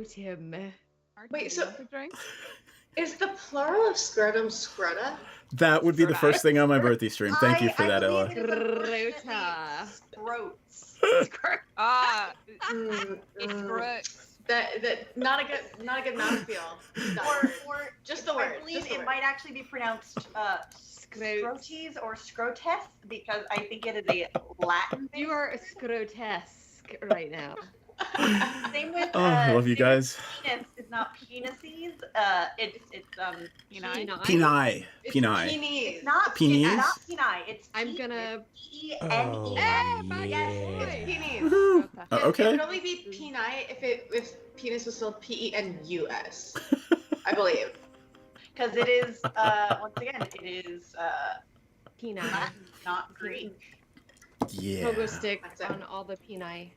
Scrotum. Wait, so drink? is the plural of scrotum scrota? That would be the first thing on my birthday stream. Thank you for that, Ella. Scrota. Scrotes. It's gross. That not a good mouthfeel. Or just the I word. believe just the it word. might actually be pronounced scrotes or scrotes because I think it is a Latin thing. You are scrotesque right now. Same with I love you guys. Penis is not penises. It's Peni. Peni. It's Peni. penis. It's not Penis? It's not peni. It's I'm gonna. P-E-N-E. Oh, It's penis. Woohoo. It Okay. would only be peni if penis was spelled P-E-N-U-S. I believe. Because it is once again it is Peni. Latin, not Greek. Yeah. Pogo stick That's it. on all the peni.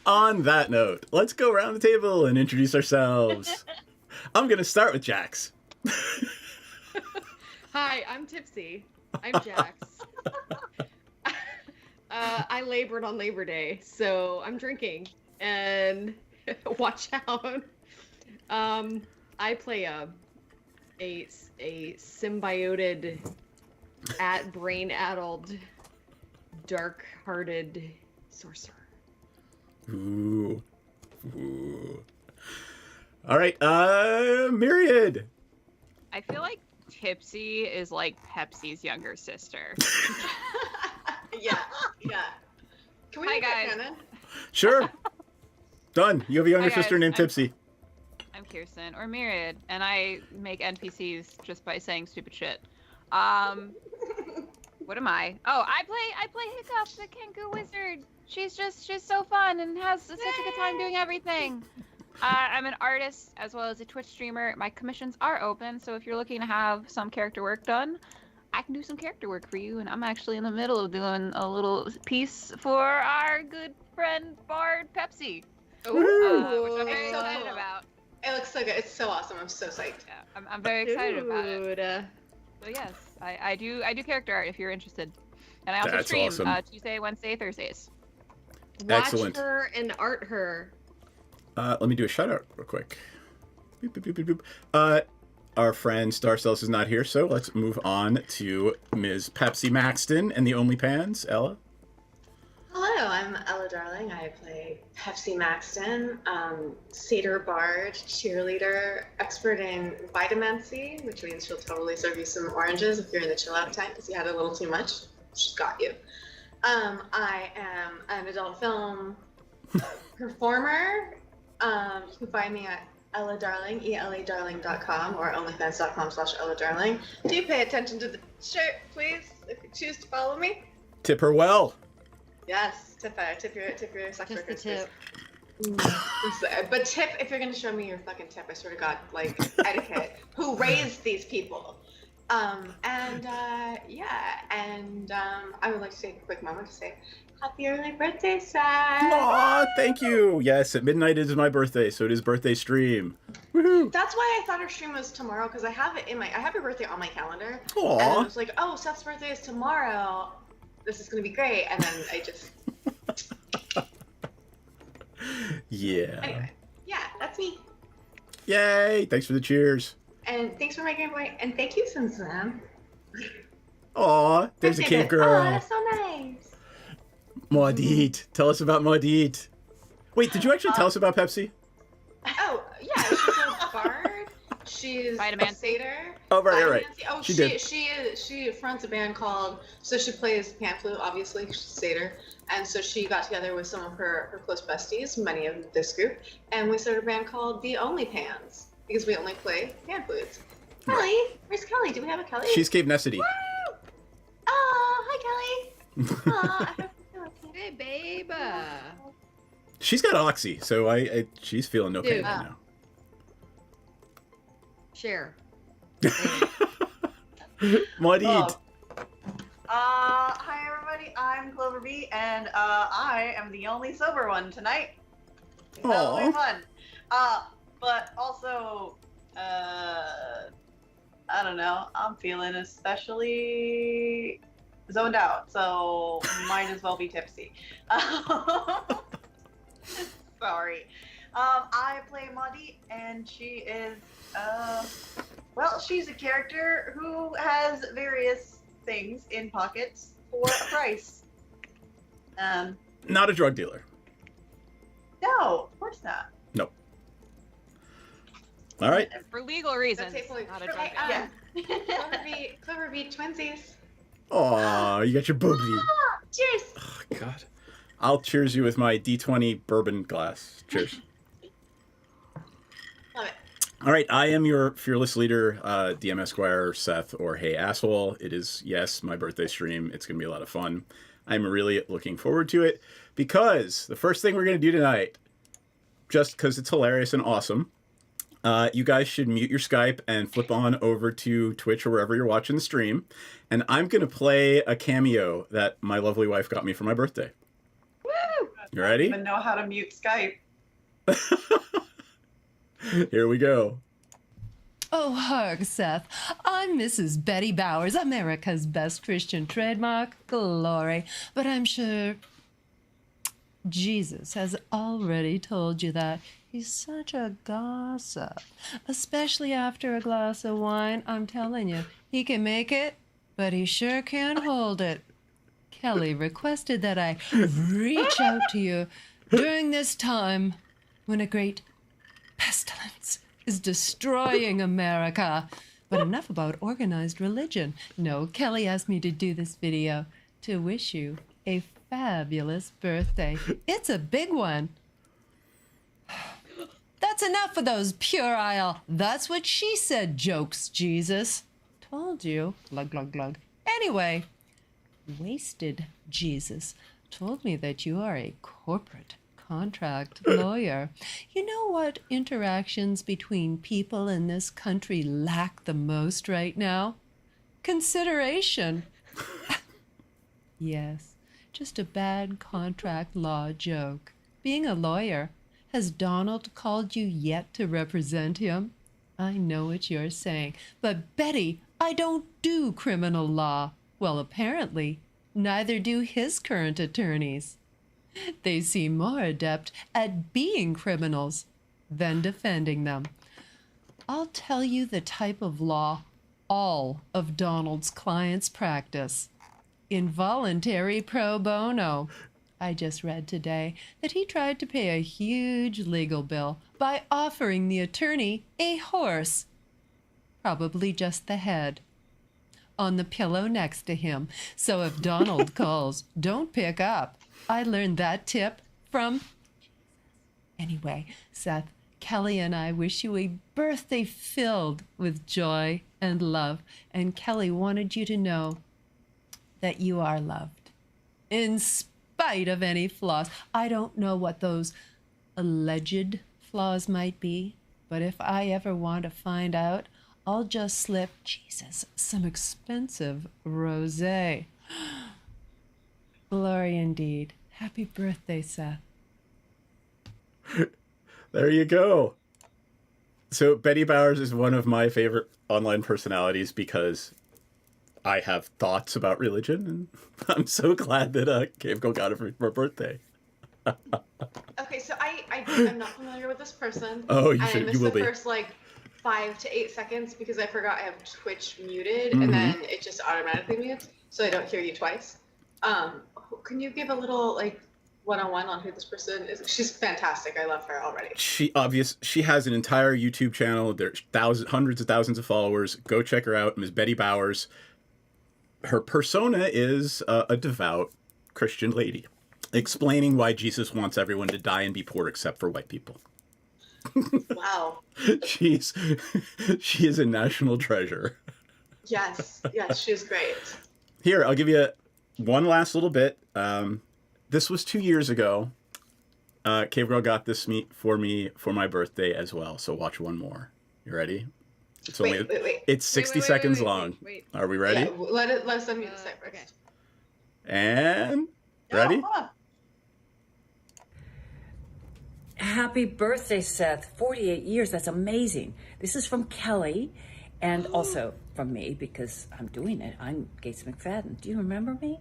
On that note, let's go around the table and introduce ourselves. I'm going to start with Jax. Hi, I'm Tipsy. I'm Jax. I labored on Labor Day, so I'm drinking. And watch out. I play a symbioted, brain-addled, dark-hearted sorcerer. Ooh. Ooh. All right, Myriad. I feel like Tipsy is like Pepsi's younger sister. Yeah. Can we Hi, make that guys. canon? Sure. Done. You have a younger Hi, sister guys. named Tipsy. I'm Kirsten, or Myriad, and I make NPCs just by saying stupid shit. What am I? Oh, I play Hiccup, the Kenku wizard. She's so fun and has such a good time doing everything. I'm an artist as well as a Twitch streamer. My commissions are open, so if you're looking to have some character work done, I can do some character work for you. And I'm actually in the middle of doing a little piece for our good friend Bard Pepsi, which I'm very so excited cool. about. It looks so good. It's so awesome. I'm so psyched. Yeah, I'm very excited about it. Dude. So yes, I do character art if you're interested, and I also That's stream awesome. Tuesday, Wednesday, Thursdays. Watch Excellent. her and art her. Let me do a shout out real quick. Boop, boop, boop, boop, boop. Our friend Star Cells is not here, so let's move on to Ms. Pepsi Maxton and the OnlyPans. Ella? Hello, I'm Ella Darling. I play Pepsi Maxton, satyr bard, cheerleader, expert in vitamancy, which means she'll totally serve you some oranges if you're in the chill out time because you had a little too much. She's got you. I am an adult film performer. You can find me at Ella Darling, eladarling.com or onlyfans.com/Ella Darling. Do pay attention to the shirt, please, if you choose to follow me. Tip her well. Yes, tip your sex Just the workers. tip. But tip if you're gonna show me your fucking tip. I swear to God, like etiquette. Who raised these people? I would like to take a quick moment to say happy early birthday, Sad. Aw, thank you. Yes, at midnight is my birthday, so it is birthday stream. Woohoo. That's why I thought our stream was tomorrow because I have your birthday on my calendar. Aw. And I was like, oh, Seth's birthday is tomorrow. This is gonna be great. And then I just Yeah. anyway. Yeah, that's me. Yay. Thanks for the cheers. And thanks for making a point. And thank you, Sam. Aw, there's a cave girl. Oh, that's so nice. Maudit. Tell us about Maudit. Wait, did you actually tell us about Pepsi? Oh, yeah, she's a bard. She's Vitamancy. a satyr. Oh, right. Vitamancy. Oh, She did. she fronts a band called, so she plays pan flute, obviously, she's a satyr. And so she got together with some of her close besties, many of this group, and we started a band called The Only Pans, because we only play pan flutes. Kelly, where's Kelly? Do we have a Kelly? She's Cave Nessity. Woo! Oh, hi, Kelly. Aw, I hope you're okay. Hey, babe. She's got Oxy, so she's feeling no pain Dude. right now. Share. Maudit. Hi everybody, I'm Clover B, and I am the only sober one tonight. That'll be fun. But also, I don't know, I'm feeling especially zoned out, so might as well be tipsy. Sorry. I play Maudie, and she is, well, she's a character who has various things in pockets for a price. Not a drug dealer. No, of course not. Nope. All right. For legal reasons. That's a Not a point. drug dealer. Clover beat twinsies. Oh, you got your boogie. Ah, cheers. Oh, God. I'll cheers you with my D20 bourbon glass. Cheers. Love it. All right, I am your fearless leader, DM Esquire, Seth, or Hey Asshole. It is, yes, my birthday stream. It's going to be a lot of fun. I'm really looking forward to it because the first thing we're going to do tonight, just because it's hilarious and awesome, you guys should mute your Skype and flip on over to Twitch or wherever you're watching the stream. And I'm going to play a cameo that my lovely wife got me for my birthday. Woo! You ready? I don't even know how to mute Skype. Here we go. Oh, hark, Seth. I'm Mrs. Betty Bowers, America's best Christian trademark. Glory. But I'm sure Jesus has already told you that. He's such a gossip. Especially after a glass of wine. I'm telling you, he can make it, but he sure can't hold it. Kelly requested that I reach out to you during this time when a great pestilence is destroying America. But enough about organized religion. No, Kelly asked me to do this video to wish you a fabulous birthday. It's a big one. That's enough of those puerile, that's what she said jokes, Jesus. Told you. Glug, glug, glug. Anyway, wasted Jesus told me that you are a corporate contract lawyer. You know what interactions between people in this country lack the most right now? Consideration. Yes, just a bad contract law joke. Being a lawyer, has Donald called you yet to represent him? I know what you're saying, but Betty, I don't do criminal law. Well, apparently, neither do his current attorneys. They seem more adept at being criminals than defending them. I'll tell you the type of law all of Donald's clients practice. Involuntary pro bono. I just read today that he tried to pay a huge legal bill by offering the attorney a horse. Probably just the head. On the pillow next to him. So if Donald calls, don't pick up. I learned that tip from... Anyway, Seth, Kelly and I wish you a birthday filled with joy and love. And Kelly wanted you to know that you are loved. In spite of any flaws. I don't know what those alleged flaws might be, but if I ever want to find out, I'll just slip, Jesus, some expensive rosé. Glory indeed. Happy birthday, Seth. There you go. So Betty Bowers is one of my favorite online personalities because I have thoughts about religion, and I'm so glad that Cave Girl got it for my birthday. Okay, so I'm not familiar with this person. Oh, you I should. missed You will the be. first 5 to 8 seconds because I forgot I have Twitch muted, Mhm. and then it just automatically mutes, so I don't hear you twice. Can you give a little one-on-one on who this person is? She's fantastic. I love her already. She has an entire YouTube channel. There's hundreds of thousands of followers. Go check her out, Ms. Betty Bowers. Her persona is a devout Christian lady, explaining why Jesus wants everyone to die and be poor except for white people. Wow. She is a national treasure. Yes, she's great. Here, I'll give you one last little bit. This was 2 years ago. Cave Girl got this for me for my birthday as well. So watch one more. You ready? It's Wait. It's 60 seconds long. Wait. Are we ready? Yeah, let us unmute the site first. Okay. And ready? Oh, huh. Happy birthday, Seth. 48 years. That's amazing. This is from Kelly and also from me because I'm doing it. I'm Gates McFadden. Do you remember me?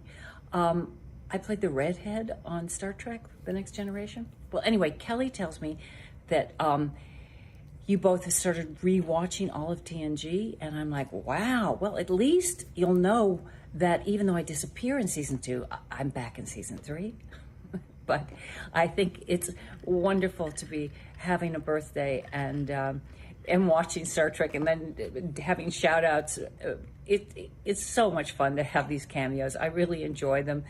I played the redhead on Star Trek, The Next Generation. Well, anyway, Kelly tells me that you both have started rewatching all of TNG, and I'm like, wow. Well, at least you'll know that even though I disappear in season 2, I'm back in season 3. But I think it's wonderful to be having a birthday and watching Star Trek, and then having shout outs. It's so much fun to have these cameos. I really enjoy them,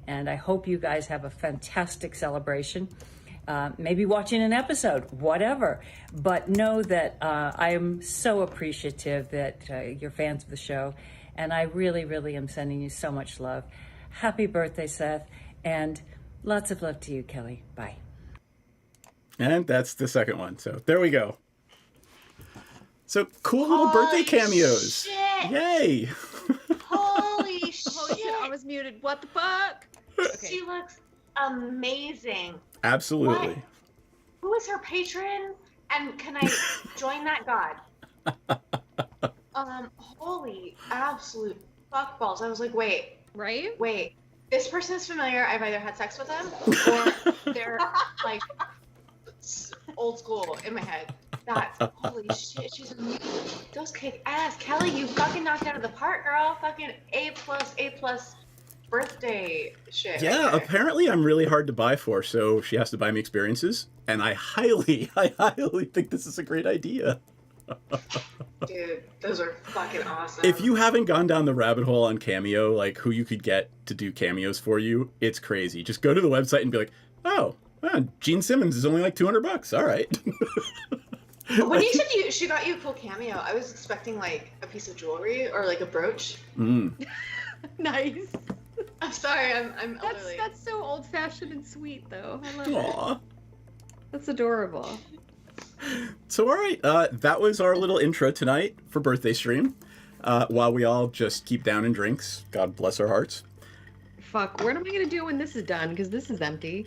and I hope you guys have a fantastic celebration. Maybe watching an episode, whatever. But know that I am so appreciative that you're fans of the show, and I really, really am sending you so much love. Happy birthday, Seth, and lots of love to you, Kelly. Bye. And that's the second one. So there we go. So cool little birthday cameos. Shit. Yay. Holy Holy shit, I was muted. What the fuck? Okay. She looks amazing. Absolutely. What? Who is her patron? And can I join that god? Holy absolute fuckballs. I was like, wait. This person is familiar. I've either had sex with them or they're like old school in my head. That's holy shit. She's amazing. Those kick ass. Kelly, you fucking knocked out of the park, girl. Fucking A+ birthday shit. Yeah, right there. apparently I'm really hard to buy for, so she has to buy me experiences. And I highly think this is a great idea. Dude, those are fucking awesome. If you haven't gone down the rabbit hole on Cameo, like who you could get to do cameos for you, it's crazy. Just go to the website and be like, oh, Gene Simmons is only like $200. All right. When you said she got you a cool cameo, I was expecting like a piece of jewelry or like a brooch. Nice. I'm sorry, I'm elderly. That's so old-fashioned and sweet, though. I love it. Aw. That's adorable. So, all right, that was our little intro tonight for Birthday Stream. While we all just keep downing drinks, God bless our hearts. Fuck, what am I gonna do when this is done? Because this is empty.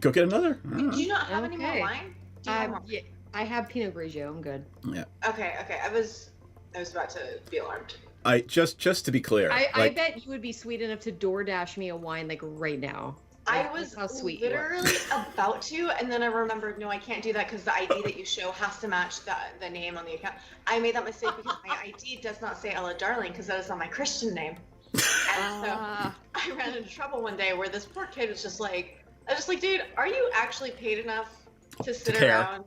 Go get another. Do you not have any more Okay. wine? Do you have more? Yeah, I have Pinot Grigio. I'm good. Yeah. Okay. I was about to be alarmed. I just to be clear, I bet you would be sweet enough to DoorDash me a wine like right now. I Like, was that's how sweet you are. literally about to, and then I remembered, no, I can't do that because the ID that you show has to match the name on the account. I made that mistake because my ID does not say Ella Darling because that is not my Christian name. And so I ran into trouble one day where this poor kid was just like, I was just like, dude, are you actually paid enough to sit care. around?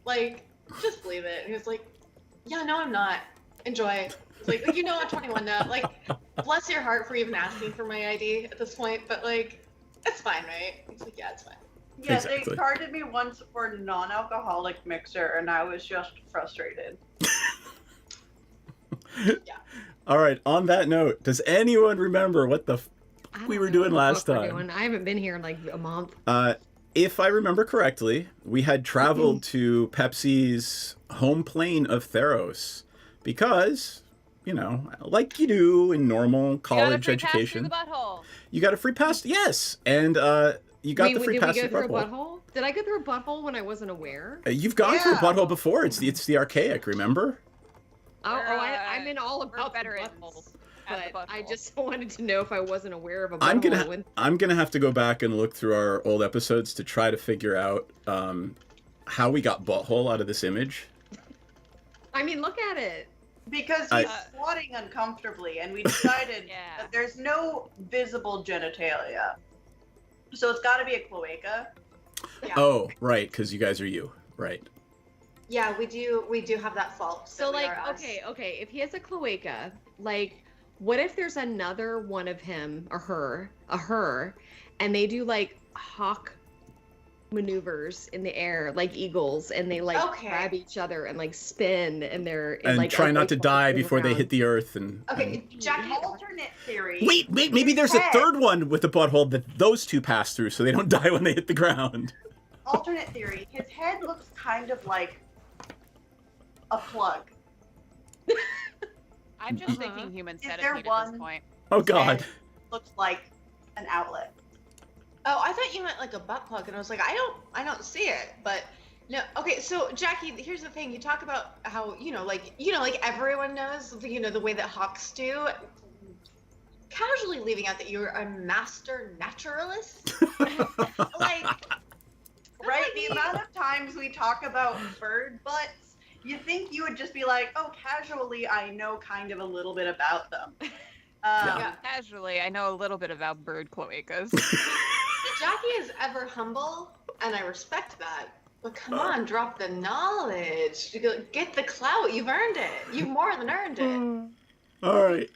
Like, just believe it. And he was like, yeah, no, I'm not. Enjoy. Like, you know, I'm 21 now. Like, bless your heart for even asking for my ID at this point, but like, it's fine, right? He's like, yeah, it's fine. Yeah, Exactly. they carded me once for a non-alcoholic mixer, and I was just frustrated. Yeah. All right, on that note, does anyone remember what the I don't we were know doing what the last fuck we're time? doing. I haven't been here in like a month. If I remember correctly, we had traveled to Pepsi's home plane of Theros because, you know, like you do in normal college education, You got a free pass through the butthole. you got a free pass. Yes, and you got the free did pass we go through through a butthole. butthole? Did I go through a butthole when I wasn't aware? You've gone through a Yeah. butthole before. It's the archaic. Remember? I'm in all We're about the veterans buttholes. at the But I butthole. just wanted to know if I wasn't aware of a butthole. I'm gonna have to go back and look through our old episodes to try to figure out how we got butthole out of this image. I mean, look at it. Because he's squatting uncomfortably, and we decided Yeah. that there's no visible genitalia. So it's got to be a cloaca. Yeah. Oh, right, because you guys are you, right? Yeah, we do have that fault. So that we like, are us. okay, if he has a cloaca, like, what if there's another one of him or her, and they do like hawk maneuvers in the air like eagles, and they like Okay. grab each other and like spin, and they're And like try a not to baseball die in the before they ground. hit the earth. And Okay, Jackie. Alternate theory. wait, maybe there's a Head. third one with a butthole that those two pass through, so they don't die when they hit the ground. Alternate theory. His head looks kind of like a plug. I'm just Uh-huh. thinking human Is there centipede at one- this point. Oh God. Head looks like an outlet. Oh, I thought you meant like a butt plug, and I was like, I don't see it, but no. Okay, so Jackie, here's the thing. You talk about how like everyone knows, the way that hawks do. Casually leaving out that you're a master naturalist. Like, Right? The amount of time times we talk about bird butts, you think you would just be like, oh, casually, I know kind of a little bit about them. Yeah. Casually, I know a little bit about bird cloacas. Jackie is ever humble, and I respect that. But come on, drop the knowledge. Get the clout. You've earned it. You've more than earned it. All right.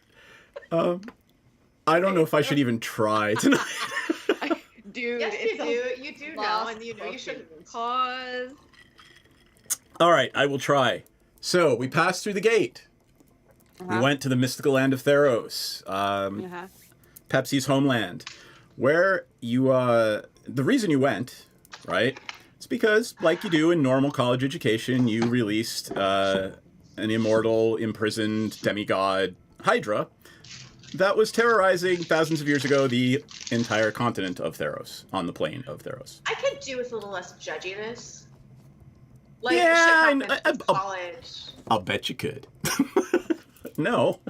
I don't know if I should even try tonight. Dude, Yes, it's you do. You do know, lost and you know you shouldn't. cause. All right, I will try. So we passed through the gate. We went to the mystical land of Theros, Pepsi's homeland, where you. The reason you went, right? It's because, like you do in normal college education, you released an immortal, imprisoned demigod Hydra that was terrorizing thousands of years ago the entire continent of Theros, on the plane of Theros. I could do with a little less judginess. Like, Yeah, shit happened in college. I'll bet you could. No.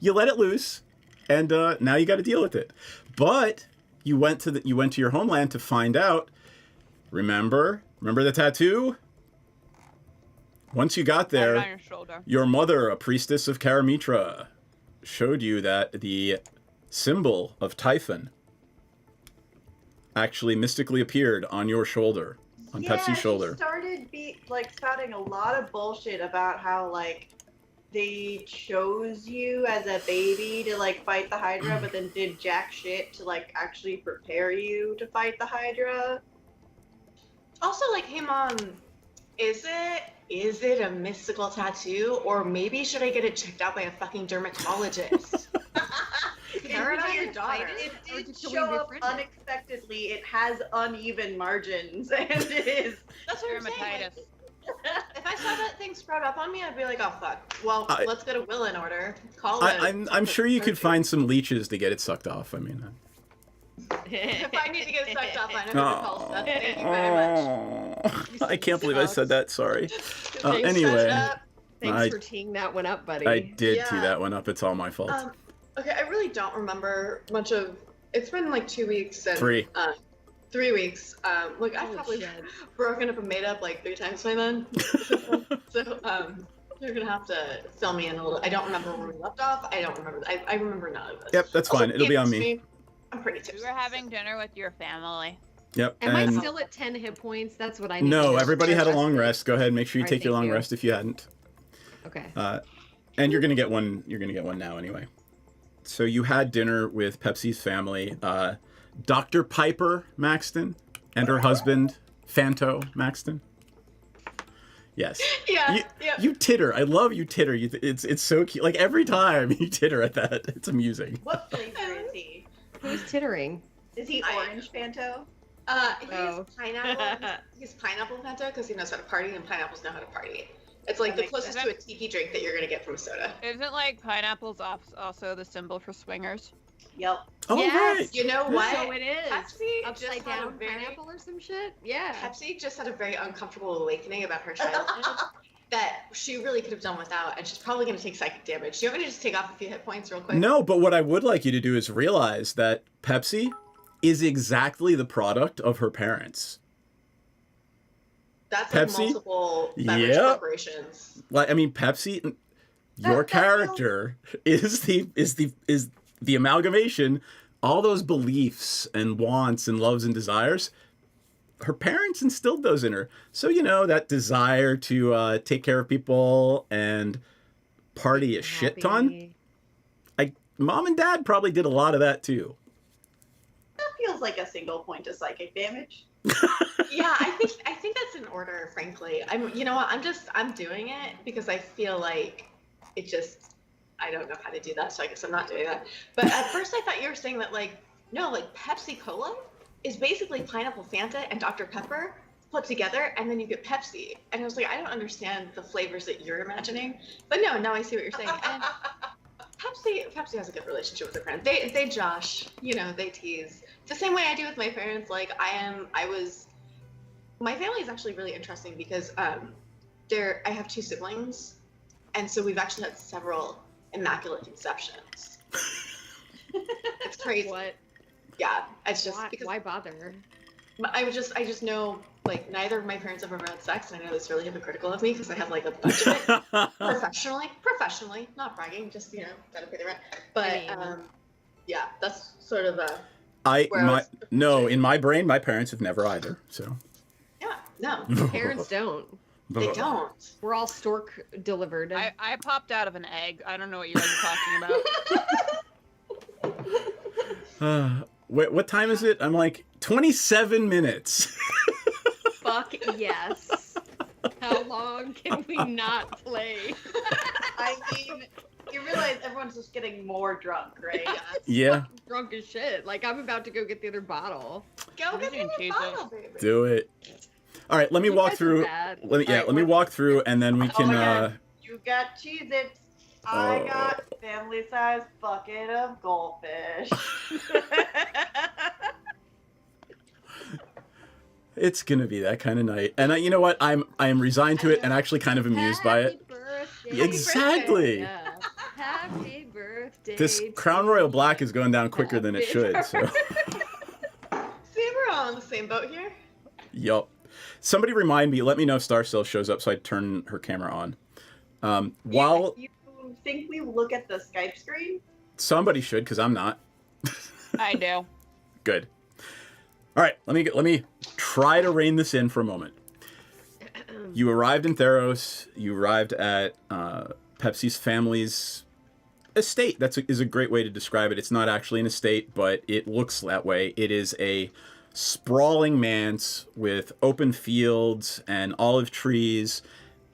You let it loose, and now you got to deal with it. But you went to your homeland to find out. Remember the tattoo? Once you got there, on your shoulder. Your mother, a priestess of Karamitra, showed you that the symbol of Typhon actually mystically appeared on your shoulder, on Pepsi's shoulder. She started spouting a lot of bullshit about how they chose you as a baby to fight the Hydra, but then did jack shit to actually prepare you to fight the Hydra. Also, hey mom, is it a mystical tattoo, or maybe should I get it checked out by a fucking dermatologist? You're not your daughter. It did show up unexpectedly. It has uneven margins, and it is. That's what I'm saying. Dermatitis. If I saw that thing sprout up on me, I'd be like, oh fuck. Well, let's get a will in order. I'm sure you could find some leeches to get it sucked off. I mean. If I need to get sucked off, I know who to call Seth. Thank you very much. I can't believe I said that. Sorry. Anyway. Thanks for teeing that one up, buddy. I did tee that one up. It's all my fault. Okay, I really don't remember much of. It's been 2 weeks. And, 3. 3 weeks. I've probably broken up and made up 3 times by then. So you're gonna have to fill me in a little. I don't remember where we left off. I don't remember. I remember none of this. Yep, that's fine. It'll be on me. I'm pretty tipsy. We were having dinner with your family. Yep. Am I still at 10 hit points? That's what I need. No, everybody had a long rest. Go ahead, make sure you take your long rest if you hadn't. Okay. And you're gonna get one. You're gonna get one now anyway. So you had dinner with Pepsi's family, Dr. Piper Maxton and her husband, Fanto Maxton. Yes. Yeah. You titter. I love you titter. It's so cute. Every time you titter at that, it's amusing. What flavor is he? Who's tittering? Is he orange Fanto? He's pineapple. He's pineapple Fanto because he knows how to party, and pineapples know how to party. It's the closest to a tiki drink that you're gonna get from a soda. Isn't pineapples also the symbol for swingers? Yep. Oh, yes. right. You know what? So it is. Pepsi Upside just down had pineapple or some shit? Yeah. Pepsi just had a very uncomfortable awakening about her childhood that she really could have done without, and she's probably gonna take psychic damage. Do you want me to just take off a few hit points real quick? No, but what I would like you to do is realize that Pepsi is exactly the product of her parents. That's Pepsi? Multiple beverage corporations. Pepsi, your character is the amalgamation, all those beliefs and wants and loves and desires. Her parents instilled those in her. So, that desire to take care of people and party a shit ton. Mom and dad probably did a lot of that too. That feels like a single point of psychic damage. Yeah, I think that's in order, frankly. I'm doing it because I feel like it just, I don't know how to do that, so I guess I'm not doing that. But at first I thought you were saying that Pepsi Cola is basically pineapple Fanta and Dr. Pepper put together, and then you get Pepsi. And I was like, I don't understand the flavors that you're imagining. But no, now I see what you're saying. And Pepsi has a good relationship with her parents. They josh, they tease. The same way I do with my parents. My family is actually really interesting because I have 2 siblings, and so we've actually had several immaculate conceptions. It's crazy. What? Yeah, it's just Why bother? I just know, like, neither of my parents have ever had sex, and I know that's really hypocritical of me because I have, like, a bunch of it professionally, not bragging, just, gotta pay the rent. But, yeah, that's sort of in my brain, my parents have never either, so. Yeah, no. Parents don't. They don't. We're all stork delivered. I popped out of an egg. I don't know what you guys are talking about. What time is it? I'm like, 27 minutes. Fuck yes. How long can we not play? I mean, you realize everyone's just getting more drunk, right? Yeah. Drunk as shit. Like, I'm about to go get the other bottle. Go get the other bottle, baby. Do it. All right, let me walk through. Let me walk through, and then we can. You got Cheez-Its. I got family-sized bucket of goldfish. It's gonna be that kind of night, and you know what? I am resigned to it, and actually kind of amused by it. Birthday. Exactly. Yeah. Happy birthday. This Crown Royal Black is going down quicker than it should. So. See, we're all on the same boat here. Yup. Somebody remind me. Let me know if Star still shows up, so I turn her camera on. While you think we look at the Skype screen? Somebody should, because I'm not. I do. Good. All right, let me try to rein this in for a moment. You arrived in Theros. You arrived at Pepsi's family's estate. That is a great way to describe it. It's not actually an estate, but it looks that way. It is a sprawling manse with open fields and olive trees,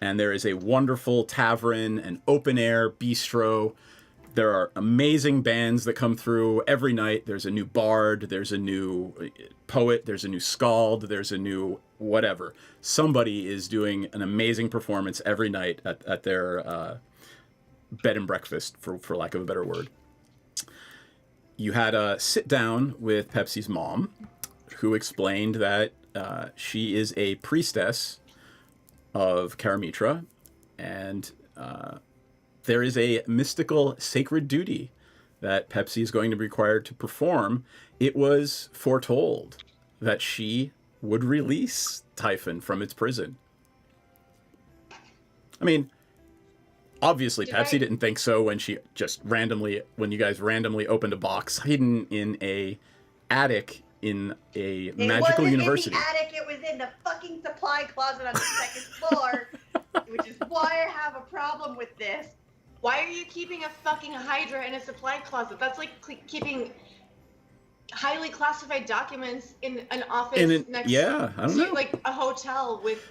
and there is a wonderful tavern, an open-air bistro. There are amazing bands that come through every night. There's a new bard, there's a new poet, there's a new skald, there's a new whatever. Somebody is doing an amazing performance every night at their bed and breakfast, for lack of a better word. You had a sit down with Pepsi's mom, who explained that she is a priestess of Karamitra, and there is a mystical sacred duty that Pepsi is going to be required to perform. It was foretold that she would release Typhon from its prison. I mean, obviously Pepsi didn't think so when you guys randomly opened a box hidden in a attic in a magical university. It wasn't in the attic, it was in the fucking supply closet on the second floor, which is why I have a problem with this. Why are you keeping a fucking Hydra in a supply closet? That's like keeping highly classified documents in an office next to I don't know. Like a hotel with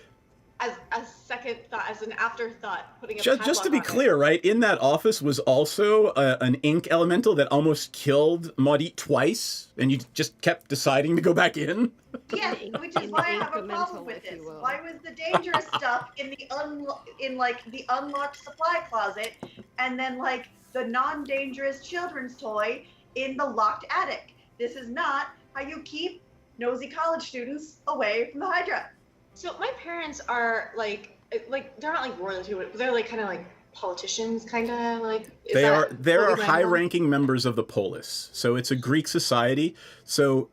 as a second thought, as an afterthought, putting a just to be padlock on clear, right? In that office was also an ink elemental that almost killed Maudit twice, and you just kept deciding to go back in. Yes, which is why I have a problem with this. Why was the dangerous stuff in the unlocked supply closet, and then like the non-dangerous children's toy in the locked attic? This is not how you keep nosy college students away from the Hydra. So my parents are like they're not like royalty, but they're like kind of like politicians, kind of like. They are high-ranking members of the polis, so it's a Greek society. So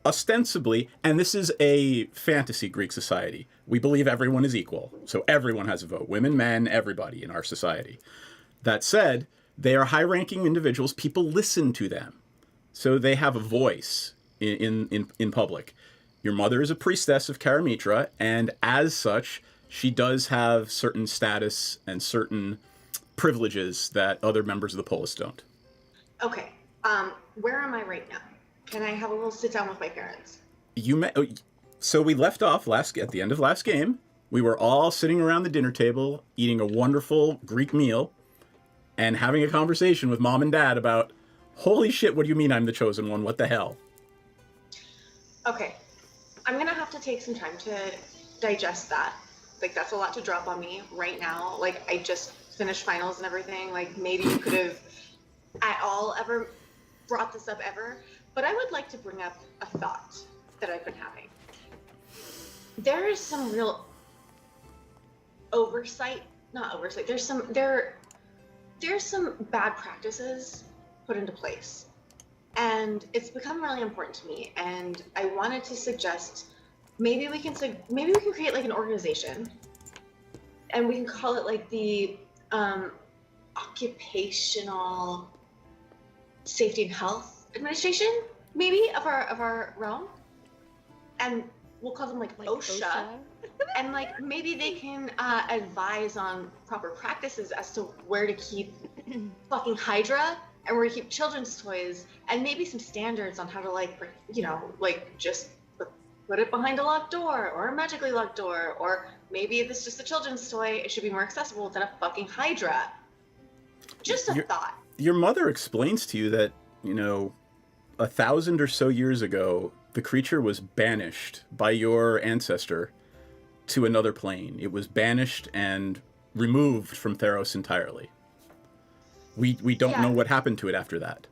ostensibly, and this is a fantasy Greek society, we believe everyone is equal, so everyone has a vote, women, men, everybody in our society. That said, they are high-ranking individuals. People listen to them, so they have a voice in public. Your mother is a priestess of Karamitra, and as such, she does have certain status and certain privileges that other members of the polis don't. Okay. Where am I right now? Can I have a little sit down with my parents? So we left off at the end of last game. We were all sitting around the dinner table, eating a wonderful Greek meal, and having a conversation with Mom and Dad about, holy shit, what do you mean I'm the chosen one? What the hell? Okay. I'm going to have to take some time to digest that. Like, that's a lot to drop on me right now. Like, I just finished finals and everything. Like, maybe you could have at all ever brought this up ever. But I would like to bring up a thought that I've been having. There is some real there's some bad practices put into place. and it's become really important to me. And I wanted to suggest maybe we can create like an organization, and we can call it like the Occupational Safety and Health Administration, maybe of our realm, and we'll call them like OSHA. And like maybe they can advise on proper practices as to where to keep fucking Hydra and where to keep children's toys, and maybe some standards on how to like, you know, like just put it behind a locked door or a magically locked door, or maybe if it's just a children's toy, it should be more accessible than a fucking Hydra. Just a thought. Your mother explains to you that, you know, 1,000 or so years ago, the creature was banished by your ancestor to another plane. It was banished and removed from Theros entirely. We don't know what happened to it after that.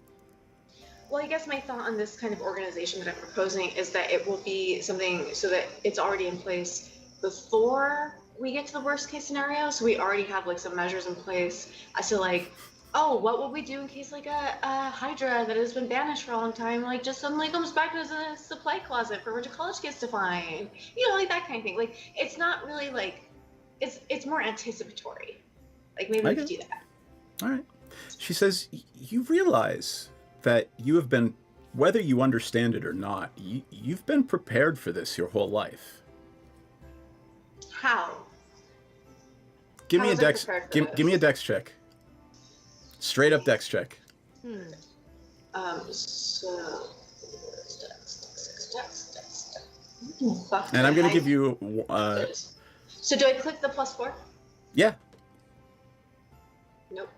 Well, I guess my thought on this kind of organization that I'm proposing is that it will be something so that it's already in place before we get to the worst case scenario. So we already have like some measures in place as to like, oh, what would we do in case like a Hydra that has been banished for a long time, like just suddenly comes back as a supply closet for a bunch of college kids to find, you know, like that kind of thing. Like it's not really like, it's more anticipatory. Like maybe we could do that. All right. She says, you realize that you have been, whether you understand it or not, you've been prepared for this your whole life. How? Give me a dex check. Straight up dex check. So and I'm gonna give you so do I click the +4? Yeah. Nope.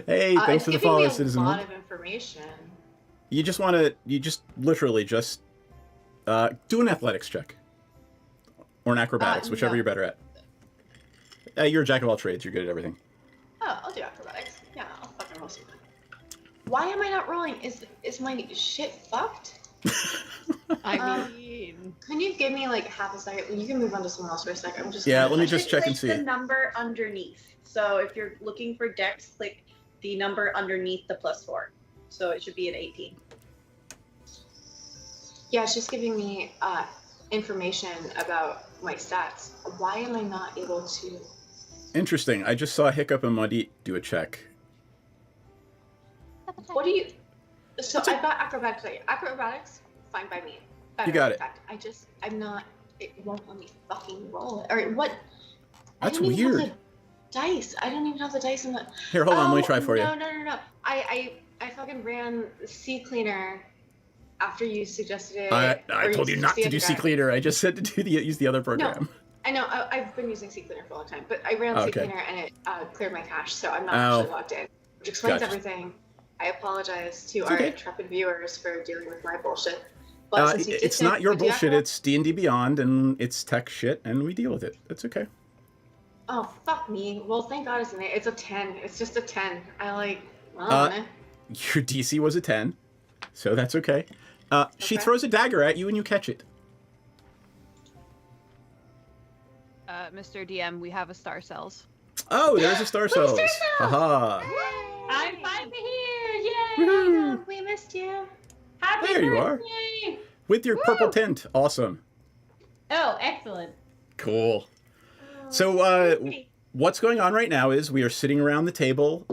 Hey, thanks for the follow, Citizen. A lot of information. You just literally just do an athletics check. Or an acrobatics, whichever you're better at. You're a jack of all trades, you're good at everything. Oh, I'll do acrobatics. Yeah, I'll fucking roll something. Why am I not rolling? Is my shit fucked? I mean, can you give me like half a second? You can move on to someone else for a second. I'm just let me just check and see. The number underneath. So if you're looking for dex, click the number underneath the +4. So it should be an 18. Yeah, it's just giving me information about my stats. Why am I not able to? Interesting. I just saw Hiccup and Muddy do a check. What do you? So I got acrobatics. Acrobatics, fine by me. You got it. Fact, I'm not. It won't let me fucking roll it. All right, what? That's weird. Dice. I don't even have the dice in the. Here, hold on. Let me try for you. No. I fucking ran Sea Cleaner after you suggested it. I told you not to do Sea Cleaner. I just said to use the other program. No, I know. I've been using Sea Cleaner for a long time, but I ran Sea Cleaner and it cleared my cache, so I'm not actually logged in, which explains everything. I apologize to our intrepid viewers for dealing with my bullshit. But it's not your bullshit. It's D&D Beyond, and it's tech shit, and we deal with it. That's okay. Oh, fuck me. Well, thank God it's in there. It's a 10. It's just a 10. I don't know. Your DC was a 10, so that's okay. She throws a dagger at you, and you catch it. Mr. DM, we have a Star Cells. Oh, there's a Star Cells. Haha. I'm finally here! Yay! Woohoo. We missed you. Happy There you are. birthday! With your purple tint. Awesome. Oh, excellent. Cool. So, what's going on right now is we are sitting around the table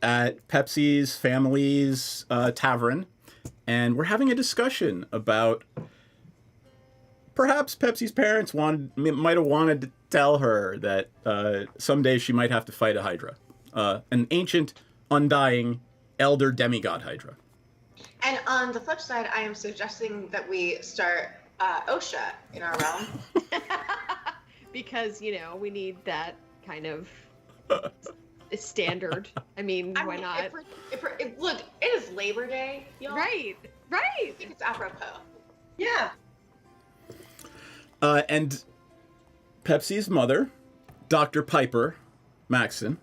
at Pepsi's family's tavern, and we're having a discussion about perhaps Pepsi's parents might have wanted to tell her that someday she might have to fight a Hydra, an ancient, undying, elder demigod Hydra. And on the flip side, I am suggesting that we start OSHA in our realm. because, we need that kind of standard. I mean, why not? Look, it is Labor Day, y'all. Right. I think it's apropos. Yeah. And Pepsi's mother, Dr. Piper Maxton,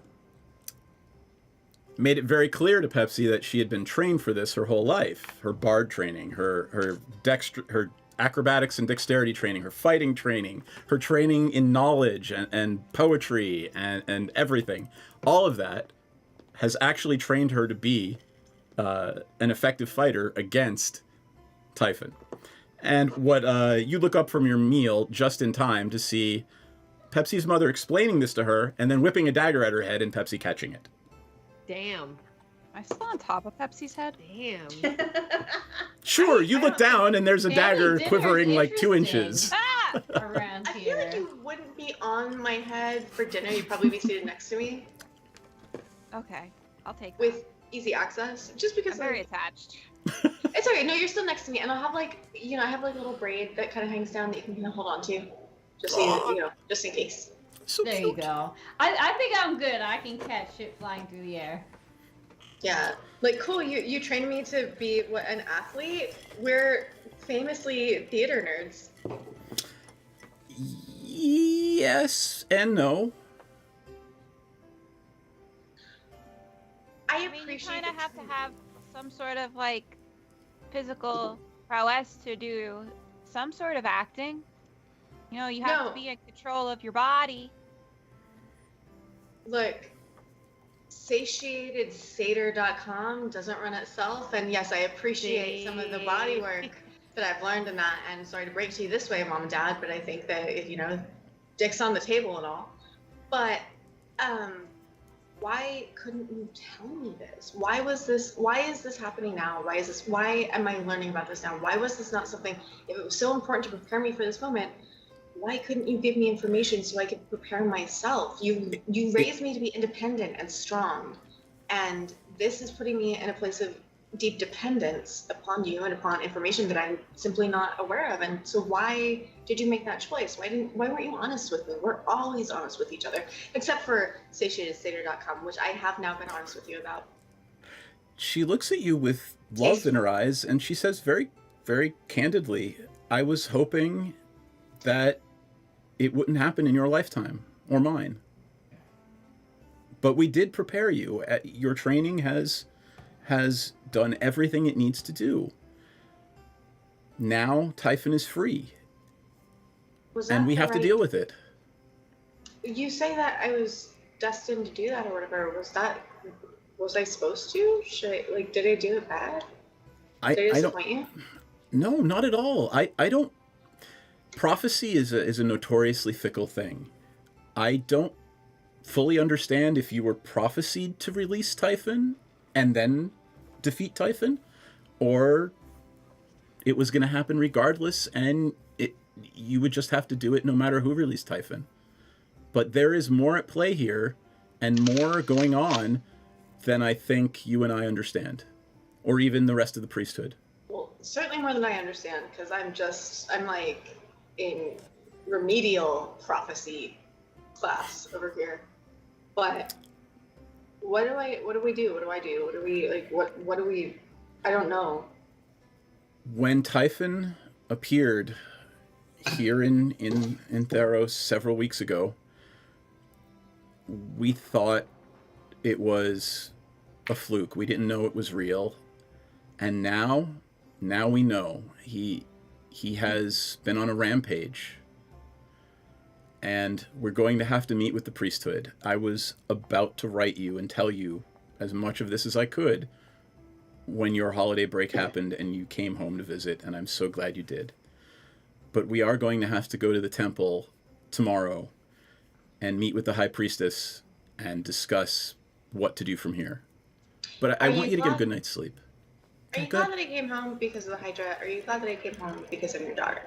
made it very clear to Pepsi that she had been trained for this her whole life. Her bard training, her acrobatics and dexterity training, her fighting training, her training in knowledge and poetry and everything. All of that has actually trained her to be an effective fighter against Typhon. And what you look up from your meal just in time to see Pepsi's mother explaining this to her and then whipping a dagger at her head and Pepsi catching it. Damn. Am I still on top of Pepsi's head? Damn. Sure, you look down and there's a dagger dinner's quivering like 2 interesting. inches. Ah! Around I feel here. like you wouldn't be on my head for dinner. You'd probably be seated next to me Okay, I'll take that. with easy access. Just because I'm very like, attached. it's okay. No, you're still next to me, and I'll have like I have like a little braid that kind of hangs down that you can kind of hold on to, just so just in case. So There cute. you go. I think I'm good. I can catch shit flying through the air. Yeah, like cool. You trained me to be an athlete. We're famously theater nerds. Yes and no. I I mean, you appreciate kind of the have to training. have some sort of like physical prowess to do some sort of acting. You know, you have No. to be in control of your body. Look, satiatedsatyr.com doesn't run itself, and yes, I appreciate some of the body work that I've learned in that. And sorry to break to you this way, Mom and Dad, but I think that dick's on the table and all. But why couldn't you tell me this? Why is this happening now? Why am I learning about this now? Why was this not something, if it was so important to prepare me for this moment, why couldn't you give me information so I could prepare myself? You raised me to be independent and strong, and this is putting me in a place of deep dependence upon you and upon information that I'm simply not aware of. And so why did you make that choice? Why weren't you honest with me? We're always honest with each other, except for satiatedsatyr.com, which I have now been honest with you about. She looks at you with love in her eyes and she says very, very candidly, I was hoping that it wouldn't happen in your lifetime or mine. But we did prepare you. Your training has done everything it needs to do. Now Typhon is free. And we have to deal with it. You say that I was destined to do that or whatever. Was I supposed to? Did I do it bad? Did I disappoint you? No, not at all. I don't. Prophecy is a notoriously fickle thing. I don't fully understand if you were prophesied to release Typhon and then defeat Typhon, or it was going to happen regardless, and you would just have to do it no matter who released Typhon. But there is more at play here, and more going on than I think you and I understand, or even the rest of the priesthood. Well, certainly more than I understand, because I'm like in remedial prophecy class over here. But what do we do? What do I do? What do we, I don't know. When Typhon appeared here in Theros several weeks ago, we thought it was a fluke. We didn't know it was real. And now we know. He has been on a rampage. And we're going to have to meet with the priesthood. I was about to write you and tell you as much of this as I could when your holiday break happened and you came home to visit, and I'm so glad you did. But we are going to have to go to the temple tomorrow and meet with the high priestess and discuss what to do from here. But I want you to get a good night's sleep. Are you glad that I came home because of the Hydra? Or are you glad that I came home because of your daughter?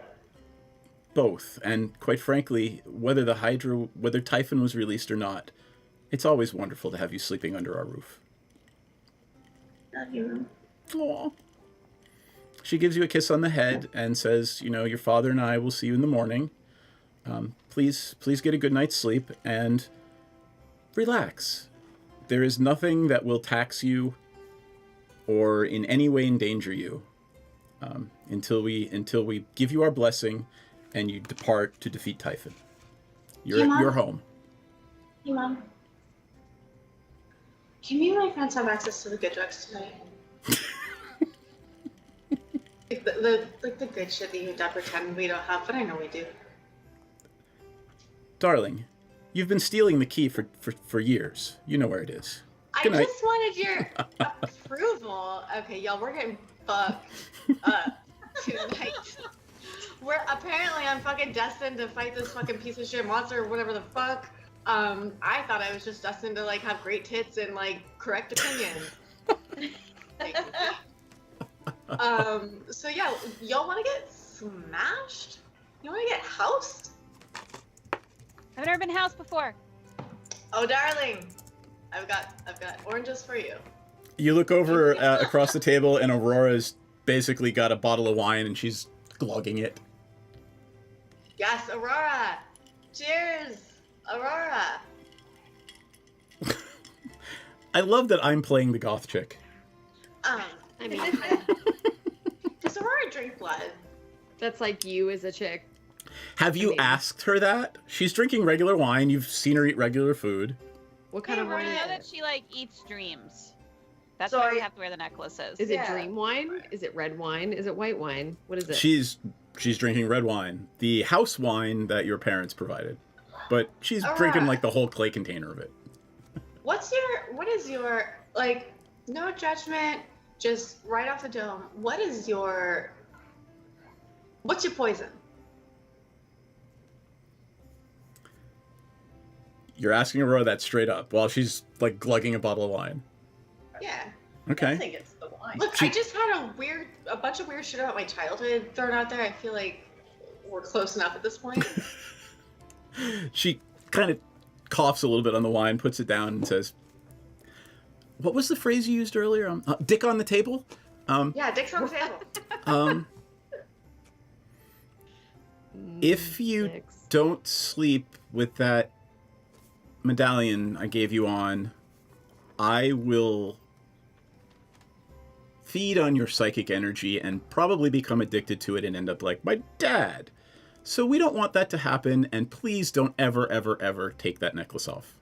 Both. And quite frankly, whether Typhon was released or not, it's always wonderful to have you sleeping under our roof. Love you. Aww. She gives you a kiss on the head and says, your father and I will see you in the morning. Please get a good night's sleep and relax. There is nothing that will tax you or in any way endanger you until we give you our blessing and you depart to defeat Typhon. You're home. Hey, Mom. Can me and my friends have access to the good drugs tonight? the good shit that you don't pretend we don't have, but I know we do. Darling, you've been stealing the key for years. You know where it is. Good night. just wanted your approval. Okay, y'all, we're getting fucked up tonight. I'm fucking destined to fight this fucking piece of shit monster or whatever the fuck. I thought I was just destined to like have great tits and like correct opinions. So yeah, y'all want to get smashed? You want to get housed? I've never been housed before. Oh, darling, I've got oranges for you. You look over across the table, and Aurora's basically got a bottle of wine, and she's glugging it. Yes, Aurora. Cheers, Aurora. I love that I'm playing the goth chick. I mean, Does Aurora drink blood? that's like you as a chick. Have you mean- asked her that? She's drinking regular wine. You've seen her eat regular food. What kind of Hey, wine I is know it? that she like eats dreams. That's So why are we you- have to wear the necklaces. Is it Yeah. dream wine? Is it red wine? Is it white wine? What is it? She's drinking red wine, the house wine that your parents provided, but she's drinking like the whole clay container of it. What is your, like, no judgment, just right off the dome, what's your poison? You're asking Aurora that straight up while she's like glugging a bottle of wine. Yeah. I Okay. think it's the wine. Look, I just had a bunch of weird shit about my childhood thrown out there. I feel like we're close enough at this point. She kind of coughs a little bit on the wine, puts it down, and says, "What was the phrase you used earlier? Dick on the table." Yeah, dick's on the table. If you Six. don't sleep with that medallion I gave you on, I will feed on your psychic energy and probably become addicted to it and end up like my dad. So we don't want that to happen, and please don't ever, ever, ever take that necklace off.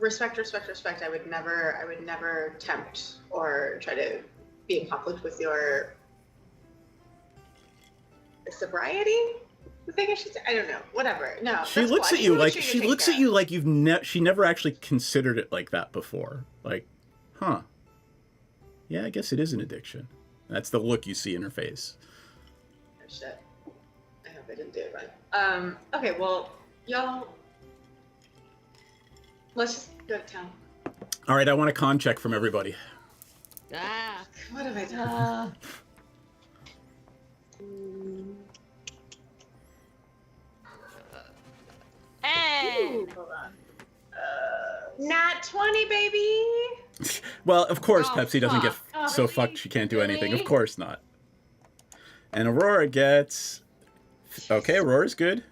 Respect. I would never tempt or try to be in conflict with your sobriety. I think I should say. I don't know. Whatever. No. She that's looks cool. at I you just wanna like make sure she take looks that. at you like she never actually considered it like that before. Like, huh? Yeah, I guess it is an addiction. That's the look you see in her face. Oh, shit. I hope I didn't do it right. Okay. Well, y'all. Let's just go to town. All right, I want a con check from everybody. Ah. What have I done? Hey! Ooh, hold on. Nat 20, baby. Well, of course, Oh, Pepsi doesn't get fuck. Oh, so really? fucked she can't do anything. Of Really? course not. And Aurora gets. Okay, Aurora's good.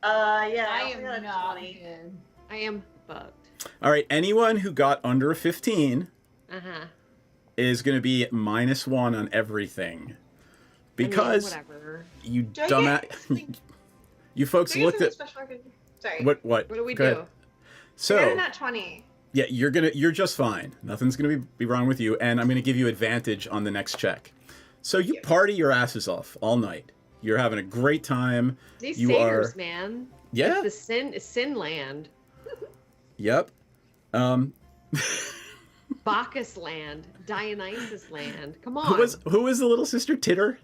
Yeah, I I'll am do not 20. good. I am fucked. All right, anyone who got under a 15 Uh-huh. is going to be -1 on everything. Because whatever. you Do I dumbass. You folks Do I get looked something at. special I could- Sorry. What? What do we Go do? ahead. I got a So, nat 20. yeah, you're just fine. Nothing's going to be wrong with you, and I'm going to give you advantage on the next check. So you party your asses off all night. You're having a great time. These You satyrs, are- man. Yeah. It's the sin land. Yep. Bacchus land. Dionysus land. Come on. Who was the little sister? Titter?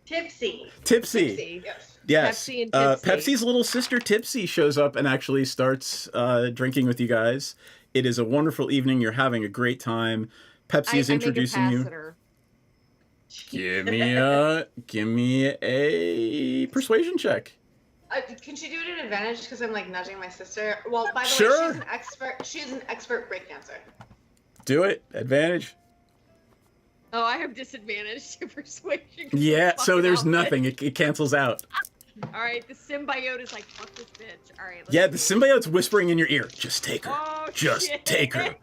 Tipsy. Tipsy. Tipsy, yes. Yes. Pepsi and Tipsy. Pepsi's little sister Tipsy shows up and actually starts drinking with you guys. It is a wonderful evening. You're having a great time. Pepsi is introducing I make a you. pass at her. Give me a persuasion check. Can she do it at advantage because I'm like nudging my sister? Well, by the Sure. way, she's an expert breakdancer. Do it. Advantage. Oh, I have disadvantage to persuasion. Yeah, so Fucking there's outfit. nothing. It cancels out. All right, the symbiote is like, fuck this bitch. All right. Let's Yeah, do the it. symbiote's whispering in your ear. Just take her. Oh, Just shit. take her.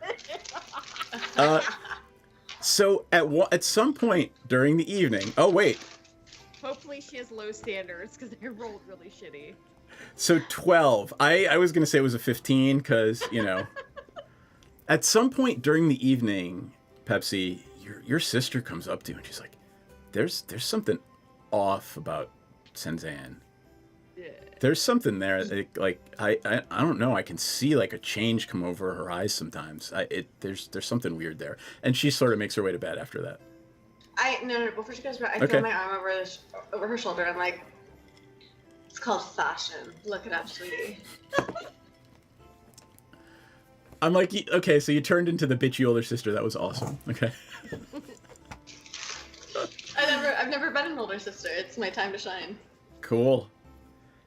So at some point during the evening. Oh wait. Hopefully she has low standards because I rolled really shitty. So 12. I was gonna say it was a 15 because at some point during the evening, Pepsi, your sister comes up to you and she's like, "There's something off about Senzan." There's something there. Like I don't know. I can see like a change come over her eyes sometimes. There's something weird there. And she sort of makes her way to bed after that. No. Before she goes to bed, I Okay. throw my arm over her shoulder. I'm like, it's called fashion. Look it up, sweetie. I'm like, okay, so you turned into the bitchy older sister. That was awesome. Okay. I've never been an older sister. It's my time to shine. Cool.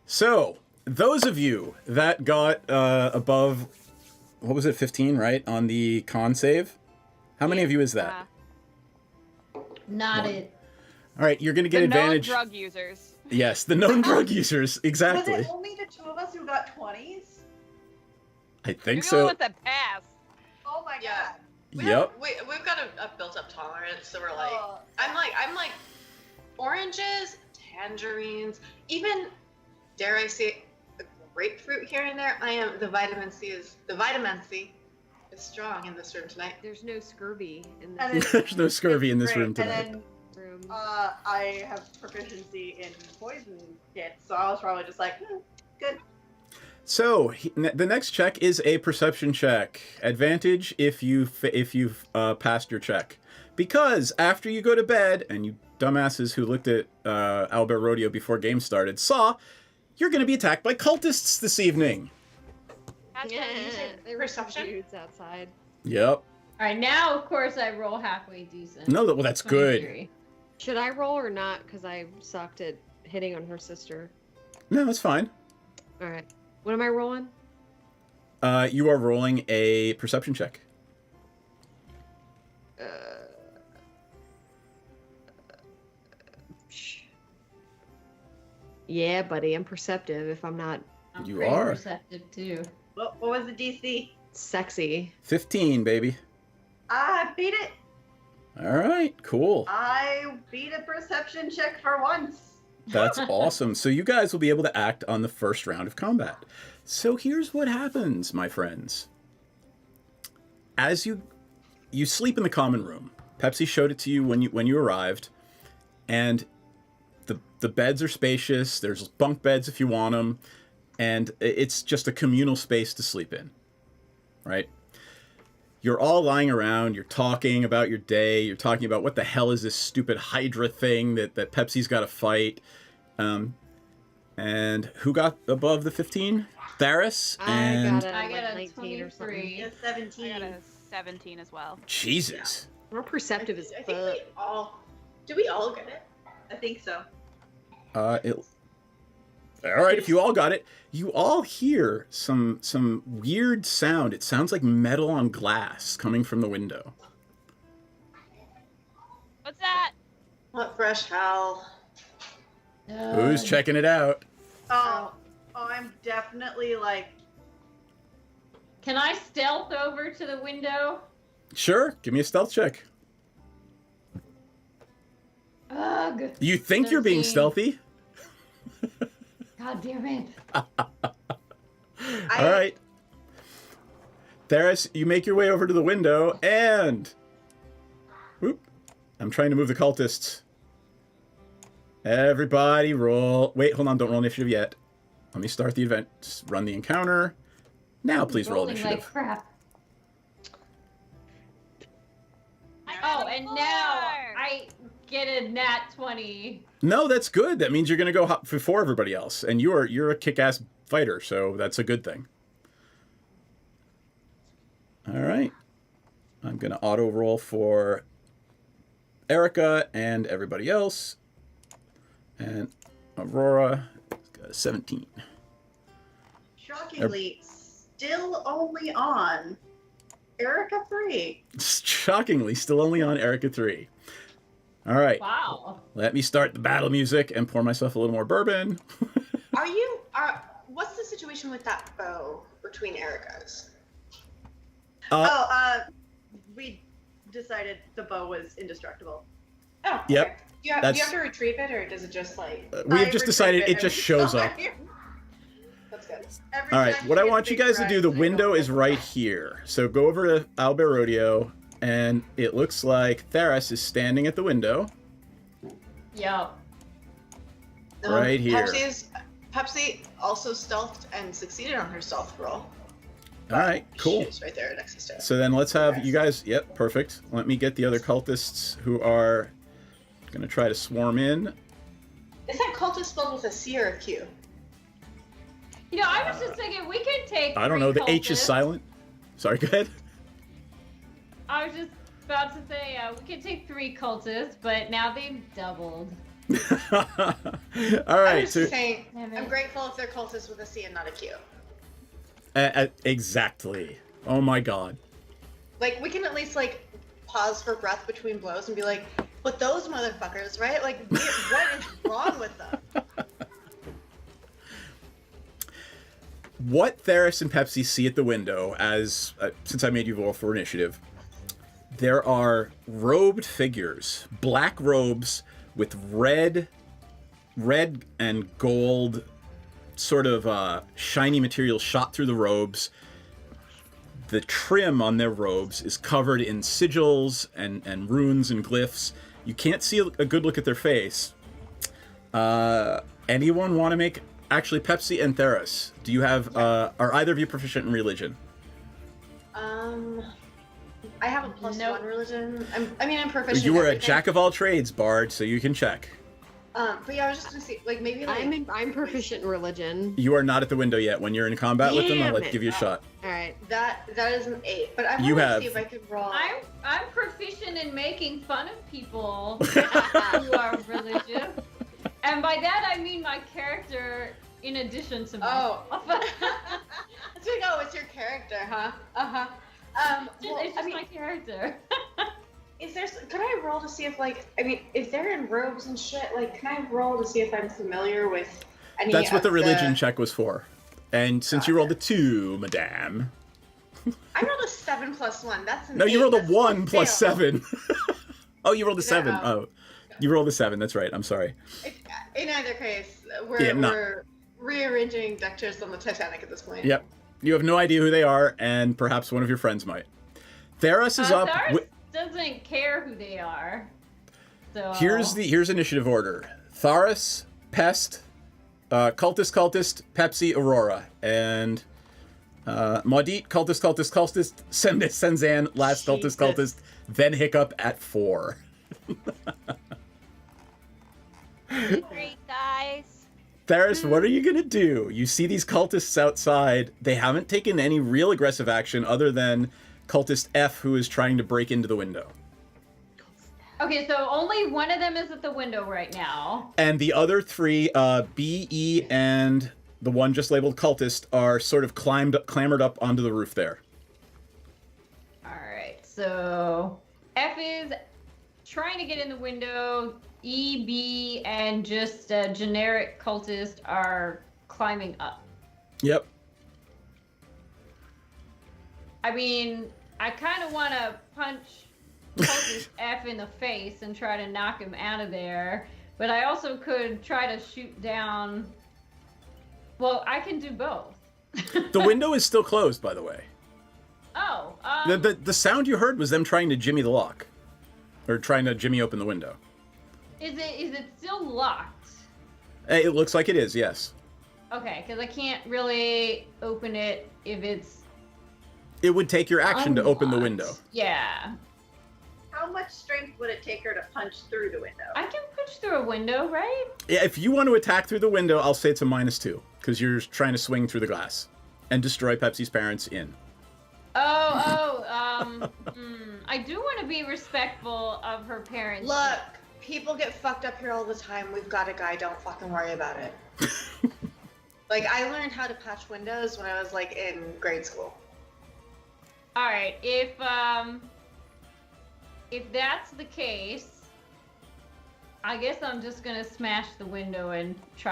So, those of you that got above, what was it, 15, right, on the con save? How many of you is that? Not One. it. All right, you're going to get The advantage. known drug users. Yes, the known drug users, exactly. Was it only the two of us who got 20s? I You're think the one so. with the pass. Oh my Yeah. god. Yep. We've got a built-up tolerance, so we're like, Oh. I'm like oranges, tangerines, even dare I say a grapefruit here and there. The vitamin C is strong in this room tonight. There's no scurvy in And this then- There's no scurvy in this room Great. tonight. And then room. I have proficiency in poison kits, so I was probably just like, good. So the next check is a perception check. Advantage if you've passed your check, because after you go to bed, and you dumbasses who looked at Albert Rodeo before game started saw, you're going to be attacked by cultists this evening. Yeah, there were some Perception? dudes outside. Yep. All right, now of course I roll halfway decent. No, well that's good. 23. Should I roll or not? Because I sucked at hitting on her sister. No, that's fine. All right. What am I rolling? You are rolling a perception check. Yeah, buddy, I'm perceptive if I'm not I'm You pretty are. receptive too. What was the DC? sexy. 15, baby. I beat it. All right, cool. I beat a perception check for once. That's awesome. So you guys will be able to act on the first round of combat. So here's what happens, my friends. As you sleep in the common room. Pepsi showed it to you when you arrived, and the beds are spacious. There's bunk beds if you want them, and it's just a communal space to sleep in, right? You're all lying around, you're talking about your day, you're talking about what the hell is this stupid Hydra thing that Pepsi's got to fight. And who got above the 15? Theris? And I got a 19 or something. 23. Yeah, 17. I got a 17 as well. Jesus. We're perceptive as I think fuck. did we all get it? I think so. All right, if you all got it, you all hear some weird sound. It sounds like metal on glass coming from the window. What's that? What fresh hell? Who's checking it out? Oh, I'm definitely like, Can I stealth over to the window? Sure, give me a stealth check. Ugh. You think you're being 13. stealthy? God damn it. All right. Theris, you make your way over to the window and... Whoop. I'm trying to move the cultists. Everybody roll... Wait, hold on, don't roll initiative yet. Let me start the event. Just run the encounter. Now please roll Rolling initiative. like crap. I Oh, got a and 4. now I get a nat 20. No, that's good. That means you're going to go before everybody else. And you're a kick-ass fighter, so that's a good thing. All right. I'm going to auto-roll for Erica and everybody else. And Aurora got a 17. shockingly, still only on Erica 3. Shockingly, still only on Erica 3. All right. Wow. Let me start the battle music and pour myself a little more bourbon. What's the situation with that bow between Erica's? We decided the bow was indestructible. Oh, Yep. okay. Do you have to retrieve it, or does it just like? We have I just decided retrieved it just and shows it's up. still That's good. Every All right, time what I get want you big guys to do, the cracks, I window go, is right here. So go over to Albert Rodeo, and it looks like Theris is standing at the window. Yup. Right here. Pepsi also stealthed and succeeded on her stealth roll. All right, cool. She's right there next to Steph. So then let's have you guys. Yep, perfect. Let me get the other cultists who are going to try to swarm in. Is that cultist spelled with a C or a Q? You know, I was just thinking we could take. I don't know. The three H is cultists. silent. Sorry, go ahead. I was just about to say we could take 3 cultists, but now they've doubled. All I'm right. just So, saying, Damn I'm it. grateful if they're cultists with a C and not a Q. exactly. Oh my God. Like, we can at least, like, pause for breath between blows and be like, but those motherfuckers, right? Like, what is wrong with them? What Theris and Pepsi see at the window, as since I made you roll for initiative, there are robed figures, black robes with red and gold sort of shiny material shot through the robes. The trim on their robes is covered in sigils and runes and glyphs. You can't see a good look at their face. Anyone want to make... Actually, Pepsi and Theris, do you have... are either of you proficient in religion? I have a +1 religion. I'm proficient. You were in a everything. jack of all trades, Bard, so you can check. But yeah, I was just gonna see, like, maybe like I'm proficient in religion. You are not at the window yet. When you're in combat with them, I'll Damn it. give you a shot. All right. that is an 8. But I You want to have- see if I could roll. I'm proficient in making fun of people who are religious, and by that I mean my character in addition to myself. It's like, oh, it's your character, huh? It's just my character. Could I roll to see if, like, if they're in robes and shit, like, can I roll to see if I'm familiar with any That's what of the religion check was for. And since you rolled a 2, madame. I rolled a 7 + 1. That's an No, you 8. rolled a That's 1 fail. + 7. Oh, you rolled a 7. Yeah. Oh, you rolled a 7. That's right. I'm sorry. In either case, Yeah, we're rearranging deck chairs on the Titanic at this point. Yep. You have no idea who they are, and perhaps one of your friends might. Theris is up. Tharis doesn't care who they are. So Here's initiative order: Tharis, Pest, Cultist, Pepsi, Aurora, and Maudit, Cultist, Senzan, last Jesus. Cultist, then Hiccup at 4. Great, guys. Theris, what are you gonna do? You see these cultists outside. They haven't taken any real aggressive action other than Cultist F, who is trying to break into the window. Okay, so only one of them is at the window right now. And the other 3, B, E, and the one just labeled Cultist, are sort of clambered up onto the roof there. Alright, so F is trying to get in the window. E, B, and just a generic cultist are climbing up. Yep. I mean, I kind of want to punch cultist F in the face and try to knock him out of there, but I also could try to shoot down. Well, I can do both. The window is still closed, by the way. Oh, The sound you heard was them trying to jimmy the lock. Or trying to jimmy open the window. is it still locked? It looks like it is, yes. Okay, because I can't really open it if it's It would take your action to open the window. unlocked. Yeah, How much strength would it take her to punch through the window? I can push through a window, right? Yeah, if you want to attack through the window, I'll say it's a -2, because you're trying to swing through the glass and destroy Pepsi's parents in. I do want to be respectful of her parents. Look, people get fucked up here all the time. We've got a guy. Don't fucking worry about it. Like, I learned how to patch windows when I was, like, in grade school. All right, if that's the case, I guess I'm just gonna smash the window and try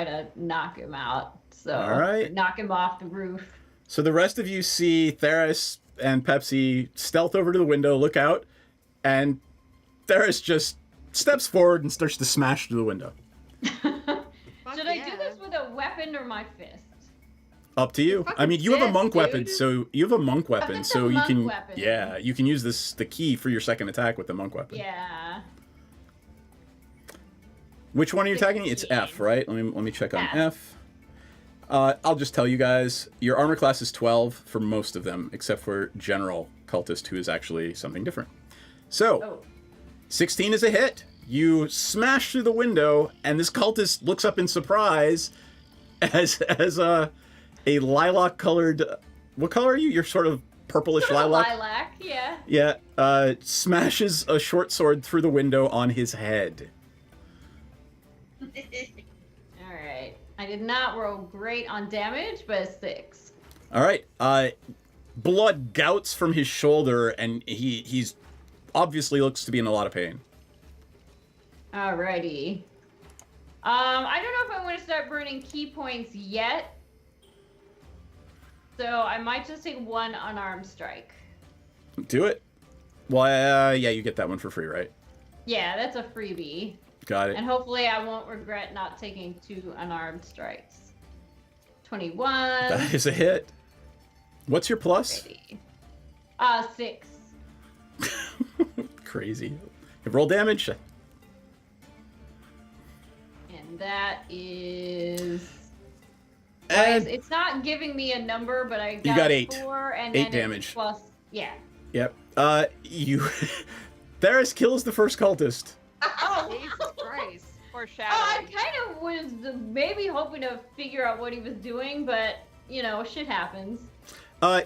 to knock him out. So All right. knock him off the roof. So the rest of you see Theris and Pepsi stealth over to the window, look out, and Theris just steps forward and starts to smash through the window. Should I do this with a weapon or my fist? Up to you. I mean, you have a monk weapon, so you have a monk weapon, it's so a you monk can. weapon. Yeah, you can use the key for your second attack with the monk weapon. Yeah. Which one are you attacking? It's 16. F, right? Let me check on Yeah. F. I'll just tell you guys, your armor class is 12 for most of them, except for General Cultist, who is actually something different. So, Oh. 16 is a hit. You smash through the window, and this cultist looks up in surprise as a lilac-colored... What color are you? You're sort of purplish lilac? Lilac, yeah. Yeah, smashes a short sword through the window on his head. Alright. I did not roll great on damage, but it's 6. All right. Blood gouts from his shoulder, and he's obviously looks to be in a lot of pain. Alrighty. I don't know if I want to start burning key points yet. So I might just take one unarmed strike. Do it. Well, yeah, you get that one for free, right? Yeah, that's a freebie. Got it. And hopefully I won't regret not taking 2 unarmed strikes. 21. That is a hit. What's your plus? 6. Crazy. Roll damage. And that is... And It's not giving me a number, but I got, You got 8. 4 and 8 then damage. It's plus... Yeah. Yep. You... Theris kills the first cultist. Oh, Jesus Christ. I Foreshadowing. kind of was maybe hoping to figure out what he was doing, but, you know, shit happens.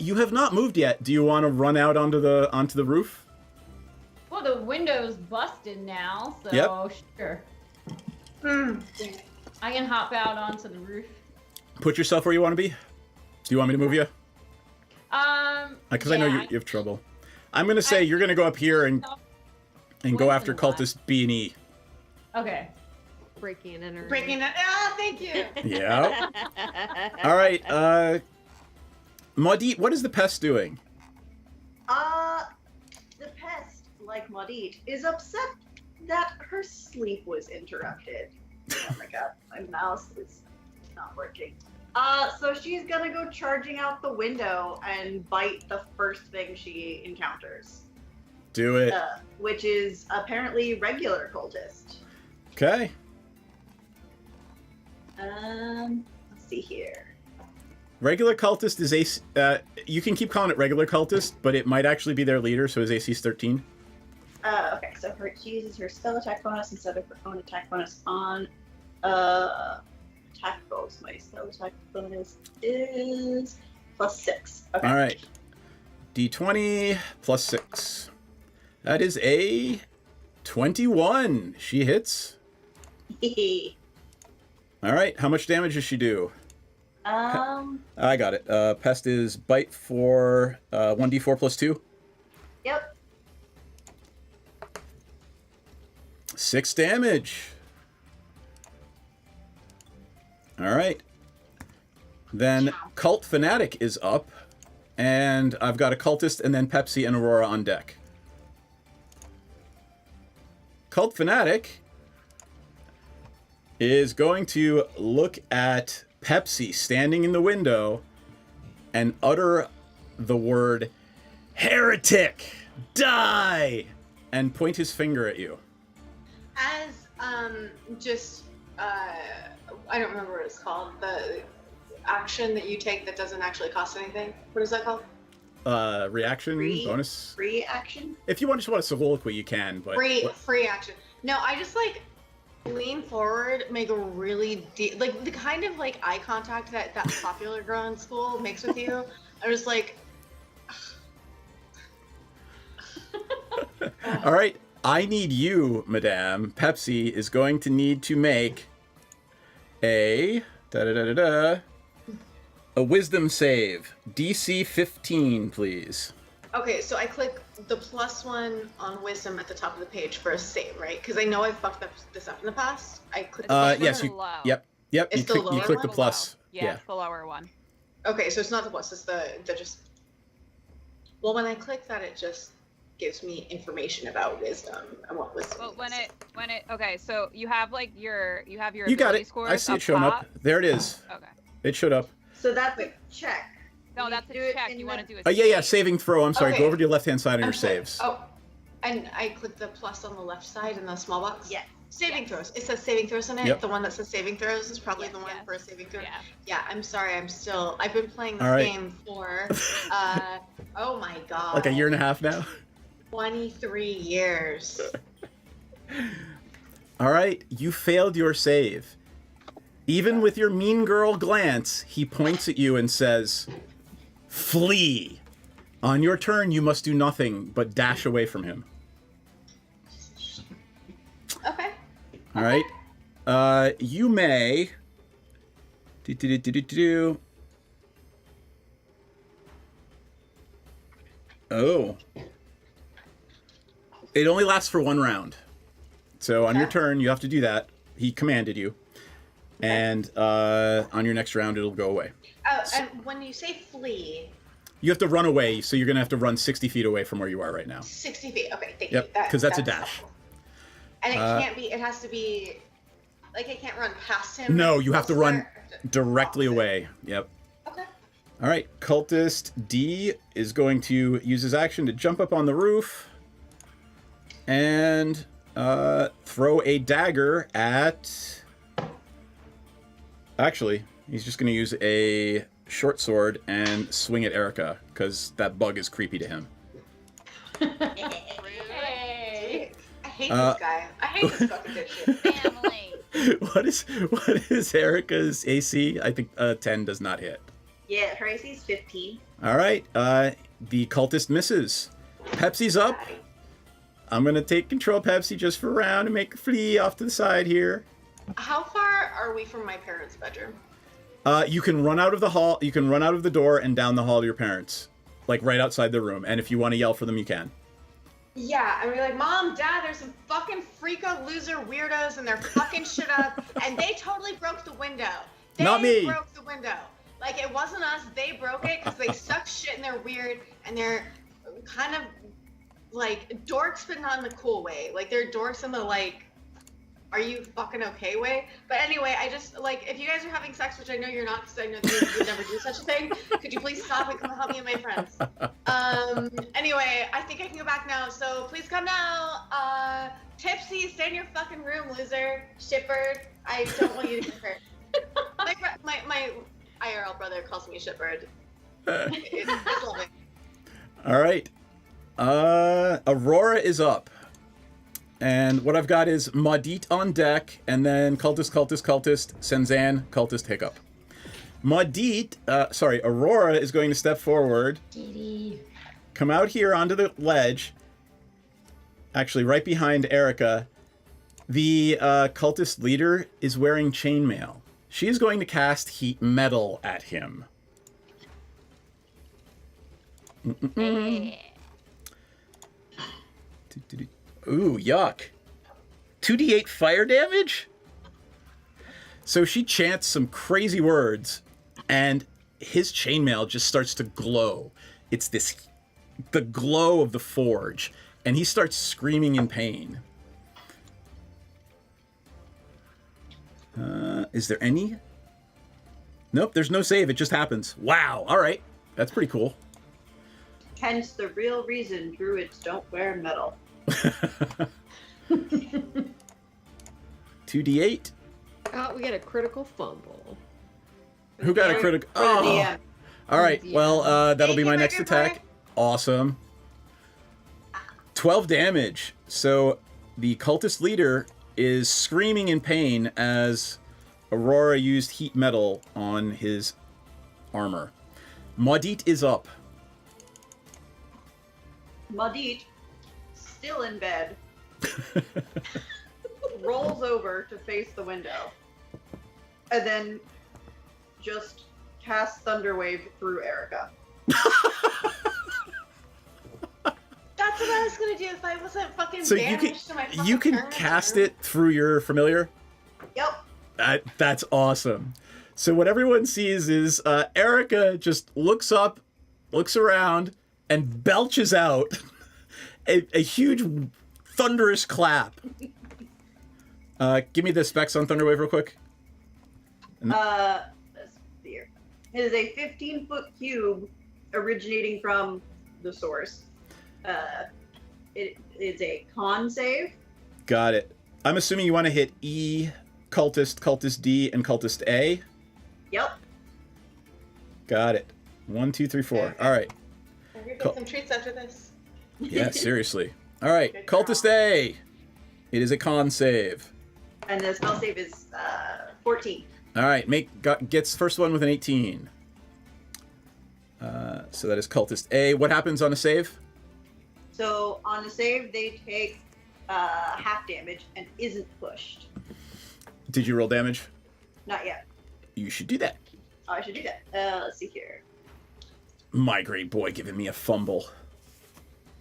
You have not moved yet. Do you want to run out onto the roof? Well, the window's busted now, so Yep. sure. I can hop out onto the roof. Put yourself where you want to be. Do you want me to move you? Because I know yeah, you have trouble. I'm going to say you're going to go up here and go after Once in a while. cultist B and E. Okay. Breaking and entering. Breaking it. Ah, thank you. Yeah. All right. Maudit, what is the pest doing? The pest, like Maudit, is upset that her sleep was interrupted. Oh my god, my mouse is not working. So she's gonna go charging out the window and bite the first thing she encounters, Do it. which is apparently regular cultist. Okay. Let's see here. Regular cultist is AC. You can keep calling it regular cultist, but it might actually be their leader, so his AC is 13. Okay, so she uses her spell attack bonus instead of her own attack bonus on attack rolls. My spell attack bonus is +6. Okay. All right. D20 plus 6. That is a 21. She hits. All right. How much damage does she do? I got it. Pest is bite for 1d4 plus 2. Yep. 6 damage. All right. Then Cult Fanatic is up. And I've got a Cultist and then Pepsi and Aurora on deck. Cult Fanatic is going to look at Pepsi standing in the window and utter the word heretic, die, and point his finger at you. As I don't remember what it's called. The action that you take that doesn't actually cost anything. What is that called? Reaction bonus. Free action. If you just want a soliloquy, you can. But Free action. No, I just like lean forward, make a really deep, like the kind of like eye contact that popular girl in school makes with you. I'm just like. All right, I need you, Madame. Pepsi is going to need to make a wisdom save. DC 15, please. Okay, so I click the +1 on wisdom at the top of the page for a save, right? Because I know I've fucked this up in the past. I click. Yes, you. Low. Yep. It's You the click, lower click the one? plus. Yeah, it's the lower one. Okay, so it's not the plus. It's the just. Well, when I click that, it just gives me information about wisdom and what wisdom. Well, is. when it okay, so you have like your You got ability it. scores I see it up showing top. up. There it is. Okay. It showed up. So that's a check. No, You that's do a it check. in You the- want to do a Yeah, save. saving throw. I'm sorry. Okay. Go over to your left-hand side on your I'm sorry. saves. Oh, and I click the plus on the left side in the small box. Yes. Saving throws. It says saving throws in it. Yep. The one that says saving throws is probably the one yes. for a saving throw. Yeah. Yeah, I'm sorry. I've been playing this All right. game for, oh my god. Like a year and a half now? 23 years. All right, you failed your save. Even with your mean girl glance, he points at you and says, "Flee. On your turn, you must do nothing but dash away from him." Okay. All right. You may. Oh. It only lasts for 1 round. So on your turn, you have to do that. He commanded you. And on your next round, it'll go away. Oh, and when you say flee, You have to run away, so you're going to have to run 60 feet away from where you are right now. 60 feet. Okay, thank Yep, you. 'cause that's a dash. helpful. And it can't be, it has to be, like, I can't run past him. No, you have to run elsewhere? directly away. Yep. Okay. All right, Cultist D is going to use his action to jump up on the roof and throw a dagger at... Actually, he's just going to use a short sword and swing at Erica, because that bug is creepy to him. Hey. I hate this guy. I hate this fucking dipshit. Family. What is Erica's AC? I think 10 does not hit. Yeah, her AC is 15. All right, the cultist misses. Pepsi's up. I'm going to take control of Pepsi just for a round and make her flee off to the side here. How far are we from my parents' bedroom? You can run out of the hall. You can run out of the door and down the hall to your parents, like right outside the room. And if you want to yell for them, you can. Yeah, and we're like, Mom, Dad, there's some fucking freako loser weirdos and they're fucking shit up, and they totally broke the window. Not me. They broke the window. Like, it wasn't us. They broke it because they suck shit and they're weird and they're kind of like dorks, but not in the cool way. Like, they're dorks in the like, are you fucking okay way? But anyway, I just, like, if you guys are having sex, which I know you're not, because I know that you would never do such a thing, could you please stop and come help me and my friends? Anyway, I think I can go back now, so please come now. Tipsy, stay in your fucking room, loser. Shitbird, I don't want you to get hurt. My IRL brother calls me shitbird. It's lovely. All right. Aurora is up. And what I've got is Maudit on deck, and then Cultist, Senzan, Cultist, Hiccup. Aurora is going to step forward, come out here onto the ledge, actually right behind Erica. The cultist leader is wearing chainmail. She is going to cast Heat Metal at him. Ooh, yuck. 2d8 fire damage? So she chants some crazy words, and his chainmail just starts to glow. It's the glow of the forge, and he starts screaming in pain. Is there any? Nope, there's no save. It just happens. Wow, all right. That's pretty cool. Hence the real reason druids don't wear metal. 2d8. Oh, we get a critical fumble. Who got a critical? Oh. All right. Well, that'll be my next attack. Awesome. 12 damage. So the cultist leader is screaming in pain as Aurora used heat metal on his armor. Maudit is up. Maudit, still in bed, rolls over to face the window, and then just casts Thunderwave through Erica. That's what I was gonna do if I wasn't fucking So banished to my fucking you can parents' cast room. it through your familiar. Yep. That's awesome. So what everyone sees is Erica just looks up, looks around, and belches out a huge thunderous clap. Give me the specs on Thunderwave real quick. Let's see here. It is a 15-foot cube originating from the source. It is a con save. Got it. I'm assuming you want to hit E, cultist, cultist D, and cultist A. Yep. Got it. 1, 2, 3, 4. All right. We're gonna get some treats after this. Yeah, seriously. All right, Good cultist A. It is a con save. And the spell save is 14. All right, gets first one with an 18. So that is cultist A. What happens on a save? So on the save, they take half damage and isn't pushed. Did you roll damage? Not yet. You should do that. Oh, I should do that. Let's see here. My great boy giving me a fumble.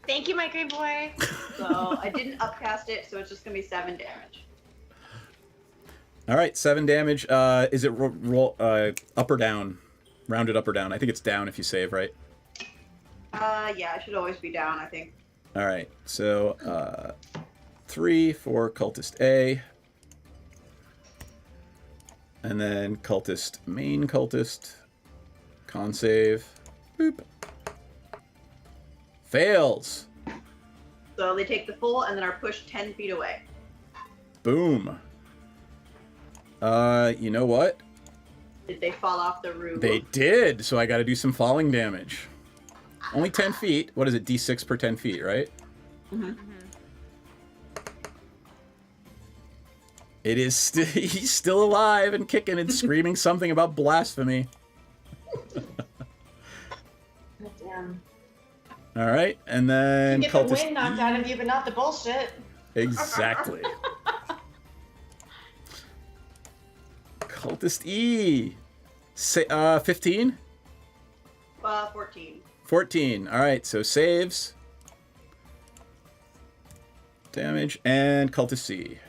Thank you, my great boy. So I didn't upcast it, so it's just gonna be 7 damage. All right, 7 damage. Is it roll up or down? Rounded up or down? I think it's down if you save, right? Yeah, I should always be down, I think. All right, so 3 for cultist A. And then cultist, main cultist. Con save. Boop. Fails. So they take the full and then are pushed 10 feet away. Boom. You know what? Did they fall off the roof? They did, so I got to do some falling damage. Only 10 feet. What is it? D6 per 10 feet, right? Mm-hmm. It is he's still alive and kicking and screaming something about blasphemy. Damn. All right, and then You get the wind knocked out of you, but not the bullshit. Exactly. Cultist E. 15? 14. 14. All right, so saves. Damage. And Cultist C.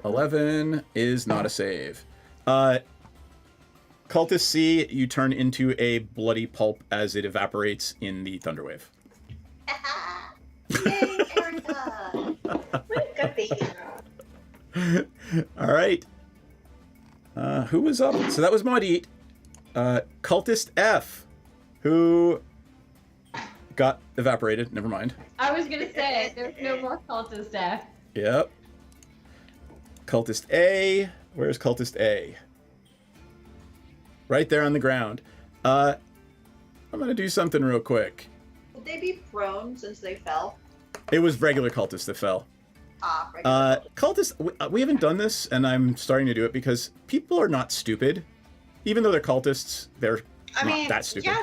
11 is not a save. Cultist C, you turn into a bloody pulp as it evaporates in the Thunderwave. Yay, Erica! Good baby. All right. Who was up? So that was Maudit. Cultist F, who got evaporated. Never mind. I was gonna say there's no more cultist staff. Yep. Cultist A. Where's Cultist A? Right there on the ground. I'm gonna do something real quick. Would they be prone since they fell? It was regular cultists that fell. Regular. Cultists, we haven't done this, and I'm starting to do it because people are not stupid. Even though they're cultists, they're not that stupid. Yeah,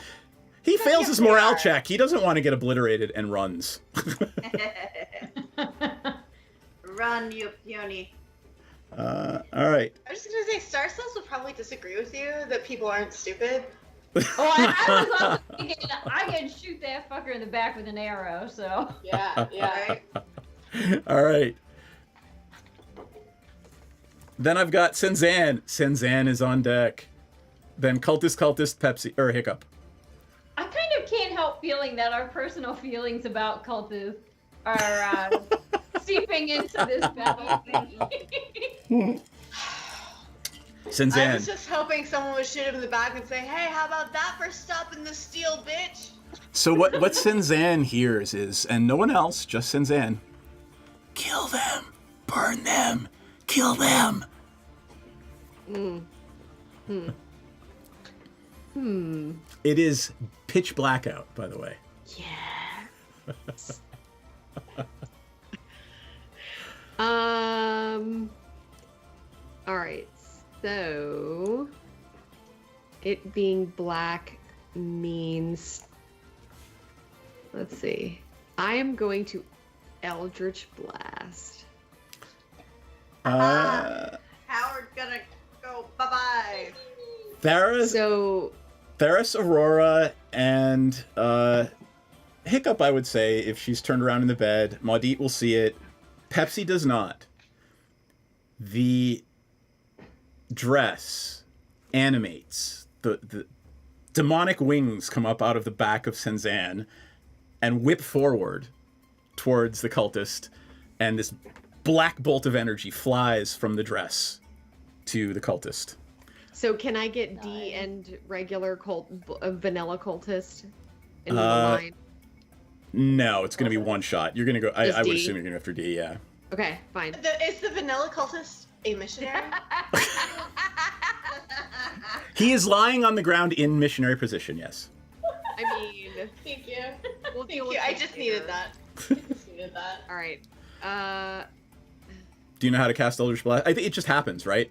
He but fails yes, his they morale are. check. He doesn't want to get obliterated and runs. Run, you peony. All right. I was just gonna say, Star Cells would probably disagree with you that people aren't stupid. Oh, I was also thinking I can shoot that fucker in the back with an arrow. So Yeah, yeah. Right? All right. Then I've got Senzan. Senzan is on deck. Then Cultist, Pepsi, or Hiccup. I kind of can't help feeling that our personal feelings about cultists are seeping into this battle. I Senzan. was just hoping someone would shoot him in the back and say, "Hey, how about that for stopping the steal, bitch?" So what Senzan hears is, and no one else, just Senzan, kill them, burn them, kill them. It is pitch blackout, by the way. Yeah. All right. So it being black means, let's see. I am going to Eldritch Blast. Howard's gonna go bye-bye. Theris, Aurora, and Hiccup, I would say, if she's turned around in the bed. Maudit will see it. Pepsi does not. The dress animates. The demonic wings come up out of the back of Senzan and whip forward towards the cultist, and this black bolt of energy flies from the dress to the cultist. So can I get D and regular vanilla cultist in the line? No, it's going to be one shot. You're going to go. I would D? assume you're going to go after D. Yeah. Okay, fine. Is the vanilla cultist a missionary? He is lying on the ground in missionary position. Yes. I mean, Thank you. we'll Thank deal with you. I it just later. needed that. I just needed that. All right. Do you know how to cast Eldritch Blast? I think it just happens, right?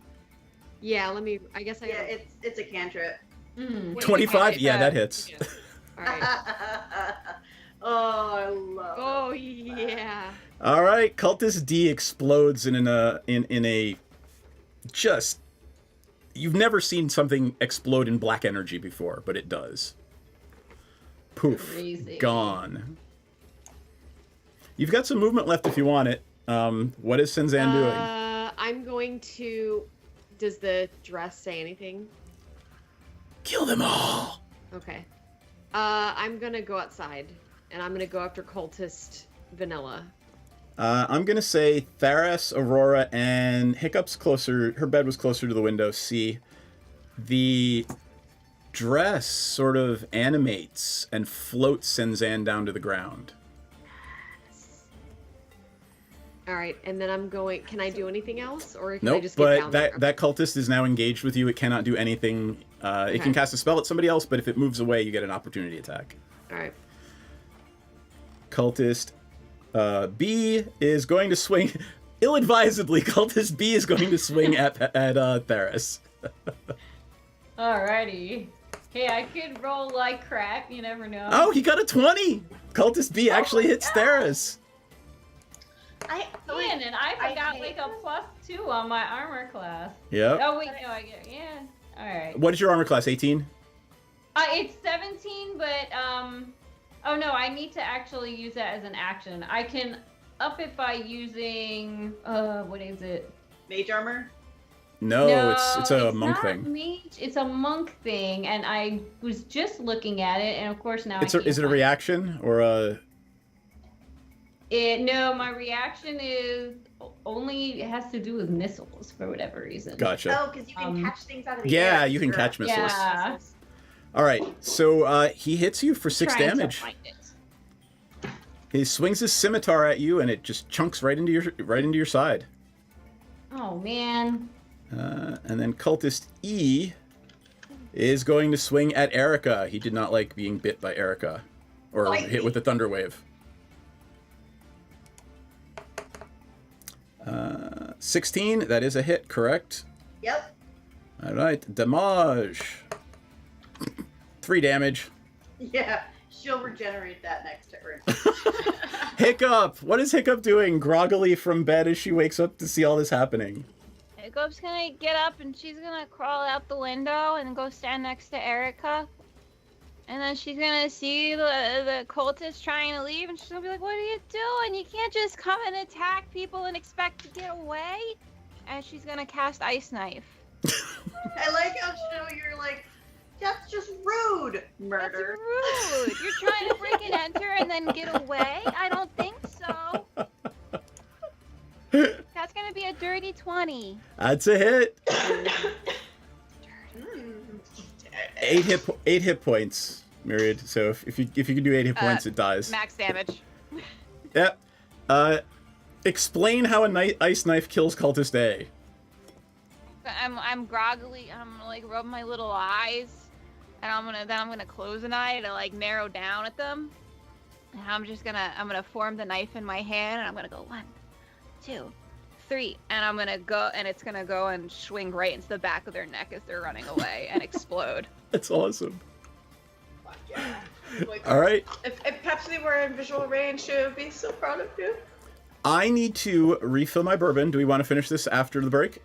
Yeah. Let me. I guess I. Yeah, it's a cantrip. Mm. 25. Yeah, that hits. All right. Oh, I love it. Oh yeah. All right, Cultist D explodes in a just. You've never seen something explode in black energy before, but it does. Poof. Crazy. Gone. You've got some movement left if you want it. What is Senzan doing? I'm going to. Does the dress say anything? Kill them all. Okay. I'm gonna go outside, and I'm gonna go after cultist Vanilla. I'm gonna say Theras, Aurora, and Hiccup's closer. Her bed was closer to the window. C. The dress sort of animates and floats Senzan down to the ground. All right, and then I'm going. Can I do anything else, or can I Nope, just get but down there? that cultist is now engaged with you. It cannot do anything. It can cast a spell at somebody else, but if it moves away, you get an opportunity attack. All right. Cultist B is going to swing. Ill-advisedly, Cultist B is going to swing at Theras. Alrighty. Hey, I could roll like crap. You never know. Oh, he got a 20! Cultist B actually hits Theras. Man, and I forgot like a +2 on my armor class. Yep. Oh wait, no, I get All right. What is your armor class, 18? It's 17, but oh no, I need to actually use that as an action. I can up it by using what is it? Mage armor? No, it's a monk not thing. Mage, it's a monk thing, and I was just looking at it, and of course now Is it a reaction or a... No, my reaction is only it has to do with missiles for whatever reason. Gotcha. Oh, because you can catch things out of the air. Yeah, you can catch missiles. Yeah. All right, so he hits you for 6 Trying to damage. find it. He swings his scimitar at you, and it just chunks right into your side. Oh man. And then Cultist E is going to swing at Erica. He did not like being bit by Erica, or hit with the thunder wave. 16, that is a hit, correct? Yep. All right, damage. 3 damage. Yeah, she'll regenerate that next turn. Hiccup! What is Hiccup doing groggily from bed as she wakes up to see all this happening? Hiccup's gonna get up and she's gonna crawl out the window and go stand next to Erica. And then she's gonna see the cultist trying to leave, and she's gonna be like, "What are you doing? You can't just come and attack people and expect to get away." And she's gonna cast Ice Knife. I like how you're like, that's just rude. Murder. That's rude. You're trying to break and enter and then get away? I don't think so. That's gonna be a dirty 20. That's a hit. 8 hit points, Myriad. So if you can do 8 hit points, it dies. Max damage. Yep. Explain how a ice knife kills Cultist A. I'm groggily. I'm gonna like rub my little eyes, and I'm gonna close an eye to like narrow down at them. And I'm gonna form the knife in my hand, and I'm gonna go 1, 2, 3, and I'm gonna go, and it's gonna go and swing right into the back of their neck as they're running away and explode. That's awesome. Fuck yeah. Like, All right. If Pepsi were in visual range, she would be so proud of you. I need to refill my bourbon. Do we want to finish this after the break?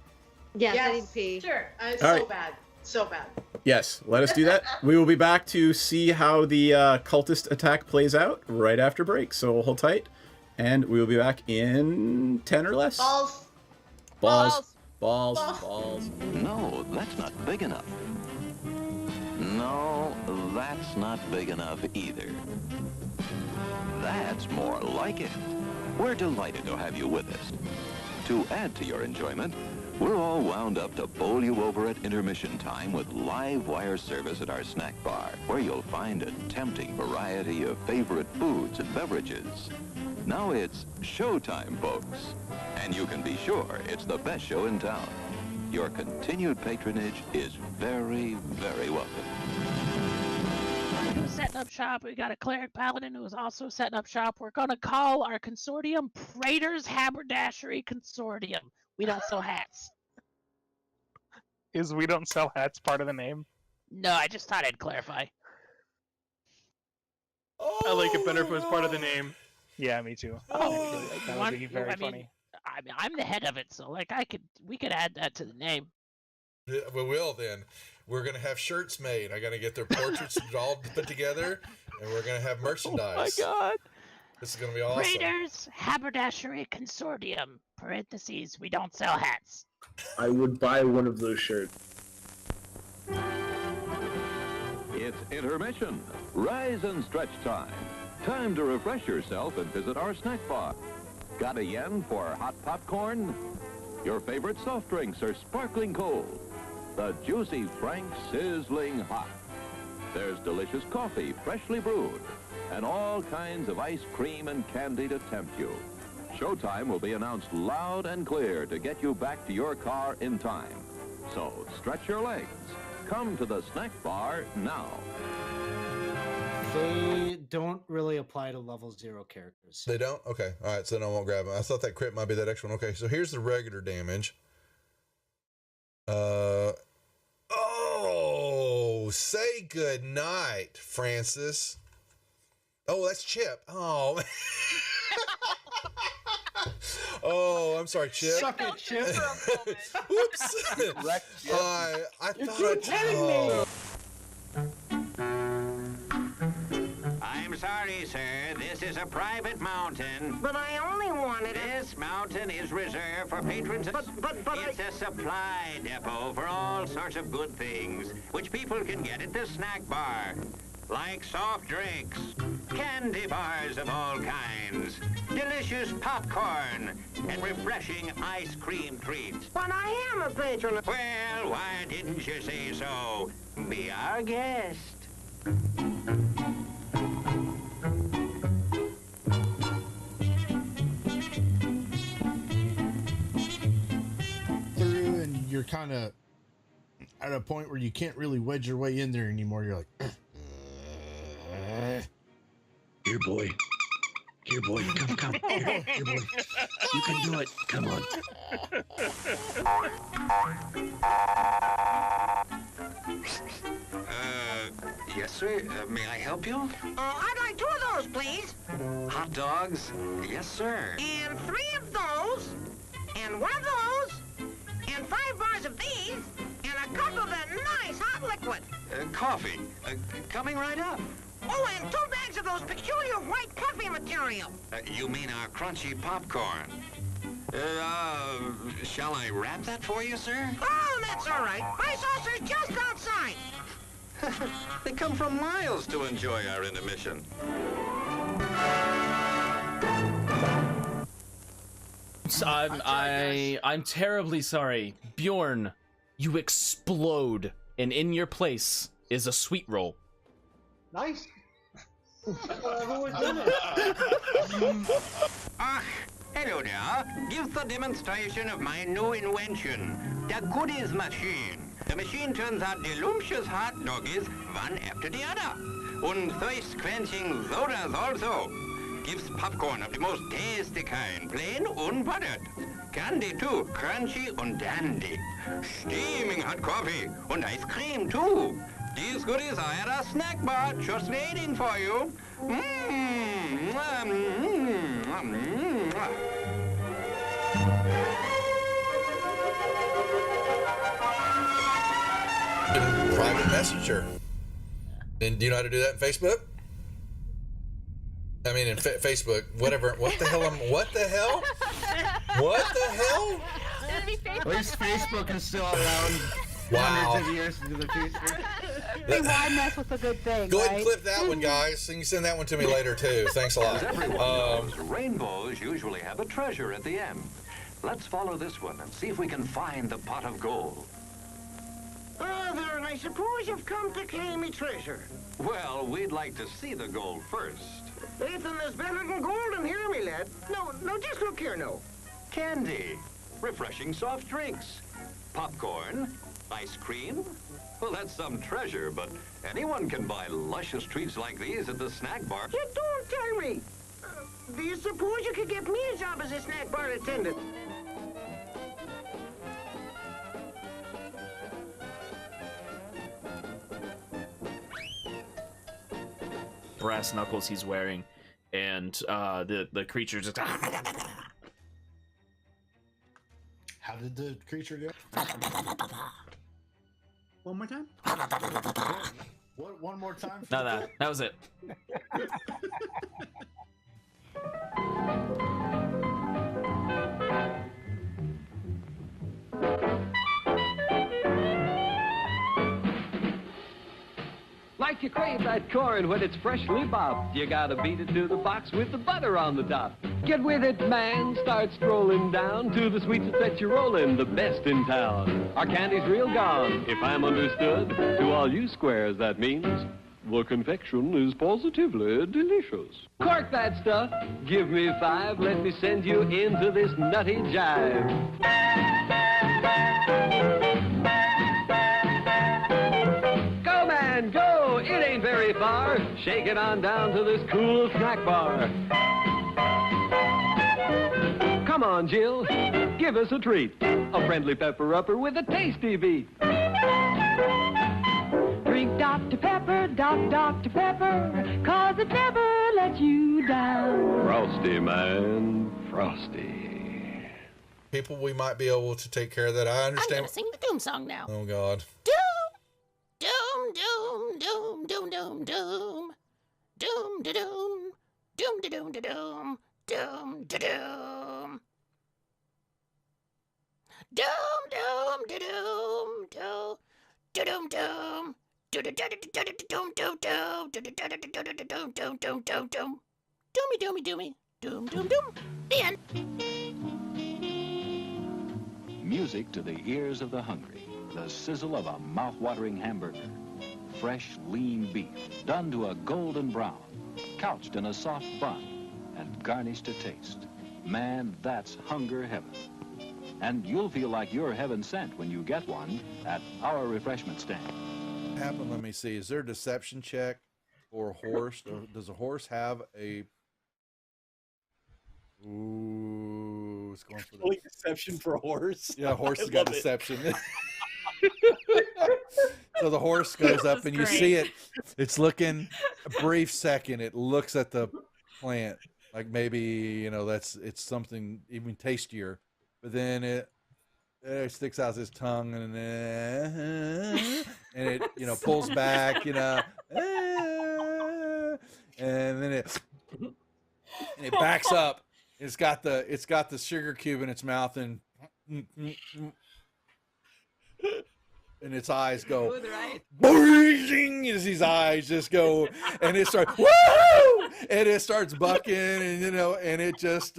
Yes, I Yes. need to pee. Sure. It's All so right. bad. So bad. Yes, let us do that. We will be back to see how the cultist attack plays out right after break. So hold tight, and we will be back in 10 or less. Balls. Balls. No, that's not big enough. No, that's not big enough either. That's more like it. We're delighted to have you with us. To add to your enjoyment, We're all wound up to bowl you over at intermission time with live wire service at our snack bar, where you'll find a tempting variety of favorite foods and beverages. Now it's showtime, folks. And you can be sure it's the best show in town. Your continued patronage is very, very welcome. Who's setting up shop? We got a cleric paladin who's also setting up shop. We're gonna call our consortium Praetor's Haberdashery Consortium. We don't sell hats. Is we don't sell hats part of the name? No, I just thought I'd clarify. I like it better if it was part of the name. Yeah, me too. Oh, that would be very funny. I'm the head of it, so like we could add that to the name. Yeah, we will then. We're gonna have shirts made. I gotta get their portraits all put together, and we're gonna have merchandise. Oh my god! This is gonna be awesome. Praetor's Haberdashery Consortium. Parentheses. We don't sell hats. I would buy one of those shirts. It's intermission. Rise and stretch time. Time to refresh yourself and visit our snack bar. Got a yen for hot popcorn? Your favorite soft drinks are sparkling cold. The juicy Frank sizzling hot. There's delicious coffee, freshly brewed, and all kinds of ice cream and candy to tempt you. Showtime will be announced loud and clear to get you back to your car in time. So stretch your legs. Come to the snack bar now. They don't really apply to level 0 characters. They don't? Okay. All right. So then I won't grab them. I thought that crit might be that extra one. Okay. So here's the regular damage. Oh, say good night, Francis. Oh, that's Chip. Oh. Oh, I'm sorry, Chip. Suck it, Chip. Whoops. I thought. I'm sorry, sir. This is a private mountain. But I only wanted This mountain is reserved for patrons. But it's a supply depot for all sorts of good things, which people can get at the snack bar. Like soft drinks, candy bars of all kinds, delicious popcorn, and refreshing ice cream treats. But I am a patron. Well, why didn't you say so? Be our guest. Through, and you're kind of at a point where you can't really wedge your way in there anymore. You're like, Here, boy. Here, boy. Come. Here, boy. You can do it. Come on. Yes, sir. May I help you? I'd like 2 of those, please. Hot dogs? Yes, sir. And 3 of those. And 1 of those. And 5 bars of these. And a cup of that nice hot liquid. Coffee. Coming right up. Oh, and 2 bags of those peculiar white coffee material. You mean our crunchy popcorn? Shall I wrap that for you, sir? Oh, that's all right. My saucer's just outside. They come from miles to enjoy our intermission. I'm terribly sorry. Bjorn, you explode, and in your place is a sweet roll. Nice. Hello there. Give the demonstration of my new invention, the goodies machine. The machine turns out delicious hot doggies one after the other. And thirst-quenching sodas also. Gives popcorn of the most tasty kind, plain unbuttered. Candy too, crunchy and dandy. Steaming hot coffee and ice cream too. These goodies are at our snack bar, just waiting for you. Private messenger. And do you know how to do that in Facebook? I mean, in Facebook, whatever. What the hell? What the hell? What the hell? At least Facebook is still around hundreds of years into the future. Why mess with a good thing? Go ahead and clip that one, guys. You can send that one to me later too. Thanks a lot. As everyone knows, rainbows usually have a treasure at the end. Let's follow this one and see if we can find the pot of gold. Ah, there, and I suppose you've come to claim me treasure. Well, we'd like to see the gold first. Anything that's better than gold in here, me lad. No, just look here, no. Candy, refreshing soft drinks, popcorn, ice cream. Well, that's some treasure, but anyone can buy luscious treats like these at the snack bar. You don't tell me. Do you suppose you could get me a job as a snack bar attendant? Brass knuckles he's wearing, and the creature just. How did the creature go? One more time. What? One more time? No, that was it. Like you crave that corn when it's freshly bobbed, you gotta beat it to the box with the butter on the top. Get with it, man, start strolling down to the sweets that set you rolling, the best in town. Our candy's real gone, if I'm understood. To all you squares, that means the confection is positively delicious. Cork that stuff, give me 5, let me send you into this nutty jive. Go, man, go, it ain't very far. Shake it on down to this cool snack bar. Come on, Jill, give us a treat. A friendly pepper-upper with a tasty beat. Drink Dr. Pepper, Dr. Pepper, 'cause it never lets you down. Frosty, man, Frosty. People, we might be able to take care of that. I I'm understand. gonna sing the doom song now. Oh, God. Doom, doom, doom, doom, doom, doom, doom, da doom, doom, da doom, da doom, doom, da doom, doom, doom, da doom, doom, da doom, doom. Doomy, doom, doom, doom. The end. Music to the ears of the hungry. The sizzle of a mouth-watering hamburger. Fresh, lean beef, done to a golden brown, couched in a soft bun, and garnished to taste. Man, that's hunger heaven. And you'll feel like you're heaven sent when you get one at our refreshment stand. Happen, let me see. Is there a deception check for a horse? Does a horse have a... Ooh, it's going for the... deception for a horse? Yeah, a horse I has got love it. deception. So the horse goes up and you see it. It's looking a brief second. It looks at the plant like maybe, you know, it's something even tastier. But then it sticks out his tongue and it, you know, pulls back, you know, and then it backs up. It's got the sugar cube in its mouth and its eyes go boing as his eyes just go, and it starts woo, and it starts bucking, and you know, and it just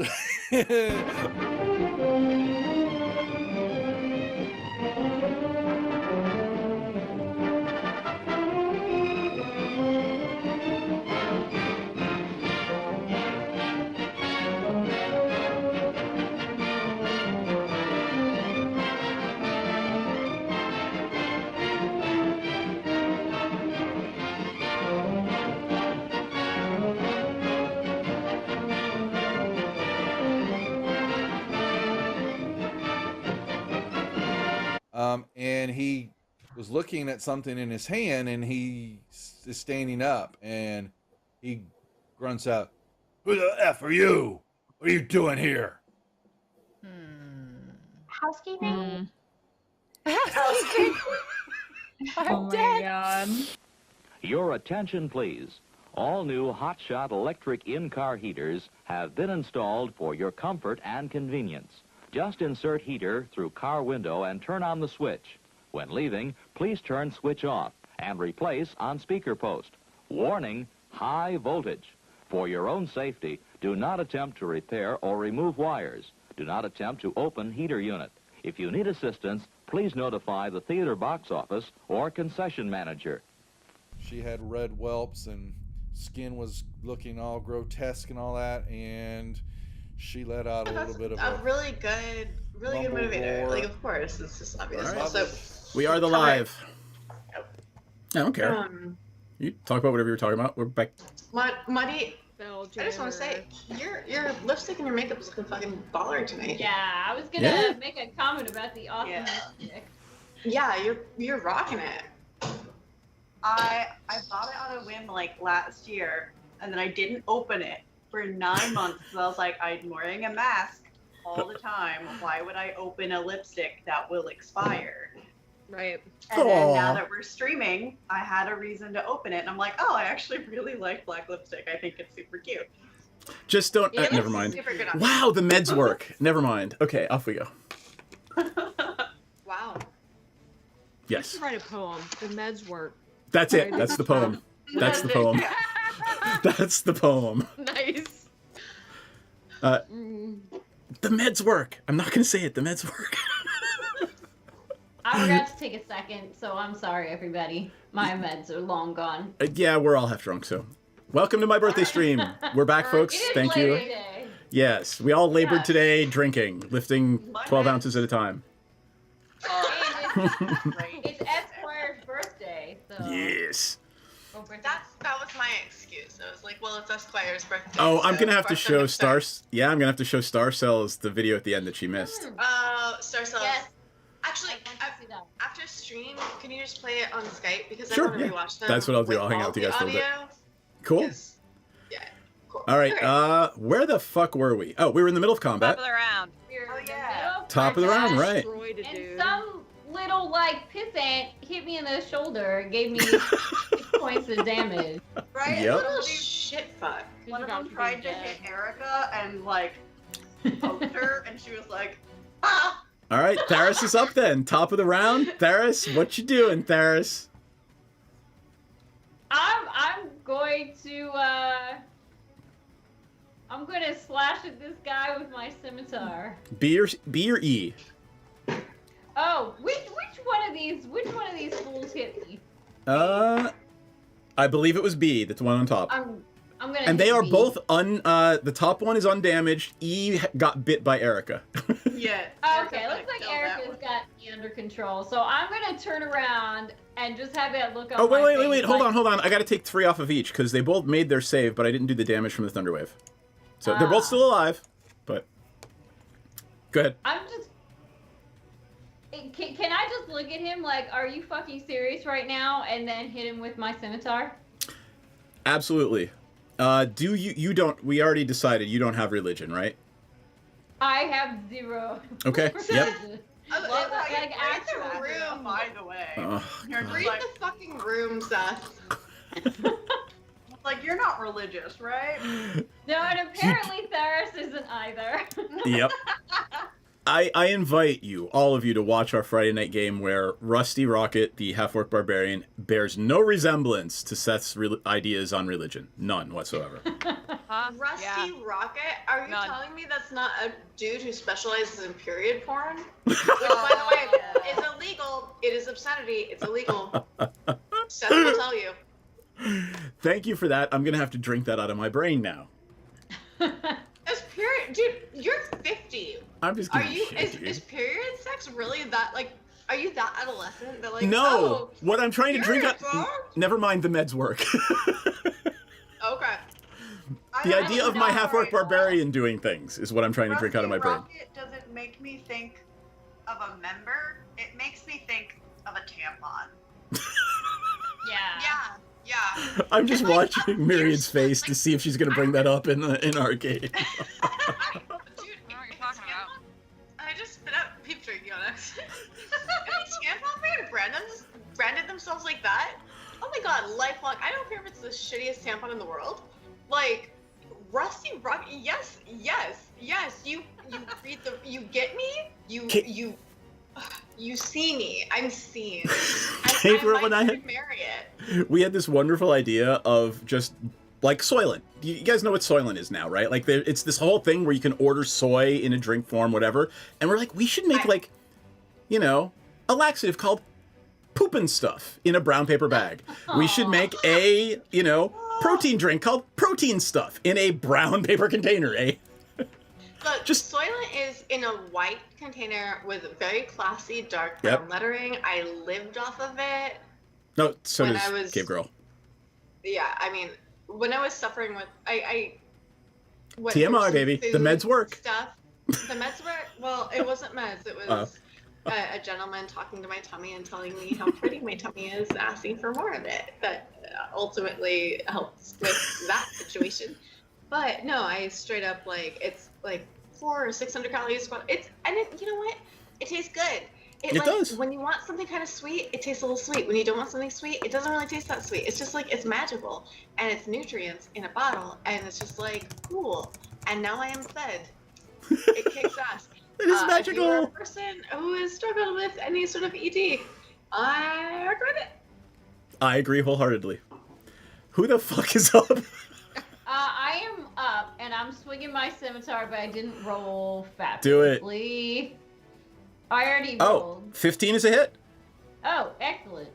and he was looking at something in his hand, and he is standing up, and he grunts out, "Who the F are you? What are you doing here?" Housekeeping? Housekeeping. Oh my god. Your attention, please. All new hotshot electric in-car heaters have been installed for your comfort and convenience. Just insert heater through car window and turn on the switch. When leaving, please turn switch off and replace on speaker post. Warning, high voltage. For your own safety, Do not attempt to repair or remove wires. Do not attempt to open heater unit. If you need assistance, please notify the theater box office or concession manager. She had red whelps and skin was looking all grotesque and all that, and she let out a little bit of a really good motivator. roar. Like, of course, it's just obvious. All right. Also, We are the live. I don't care. Um, You talk about whatever you're talking about. We're back. Muddy, I just want to say, your lipstick and your makeup is looking fucking baller tonight. Yeah, I was gonna make a comment about the awesome lipstick. Yeah, you're rocking it. I bought it on a whim like last year, and then I didn't open it for 9 months because I was like, I'm wearing a mask all the time. Why would I open a lipstick that will expire? Right. And then now that we're streaming, I had a reason to open it, and I'm like, oh, I actually really like black lipstick. I think it's super cute. Just don't. Yeah, Never it's mind. super good on Wow, the meds work. Never mind. Okay, off we go. Wow. Yes. Write a poem. The meds work. That's it. That's the poem. That's the poem. That's the poem. Nice. The meds work. I'm not gonna say it. The meds work. I forgot to take a second, so I'm sorry, everybody. My meds are long gone. Yeah, we're all half drunk, so welcome to my birthday stream. We're back, folks. It is Thank you. Labor Day. Yes, we all labored today drinking, lifting 12 ounces at a time. It's Esquire's birthday, so. Yes. That was my excuse. I was like, well, it's Esquire's birthday. Oh, I'm so gonna have to of course show I'm Star. Yeah, I'm gonna have to show Star Cells the video at the end that she missed. Star Cells. Yes. Actually, after stream, can you just play it on Skype because Sure, I want to yeah. rewatch them. That's what I'll do. with I'll hang out all with you guys the for a bit. audio? Cool. Yeah. Cool. All right. Where the fuck were we? Oh, we were in the middle of combat. Top of the round. Oh yeah. Top of the round, right? And some little like pissant hit me in the shoulder, gave me 6 points of damage. Right? Yep. Little shit fuck. One of them tried to hit Erica and like poked her, and she was like, ah! All right, Theris is up then. Top of the round. Theris, what you doing, Theris? I'm going to I'm gonna slash at this guy with my scimitar. B or E? Oh, which one of these fools hit me? I believe it was B. That's the one on top. I'm gonna. And they hit are B. both the top one is undamaged. E got bit by Erica. Yeah. Okay, looks like Erica's got me under control. So I'm gonna turn around and just have that look on Oh, my wait, face, hold like- on. I got to take 3 off of each because they both made their save, but I didn't do the damage from the Thunderwave. So they're both still alive, but go ahead. I'm just. Can I just look at him like, are you fucking serious right now? And then hit him with my scimitar? Absolutely. Do you don't? We already decided you don't have religion, right? I have 0. Okay. Yep. I love how you Like, read actual the room. By the way, Oh, you're just Read like, the fucking room, Seth. like you're not religious, right? No, and apparently Theris isn't either. Yep. I invite you, all of you, to watch our Friday night game where Rusty Rocket, the half-orc barbarian, bears no resemblance to Seth's ideas on religion. None whatsoever. Rusty Rocket? Are you None. telling me that's not a dude who specializes in period porn? Which, by the way, is illegal. It is obscenity. It's illegal. Seth will tell you. Thank you for that. I'm going to have to drink that out of my brain now. Is period, dude? You're 50. I'm just Are giving you? shit, dude. Is period sex really that like? Are you that adolescent that like? No! Oh, What I'm trying to drink out... period Never mind, the meds work. okay. The idea of my half-orc barbarian doing things is what I'm trying to drink out of my brain. Rocket doesn't make me think of a member. It makes me think of a tampon. Yeah. Yeah. I'm just watching Myriad's face to see if she's going to bring that up in arcade. Dude, I just spit out peep drinking on us. Any tampon brand branded themselves like that? Oh my god, lifelong. I don't care if it's the shittiest tampon in the world. Like, Rusty Rock. Yes. You read the. You get me. You see me. I'm seen. I Gabriel and I might had- marry it. We had this wonderful idea of just like Soylent. You guys know what Soylent is now, right? Like it's this whole thing where you can order soy in a drink form, whatever. And we're like, we should make like, you know, a laxative called Poopin' Stuff in a brown paper bag. We should make a, you know, protein drink called Protein Stuff in a brown paper container, eh? Look, Soylent is in a white container with very classy dark brown lettering. I lived off of it. No, so When does I was- Cave Girl. Yeah, I mean, when I was suffering with, I went TMI, through some baby. The food meds work. Stuff. The meds work. Well, it wasn't meds. It was a gentleman talking to my tummy and telling me how pretty my tummy is, asking for more of it. That ultimately helps with that situation. But no, I straight up like it's like 400 or 600 calories. You know what? It tastes good. It does. When you want something kind of sweet, it tastes a little sweet. When you don't want something sweet, it doesn't really taste that sweet. It's just like it's magical, and it's nutrients in a bottle, and it's just like cool. And now I am fed. It kicks ass. It is If you are a magical. person who has struggled with any sort of ED, I regret it. I agree wholeheartedly. Who the fuck is up? I am up, and I'm swinging my scimitar, but I didn't roll Do it. fabulously. I already Oh, rolled. 15 is a hit. Oh, excellent.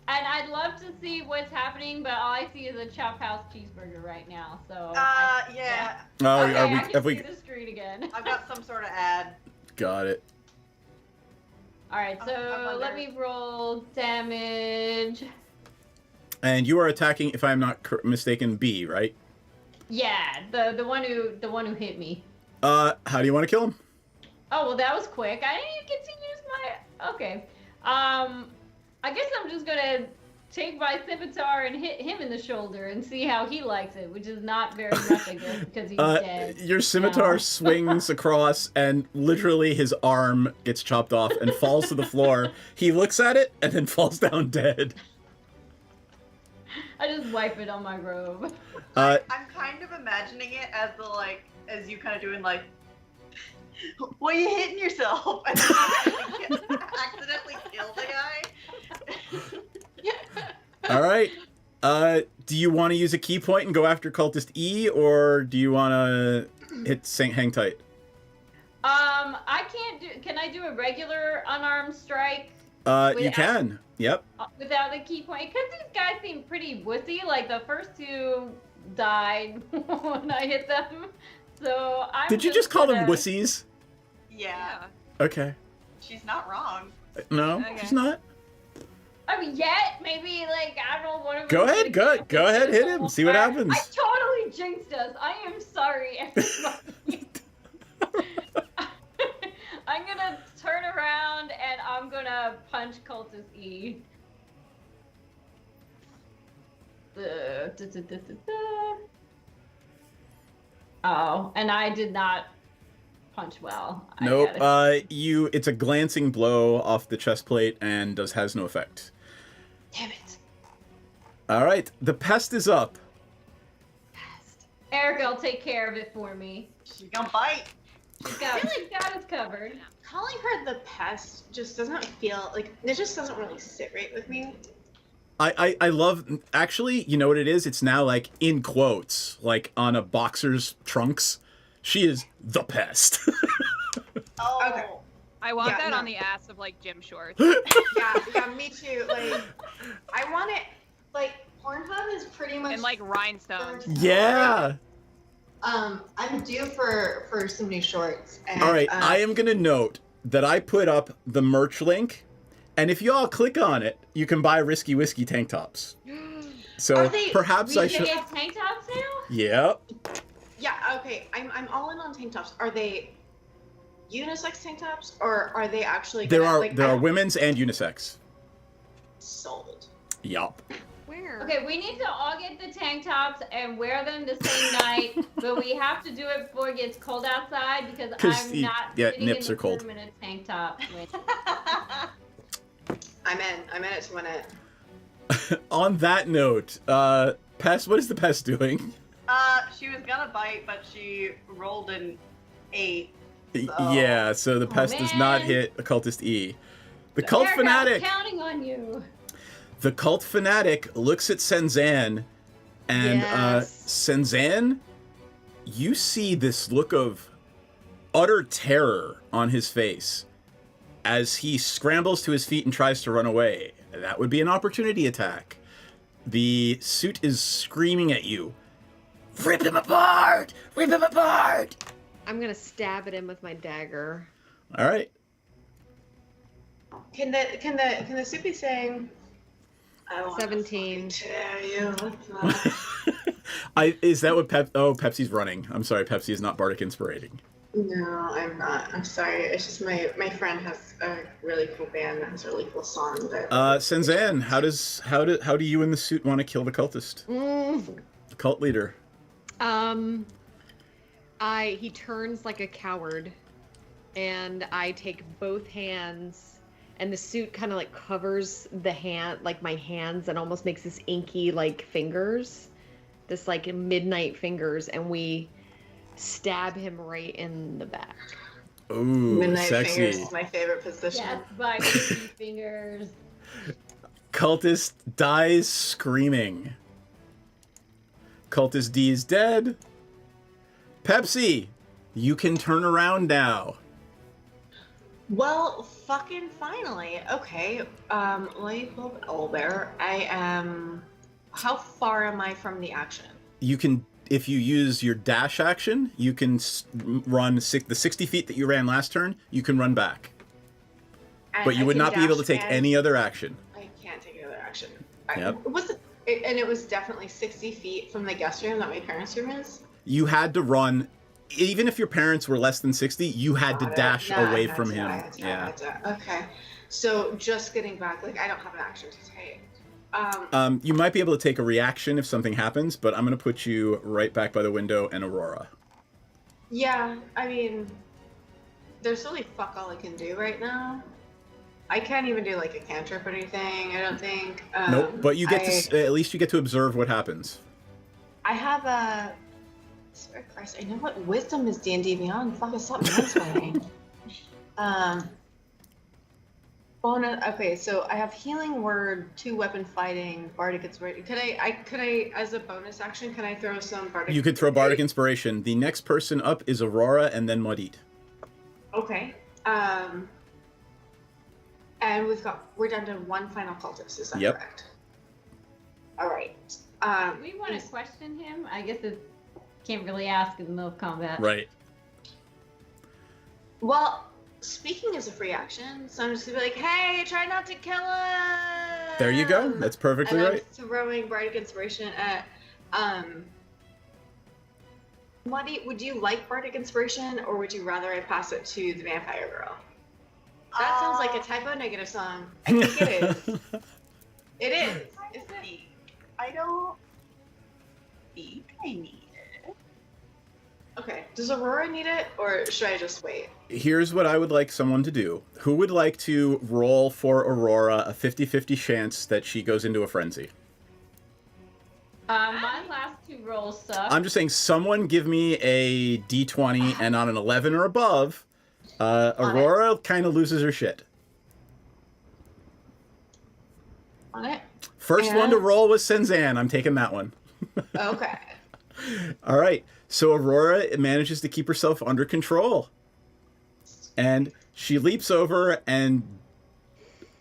And I'd love to see what's happening, but all I see is a Chop House cheeseburger right now. So. Yeah. Oh, Okay, are we? I can Have see we? the screen again. I've got some sort of ad. Got it. All right, so let me roll damage. And you are attacking, if I'm not mistaken, B, right? Yeah, the one who hit me. How do you want to kill him? Oh well, that was quick. I didn't even get to use my. Okay. I guess I'm just gonna take my scimitar and hit him in the shoulder and see how he likes it, which is not very much, I guess, because he's dead. Your scimitar now. swings across, and literally his arm gets chopped off and falls to the floor. He looks at it and then falls down dead. I just wipe it on my robe. I'm kind of imagining it as as you kind of doing like, what are you hitting yourself? And then you accidentally kill the guy. All right. Do you want to use a key point and go after Cultist E, or do you want to hang tight? I can't do. Can I do a regular unarmed strike? You can. Yep. Without the key point, because these guys seem pretty wussy. Like the first two died when I hit them. So I'm. Did you just call them gonna- wussies? Yeah. Okay. She's not wrong. No, Okay. she's not. I mean, yet maybe like I don't know, one of them. Go ahead, go ahead, hit him. See what happens. I totally jinxed us. I am sorry, everybody. I'm gonna turn around and I'm gonna punch Cultist E. Oh, and I did not punch well. Nope. It's a glancing blow off the chest plate and has no effect. Damn it. All right, the pest is up. Erica will take care of it for me. She's gonna bite. She's got us covered. Calling her the pest just doesn't feel like it just doesn't really sit right with me. I love, actually, you know what it is? It's now like in quotes, like on a boxer's trunks. She is the pest. Oh. Okay. I want Yeah, that no. on the ass of like gym shorts. yeah, me too. Like, I want it. Like, Pornhub is pretty much. And like rhinestones. Yeah. I'm due for some new shorts. And, All right, I am going to note that I put up the merch link, and if you all click on it, you can buy Risky Whiskey tank tops. So perhaps I should. They have tank tops now? Yep. Yeah. Okay. I'm all in on tank tops. Are they unisex tank tops, or are they actually? There gonna, are like, there I are don't- women's and unisex. Sold. Yup. Where? Okay, we need to all get the tank tops and wear them the same night, but we have to do it before it gets cold outside because 'Cause I'm not yeah, sitting nips in are cold. the permanent tank top. I'm in it to win it. On that note, Pest, what is the Pest doing? She was gonna bite, but she rolled an 8. Yeah, so the Pest does not man. hit Occultist E. The Cult Erica, I'm Fanatic. counting on you. The Cult Fanatic looks at Senzan And Yes. Senzan, you see this look of utter terror on his face as he scrambles to his feet and tries to run away. That would be an opportunity attack. The suit is screaming at you. Rip him apart! Rip him apart! I'm gonna stab at him with my dagger. All right. Can the suit be saying? I want 17. to tear you. Is that what Pepsi's running? I'm sorry, Pepsi is not Bardic Inspirating. No, I'm not. I'm sorry. It's just my friend has a really cool band that has a really cool song. That Senzan, how do you and the suit want to kill the cultist? The cult leader. He turns like a coward, and I take both hands, and the suit kind of like covers the hand, like my hands, and almost makes this inky like fingers, this like midnight fingers, and we stab him right in the back. Ooh, midnight sexy. fingers is my favorite position. Yes, by 50 fingers. Cultist dies screaming. Cultist D is dead. Pepsi, you can turn around now. Well, fucking finally. Okay. Let me pull up Owlbear. I am. How far am I from the action? You can, if you use your dash action, you can run the 60 feet that you ran last turn. You can run back, but you would not be able to take any other action. I can't take another action. Yep. And it was definitely 60 feet from the guest room that my parents' room is. You had to run, even if your parents were less than 60, you had to dash away from him. Yeah. Okay. So just getting back, like I don't have an action to take. You might be able to take a reaction if something happens, but I'm going to put you right back by the window and Aurora. Yeah, I mean, there's really fuck all I can do right now. I can't even do like a cantrip or anything, I don't think. Nope, but you get to, at least you get to observe what happens. I have a... Sorry, Christ, I know what wisdom is D&D Beyond. Fuck, it's something else way. Okay, so I have Healing Word, 2 Weapon Fighting, Bardic Inspiration. Could I, as a bonus action, can I throw some Bardic? You could throw Bardic Inspiration. The next person up is Aurora and then Modit. Okay. And we're down to one final cultist, is that correct? All right. Do we want to question him? I guess it can't really ask in the middle of combat. Right. Well, speaking as a free action, so I'm just gonna be like, "Hey, try not to kill him." There you go. That's perfectly and right. I'm throwing Bardic Inspiration at Muddy, would you like Bardic Inspiration, or would you rather I pass it to the Vampire Girl? That sounds like a typo negative song. I think it is. It is. Is it? I don't think I need it. Okay. Does Aurora need it, or should I just wait? Here's what I would like someone to do. Who would like to roll for Aurora a 50-50 chance that she goes into a frenzy? My last 2 rolls suck. I'm just saying, someone give me a D20, and on an 11 or above, Aurora kind of loses her shit. On it. First one to roll was Senzan. I'm taking that one. Okay. All right. So Aurora manages to keep herself under control. And she leaps over, and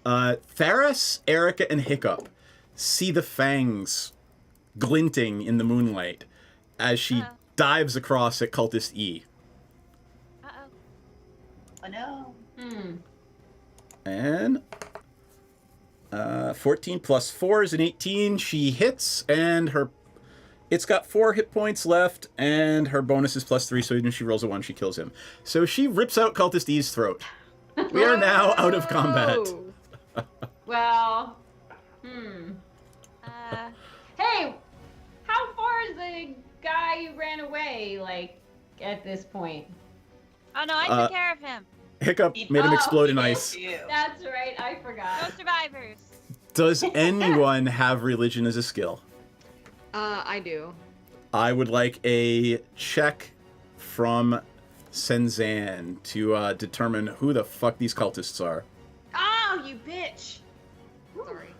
Tharis, Erica, and Hiccup see the fangs glinting in the moonlight as she dives across at Cultist E. Oh no. And 14 plus 4 is an 18. She hits, and it's got 4 hit points left, and her bonus is plus 3, so even if she rolls a 1, she kills him. So she rips out Cultist E's throat. We are now out of combat. Well, hey, how far is the guy who ran away, like, at this point? Oh no, I took care of him. Hiccup made him explode in ice. That's right, I forgot. No survivors. Does anyone have religion as a skill? I do. I would like a check from Senzan to determine who the fuck these cultists are. Oh, you bitch! Sorry.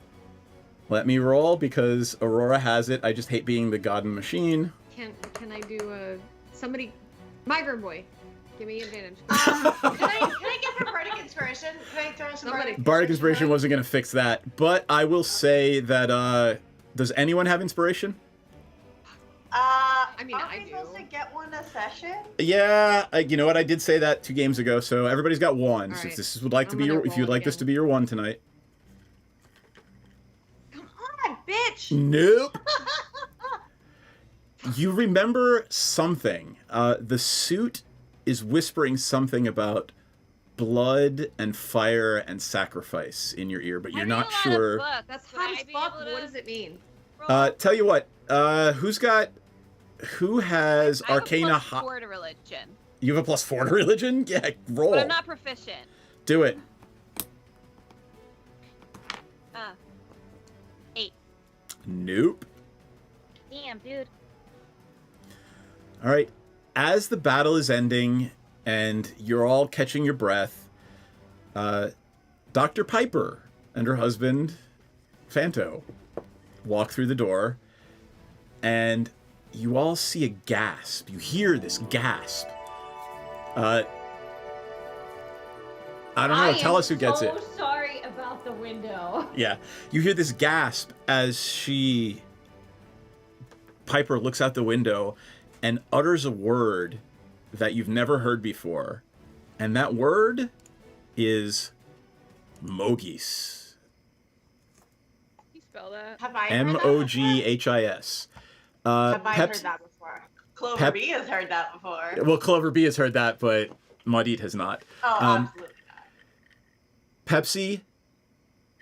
Let me roll because Aurora has it. I just hate being the god and machine. Can I do a somebody migrant boy? Give me advantage. Can I get some bardic inspiration? Can I throw some bardic? Bardic Inspiration wasn't going to fix that, but I will say that, does anyone have Inspiration? I mean, aren't we supposed to get one a session? Yeah, you know what? I did say that 2 games ago, so everybody's got one. So if this would like to be your, if you'd like this to be your one tonight. Come on, bitch! Nope. You remember something. The suit is whispering something about blood and fire and sacrifice in your ear, but you're not sure. That's hot as fuck. What does it mean? Tell you what, who has Arcana? +4 to religion. You have a +4 to religion? Yeah, roll. But I'm not proficient. Do it. 8. Nope. Damn, dude. All right. As the battle is ending and you're all catching your breath, Dr. Piper and her husband, Fanto, walk through the door, and you all see a gasp. You hear this gasp. I don't know. Tell us who gets it. I'm so sorry about the window. Yeah. You hear this gasp as Piper looks out the window and utters a word that you've never heard before. And that word is Mogis. Can you spell that? Have I heard that Moghis. Have I heard that before? Clover B has heard that before. Well, Clover B has heard that, but Maudit has not. Oh, absolutely not. Pepsi,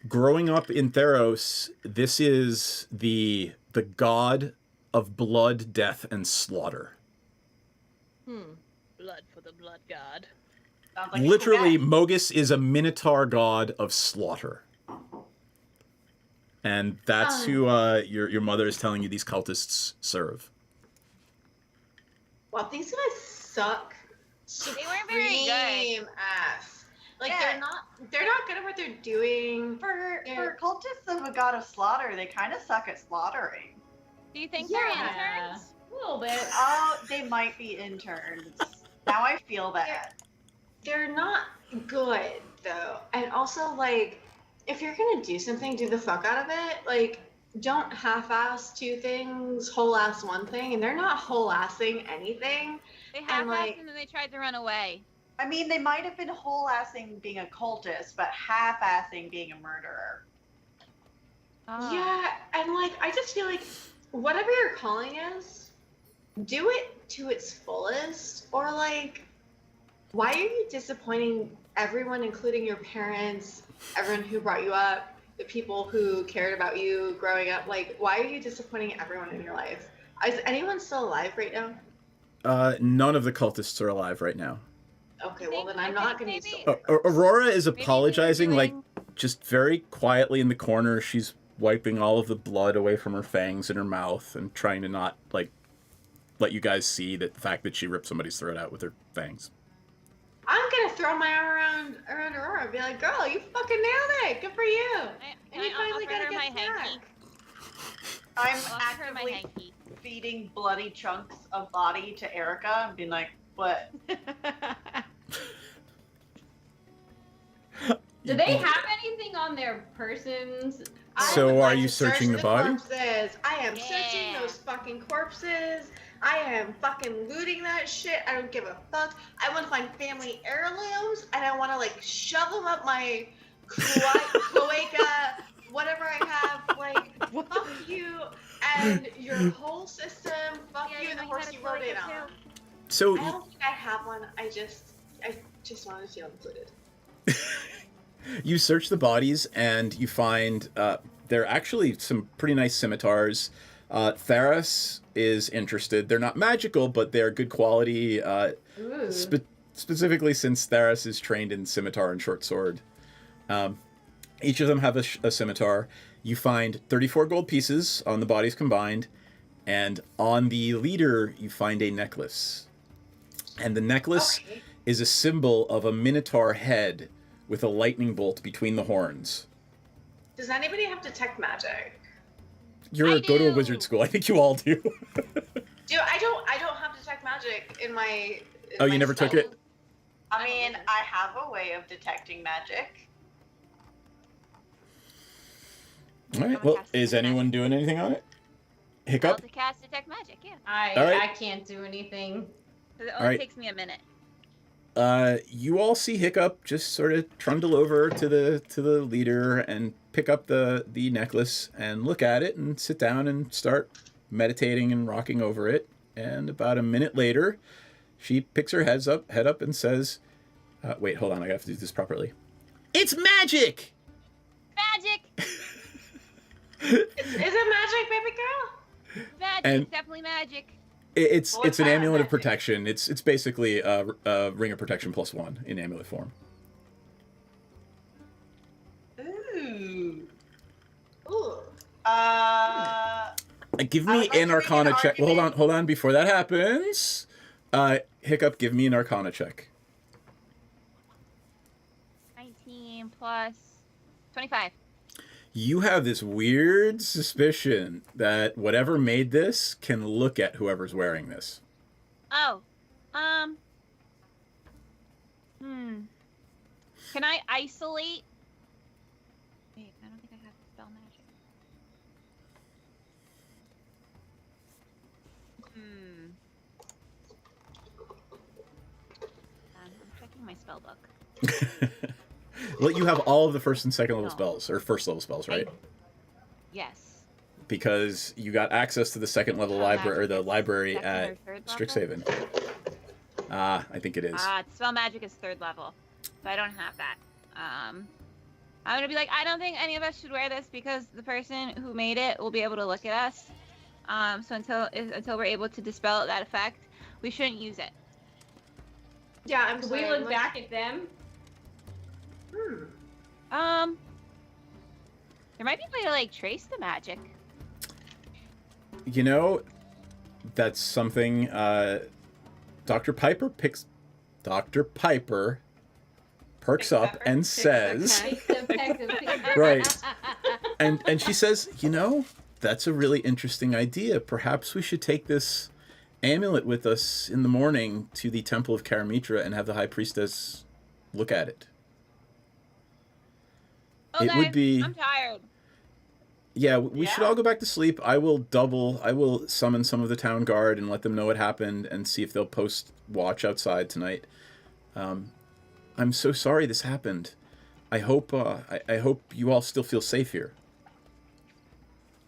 growing up in Theros, this is the god of blood, death, and slaughter. Blood for the blood god. Sounds like Literally, Mogis is a minotaur god of slaughter. And that's who your mother is telling you these cultists serve. Well, these guys suck. They weren't very good. Ass. Like they're not good at what they're doing. For cultists of a god of slaughter, they kind of suck at slaughtering. Do you think they're interns? A little bit. Oh, they might be interns. Now I feel bad. They're not good though, and also like, if you're gonna do something, do the fuck out of it. Like, don't half-ass 2 things, whole-ass 1 thing, and they're not whole-assing anything. They half-assed and then they tried to run away. I mean, they might have been whole-assing being a cultist, but half-assing being a murderer. Yeah, and like, I just feel like whatever your calling is, do it to its fullest, or like, why are you disappointing everyone, including your parents, everyone who brought you up, the people who cared about you growing up? Like, why are you disappointing everyone in your life? Is anyone still alive right now? None of the cultists are alive right now. Okay, well then I'm not gonna use the Aurora is apologizing, like, just very quietly in the corner. She's wiping all of the blood away from her fangs in her mouth and trying to not, like, let you guys see that the fact that she ripped somebody's throat out with her fangs. I'm gonna throw my arm around Aurora and be like, girl, you fucking nailed it. Good for you. And you finally got to get snack. I'm actively feeding bloody chunks of body to Erica and being like, what? Do they have anything on their persons? So are you searching the body? Corpses. I am searching those fucking corpses. I am fucking looting that shit. I don't give a fuck. I want to find family heirlooms, and I want to like shove them up my cloaca, whatever I have. Like, fuck you and your whole system. Fuck you and the horse you rode it on. So I don't think I have one. I just want to feel included. You search the bodies and you find there are actually some pretty nice scimitars. Theros is interested. They're not magical, but they're good quality. Specifically, since Theros is trained in scimitar and short sword. Each of them have a scimitar. You find 34 gold pieces on the bodies combined, and on the leader you find a necklace. And the necklace is a symbol of a minotaur head with a lightning bolt between the horns. Does anybody have detect magic? Go to a wizard school. I think you all do. I don't have detect magic in my. Oh, you never took it? I mean, I have a way of detecting magic. All right. Well, is anyone doing anything on it? Hiccup? To cast detect magic, yeah. All right. I can't do anything. It only All right. takes me a minute. You all see Hiccup just sort of trundle over to the leader and pick up the necklace and look at it and sit down and start meditating and rocking over it. And about a minute later, she picks her head up and says, wait, hold on, I have to do this properly. It's magic! Magic! Is it magic, baby girl? Magic, And- definitely magic. It's an amulet of protection. It's basically a ring of protection +1 in amulet form. Ooh. Ooh. Give me an Arcana check. Well, hold on. Before that happens, Hiccup, give me an Arcana check. 19 plus 25. You have this weird suspicion that whatever made this can look at whoever's wearing this. Oh. Can I isolate? Wait, I don't think I have spell magic. I'm checking my spell book. Well, you have all of the first and second level spells, or first level spells, right? Yes. Because you got access to the second level library, or the library at Strixhaven. I think it is. Spell magic is 3rd level, so I don't have that. I'm gonna be like, I don't think any of us should wear this because the person who made it will be able to look at us. So until we're able to dispel that effect, we shouldn't use it. Yeah, I'm Can sorry. we look back at them? There might be a way to like trace the magic. You know, that's something Dr. Piper perks up and says, right. And she says, you know, that's a really interesting idea. Perhaps we should take this amulet with us in the morning to the Temple of Karamitra and have the High Priestess look at it. Okay, It would be... I'm tired. Yeah, we should all go back to sleep. I will summon some of the town guard and let them know what happened and see if they'll post watch outside tonight. I'm so sorry this happened. I hope you all still feel safe here.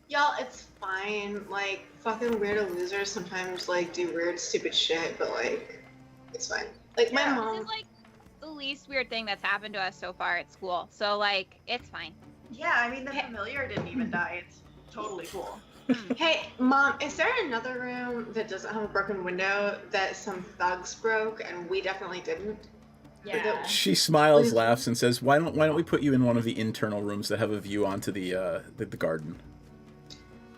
Y'all, it's fine. Like, fucking weirdo losers sometimes, like, do weird, stupid shit, but, like, it's fine. Like, my mom... This is, like, the least weird thing that's happened to us so far at school. So, like, it's fine. Yeah, I mean, the familiar didn't even die. It's totally cool. Hey, Mom, is there another room that doesn't have a broken window that some thugs broke and we definitely didn't? Yeah. She smiles, laughs, and says, "Why don't we put you in one of the internal rooms that have a view onto the garden?"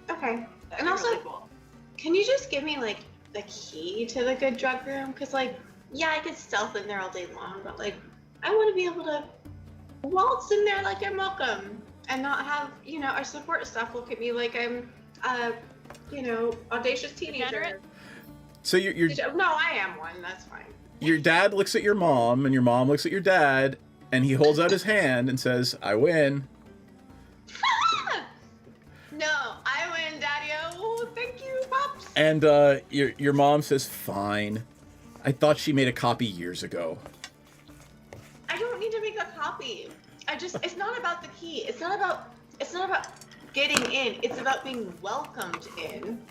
Okay. And also, can you just give me, like, the key to the good drug room? Because, like, yeah, I could stealth in there all day long, but, like, I want to be able to waltz in there like I'm welcome and not have, you know, our support staff look at me like I'm audacious teenager. So you're No, I am one. That's fine. your dad looks at your mom, and your mom looks at your dad, and he holds out his hand and says, "I win." No, I win, Daddy. Oh, thank you, Pops. And your mom says, "Fine. I thought she made a copy years ago." I don't need to make a copy. It's not about the key. It's not about getting in. It's about being welcomed in.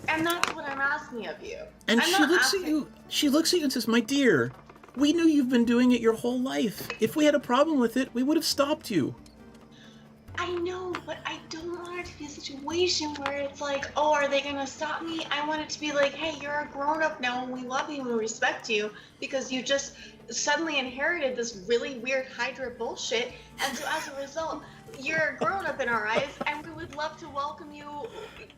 And that's what I'm asking of you. And I'm she not looks asking- at you. She looks at you and says, "My dear, we knew you've been doing it your whole life. If we had a problem with it, we would have stopped you." I know, but I don't want it to be a situation where it's like, oh, are they gonna stop me? I want it to be like, hey, you're a grown-up now and we love you and we respect you because you just suddenly inherited this really weird Hydra bullshit, and so as a result, you're a grown-up in our eyes, and we would love to welcome you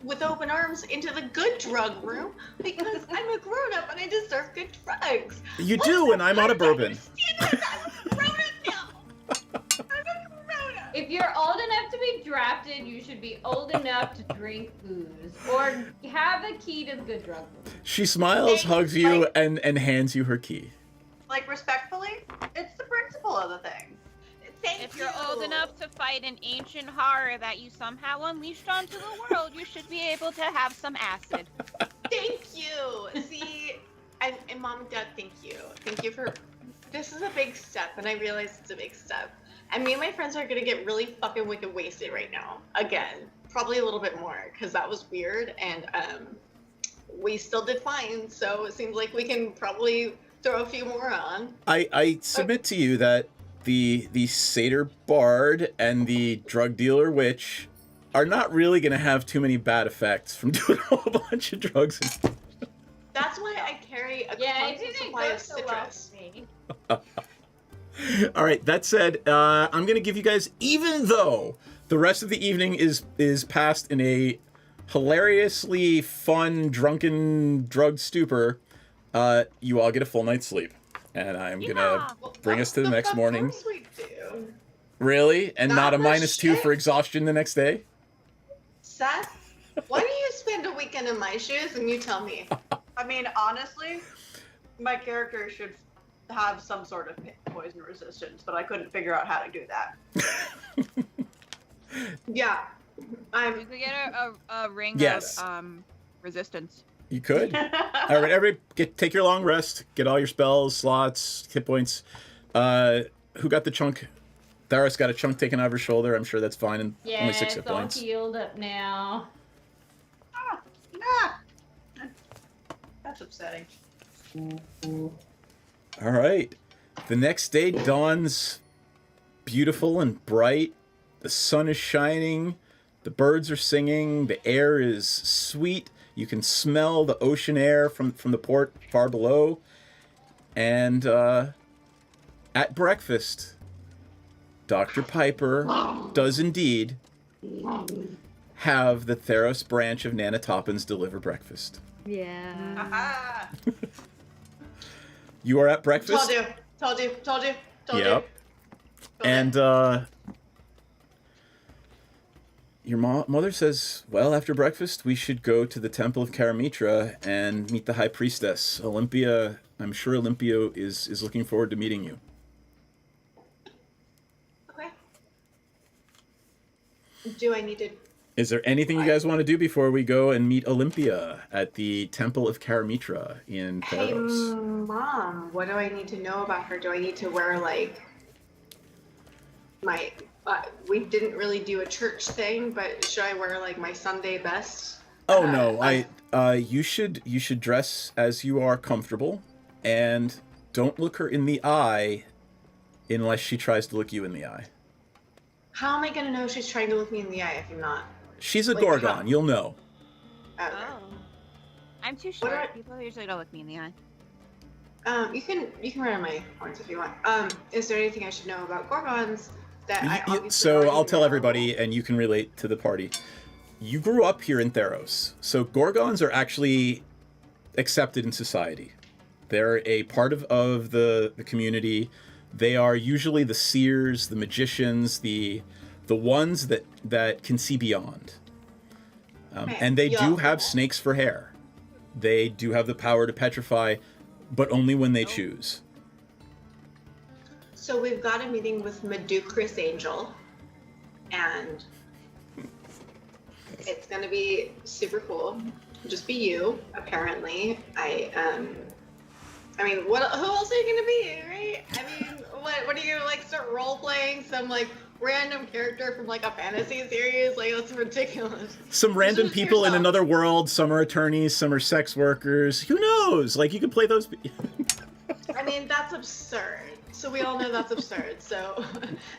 with open arms into the good drug room because I'm a grown-up and I deserve good drugs. You do, and I'm out of bourbon. I'm a grown-up now. I'm a grown-up. If you're old enough to be drafted, you should be old enough to drink booze or have a key to the good drug. She smiles, hugs you, and hands you her key. Like, respectfully, it's the principle of the thing. If you're old enough to fight an ancient horror that you somehow unleashed onto the world, you should be able to have some acid. Thank you. See, and Mom and Dad, thank you. Thank you for. This is a big step, and I realize it's a big step. And me and my friends are gonna get really fucking wicked wasted right now. Again, probably a little bit more, because that was weird, and we still did fine. So it seems like we can probably throw a few more on. I submit to you that the satyr bard and the drug dealer witch are not really going to have too many bad effects from doing a whole bunch of drugs. That's why I carry a constant supply of citrus. All right, that said, I'm going to give you guys, even though the rest of the evening is passed in a hilariously fun, drunken, drugged stupor, you all get a full night's sleep. And I'm going to bring us to the next morning. Of course we do. Really? And not a much -2 for exhaustion the next day? Seth, why don't you spend a weekend in my shoes and you tell me? I mean, honestly, my character should have some sort of poison resistance, but I couldn't figure out how to do that. Yeah. You could get a ring Yes. of resistance. You could. All right, everybody, take your long rest. Get all your spells, slots, hit points. Who got the chunk? Darius got a chunk taken out of her shoulder. I'm sure that's fine. And Yeah, only 6 hit it's all points. healed up now. That's upsetting. All right. The next day dawns beautiful and bright. The sun is shining. The birds are singing. The air is sweet. You can smell the ocean air from the port far below. And at breakfast, Dr. Piper does indeed have the Theros branch of Nanotopins deliver breakfast. Yeah. You are at breakfast. Told you. Yep. And your mother says, well, after breakfast, we should go to the Temple of Karamitra and meet the High Priestess. Olympia, I'm sure Olympia is looking forward to meeting you. Okay. Do I need to... Is there anything you guys want to do before we go and meet Olympia at the Temple of Karamitra in Hey, Theros? Mom, what do I need to know about her? Do I need to wear, like, my... we didn't really do a church thing, but should I wear, like, my Sunday best? Oh no, you should dress as you are comfortable, and don't look her in the eye unless she tries to look you in the eye. How am I going to know she's trying to look me in the eye if I'm not? She's a Like, Gorgon, how- you'll know. Okay. I'm too short. People usually don't look me in the eye. You can run my horns if you want. Is there anything I should know about Gorgons that I obviously So already I'll tell know? everybody, and you can relate to the party. You grew up here in Theros, so Gorgons are actually accepted in society. They're a part of the community. They are usually the seers, the magicians, the ones that can see beyond. And they do have snakes for hair. They do have the power to petrify, but only when they choose. So we've got a meeting with Madukris Angel, and it's gonna be super cool. Just be you, apparently. I mean, who else are you gonna be, right? I mean, what are you gonna, like, start role playing some, like, random character from, like, a fantasy series? Like, that's ridiculous. Some random people in another world. Some are attorneys, some are sex workers. Who knows? Like, you could play those. I mean, that's absurd. So we all know that's absurd. So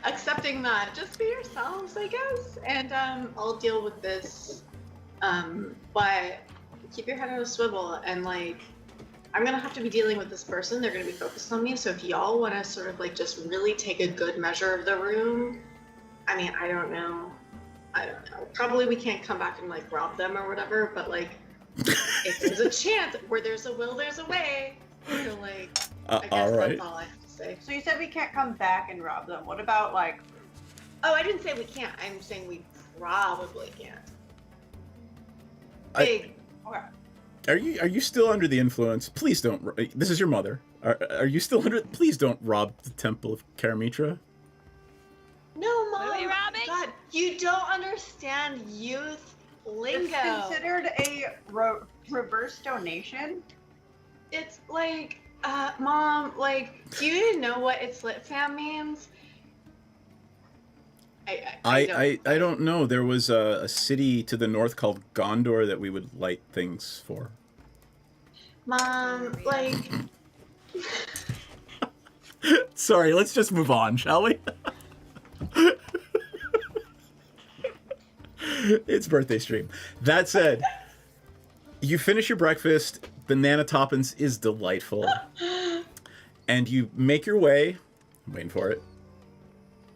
accepting that, just be yourselves, I guess. And I'll deal with this. But keep your head on a swivel. And, like, I'm going to have to be dealing with this person. They're going to be focused on me. So if y'all want to sort of, like, just really take a good measure of the room, I mean, I don't know. Probably we can't come back and, like, rob them or whatever. But, like, if there's a chance, where there's a will, there's a way. So, like, I guess all right. that's all I have to say. So you said we can't come back and rob them. What about, like, Oh, I didn't say we can't. I'm saying we probably can't. Okay. Are you still under the influence? Please don't. This is your mother. Are you still under? Please don't rob the Temple of Karamitra. No, Mom. What are we robbing? God, you don't understand youth lingo. It's considered a reverse donation. It's like, Mom, like, do you even know what It's Lit Fam means? I don't know. There was a city to the north called Gondor that we would light things for. Mom, like... Sorry, let's just move on, shall we? It's birthday stream. That said, you finish your breakfast. Banana Toppins is delightful. And you make your way... I'm waiting for it.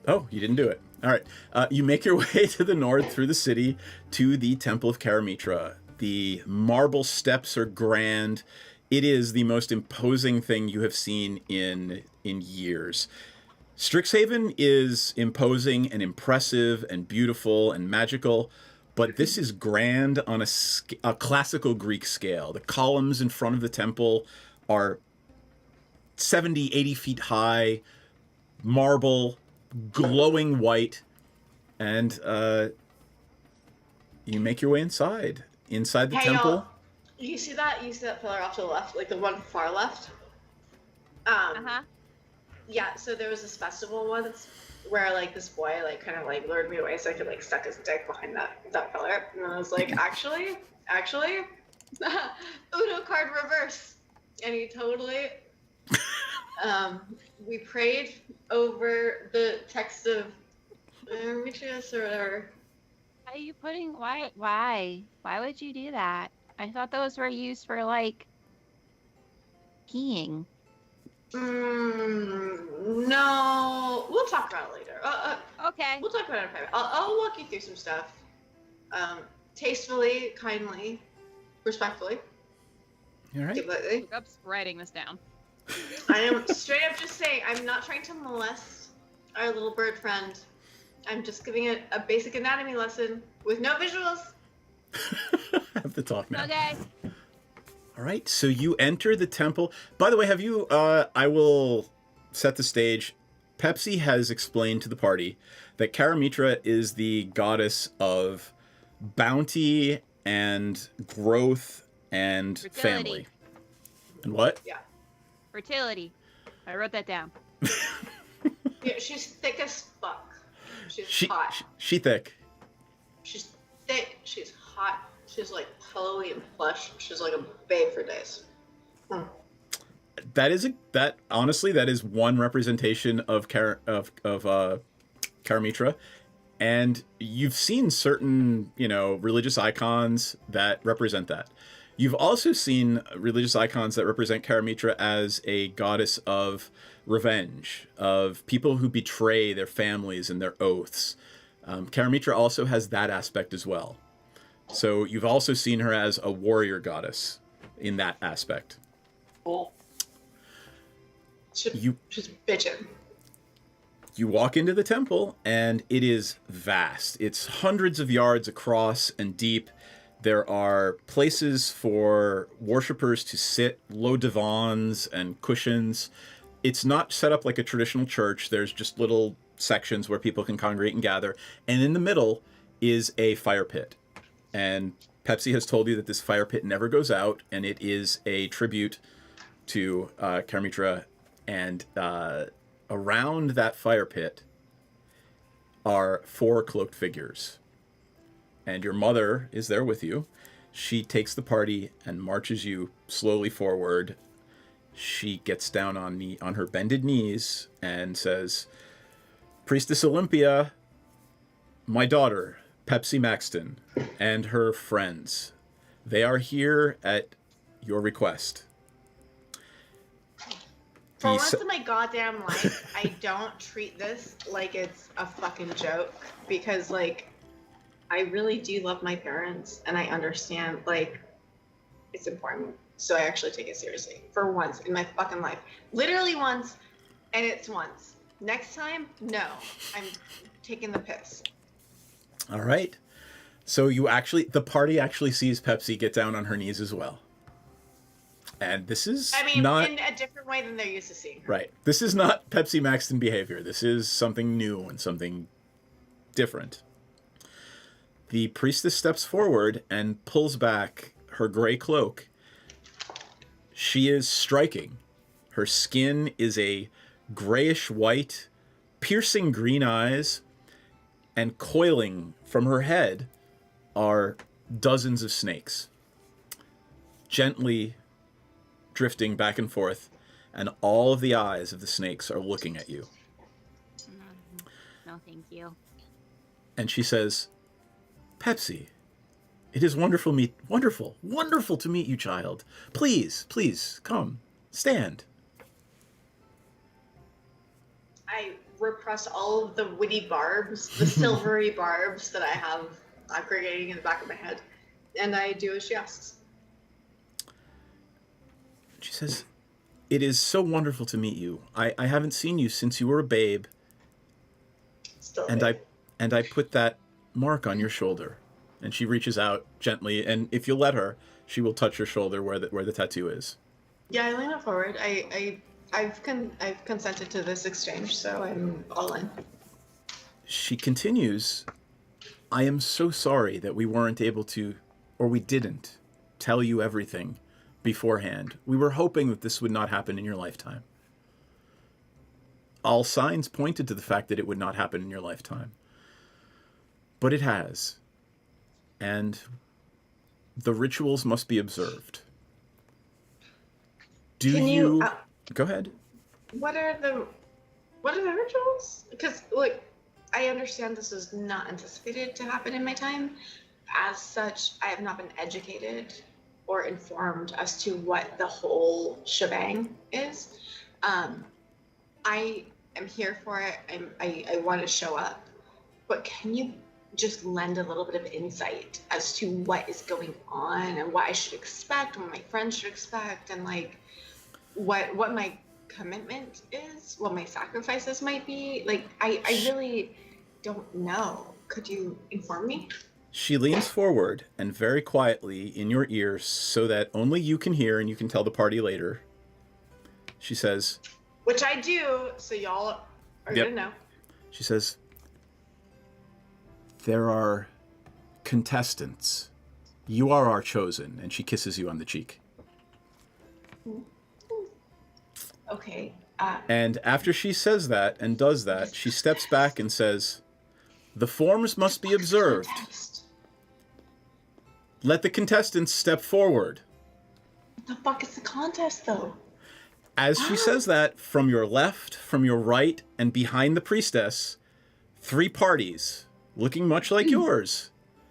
Oh, you didn't do it. All right. You make your way to the north through the city to the Temple of Karamitra. The marble steps are grand. It is the most imposing thing you have seen in years. Strixhaven is imposing and impressive and beautiful and magical, but this is grand on a classical Greek scale. The columns in front of the temple are 70, 80 feet high, marble, glowing white, and you make your way inside the temple. Y'all, you see that pillar off to the left, like the one far left? Yeah, so there was this festival once where like this boy like kind of like lured me away so I could like stuck his dick behind that pillar, and then I was like, actually Uno card reverse, and he totally we prayed over the text of Demetrius or whatever. Why are you putting why would you do that? I thought those were used for like peeing. No, we'll talk about it later. Okay. We'll talk about it in private. I'll walk you through some stuff. Tastefully, kindly, respectfully. All right. Look, I'm writing this down. I am straight up just saying, I'm not trying to molest our little bird friend. I'm just giving it a basic anatomy lesson with no visuals. I have to talk now. Okay. All right, so you enter the temple. By the way, have you, I will set the stage. Pepsi has explained to the party that Karamitra is the goddess of bounty and growth and Fertility. family. And what? Yeah. Fertility. I wrote that down. Yeah, she's thick as fuck. She's hot. She thick. She's thick. She's hot. She's like pillowy and plush. She's like a babe for days. Honestly, that is one representation of Karamitra, and you've seen certain, religious icons that represent that. You've also seen religious icons that represent Karamitra as a goddess of revenge, of people who betray their families and their oaths. Karamitra also has that aspect as well. So you've also seen her as a warrior goddess in that aspect. Cool. She's bitchin'. You walk into the temple, and it is vast. It's hundreds of yards across and deep. There are places for worshippers to sit, low divans and cushions. It's not set up like a traditional church. There's just little sections where people can congregate and gather. And in the middle is a fire pit. And Pepsi has told you that this fire pit never goes out, and it is a tribute to Karamitra. And around that fire pit are 4 cloaked figures. And your mother is there with you. She takes the party and marches you slowly forward. She gets down on her bended knees and says, "Priestess Olympia, my daughter, Pepsi Maxton, and her friends. They are here at your request." For once in my goddamn life, I don't treat this like it's a fucking joke, because, like, I really do love my parents, and I understand, like, it's important. So I actually take it seriously. For once in my fucking life. Literally once, and it's once. Next time, no. I'm taking the piss. All right. So the party actually sees Pepsi get down on her knees as well. And this is not... in a different way than they're used to seeing her. Right. This is not Pepsi Maxton behavior. This is something new and something different. The priestess steps forward and pulls back her gray cloak. She is striking. Her skin is a grayish white, piercing green eyes, and coiling from her head are dozens of snakes, gently drifting back and forth, and all of the eyes of the snakes are looking at you. No, thank you. And she says, Pepsi, it is wonderful to meet you, child. Please, come, stand. I repress all of the witty barbs, the silvery barbs that I have aggregating in the back of my head, and I do as she asks. She says, it is so wonderful to meet you. I haven't seen you since you were a babe. Still a and babe. I put that mark on your shoulder. And she reaches out gently, and if you'll let her, she will touch your shoulder where the tattoo is. Yeah, I lean it forward. I've consented to this exchange, so I'm all in. She continues, I am so sorry that we weren't able to, or we didn't, tell you everything beforehand. We were hoping that this would not happen in your lifetime. All signs pointed to the fact that it would not happen in your lifetime. But it has. And the rituals must be observed. Can you Go ahead. What are the rituals? Because look, I understand this was not anticipated to happen in my time. As such, I have not been educated or informed as to what the whole shebang is. I am here for it. I want to show up. But can you just lend a little bit of insight as to what is going on and what I should expect, what my friends should expect, and like what my commitment is, what my sacrifices might be? Like, I really don't know. Could you inform me? She leans forward and very quietly in your ear so that only you can hear and you can tell the party later. She says... Which I do, so y'all are Yep. gonna know. She says, there are contestants. You are our chosen. And she kisses you on the cheek. Okay. And after she says that and does that, she steps back and says, the forms must be observed. Let the contestants step forward. What the fuck is the contest, though? As she says that, from your left, from your right, and behind the priestess, 3 parties, looking much like yours,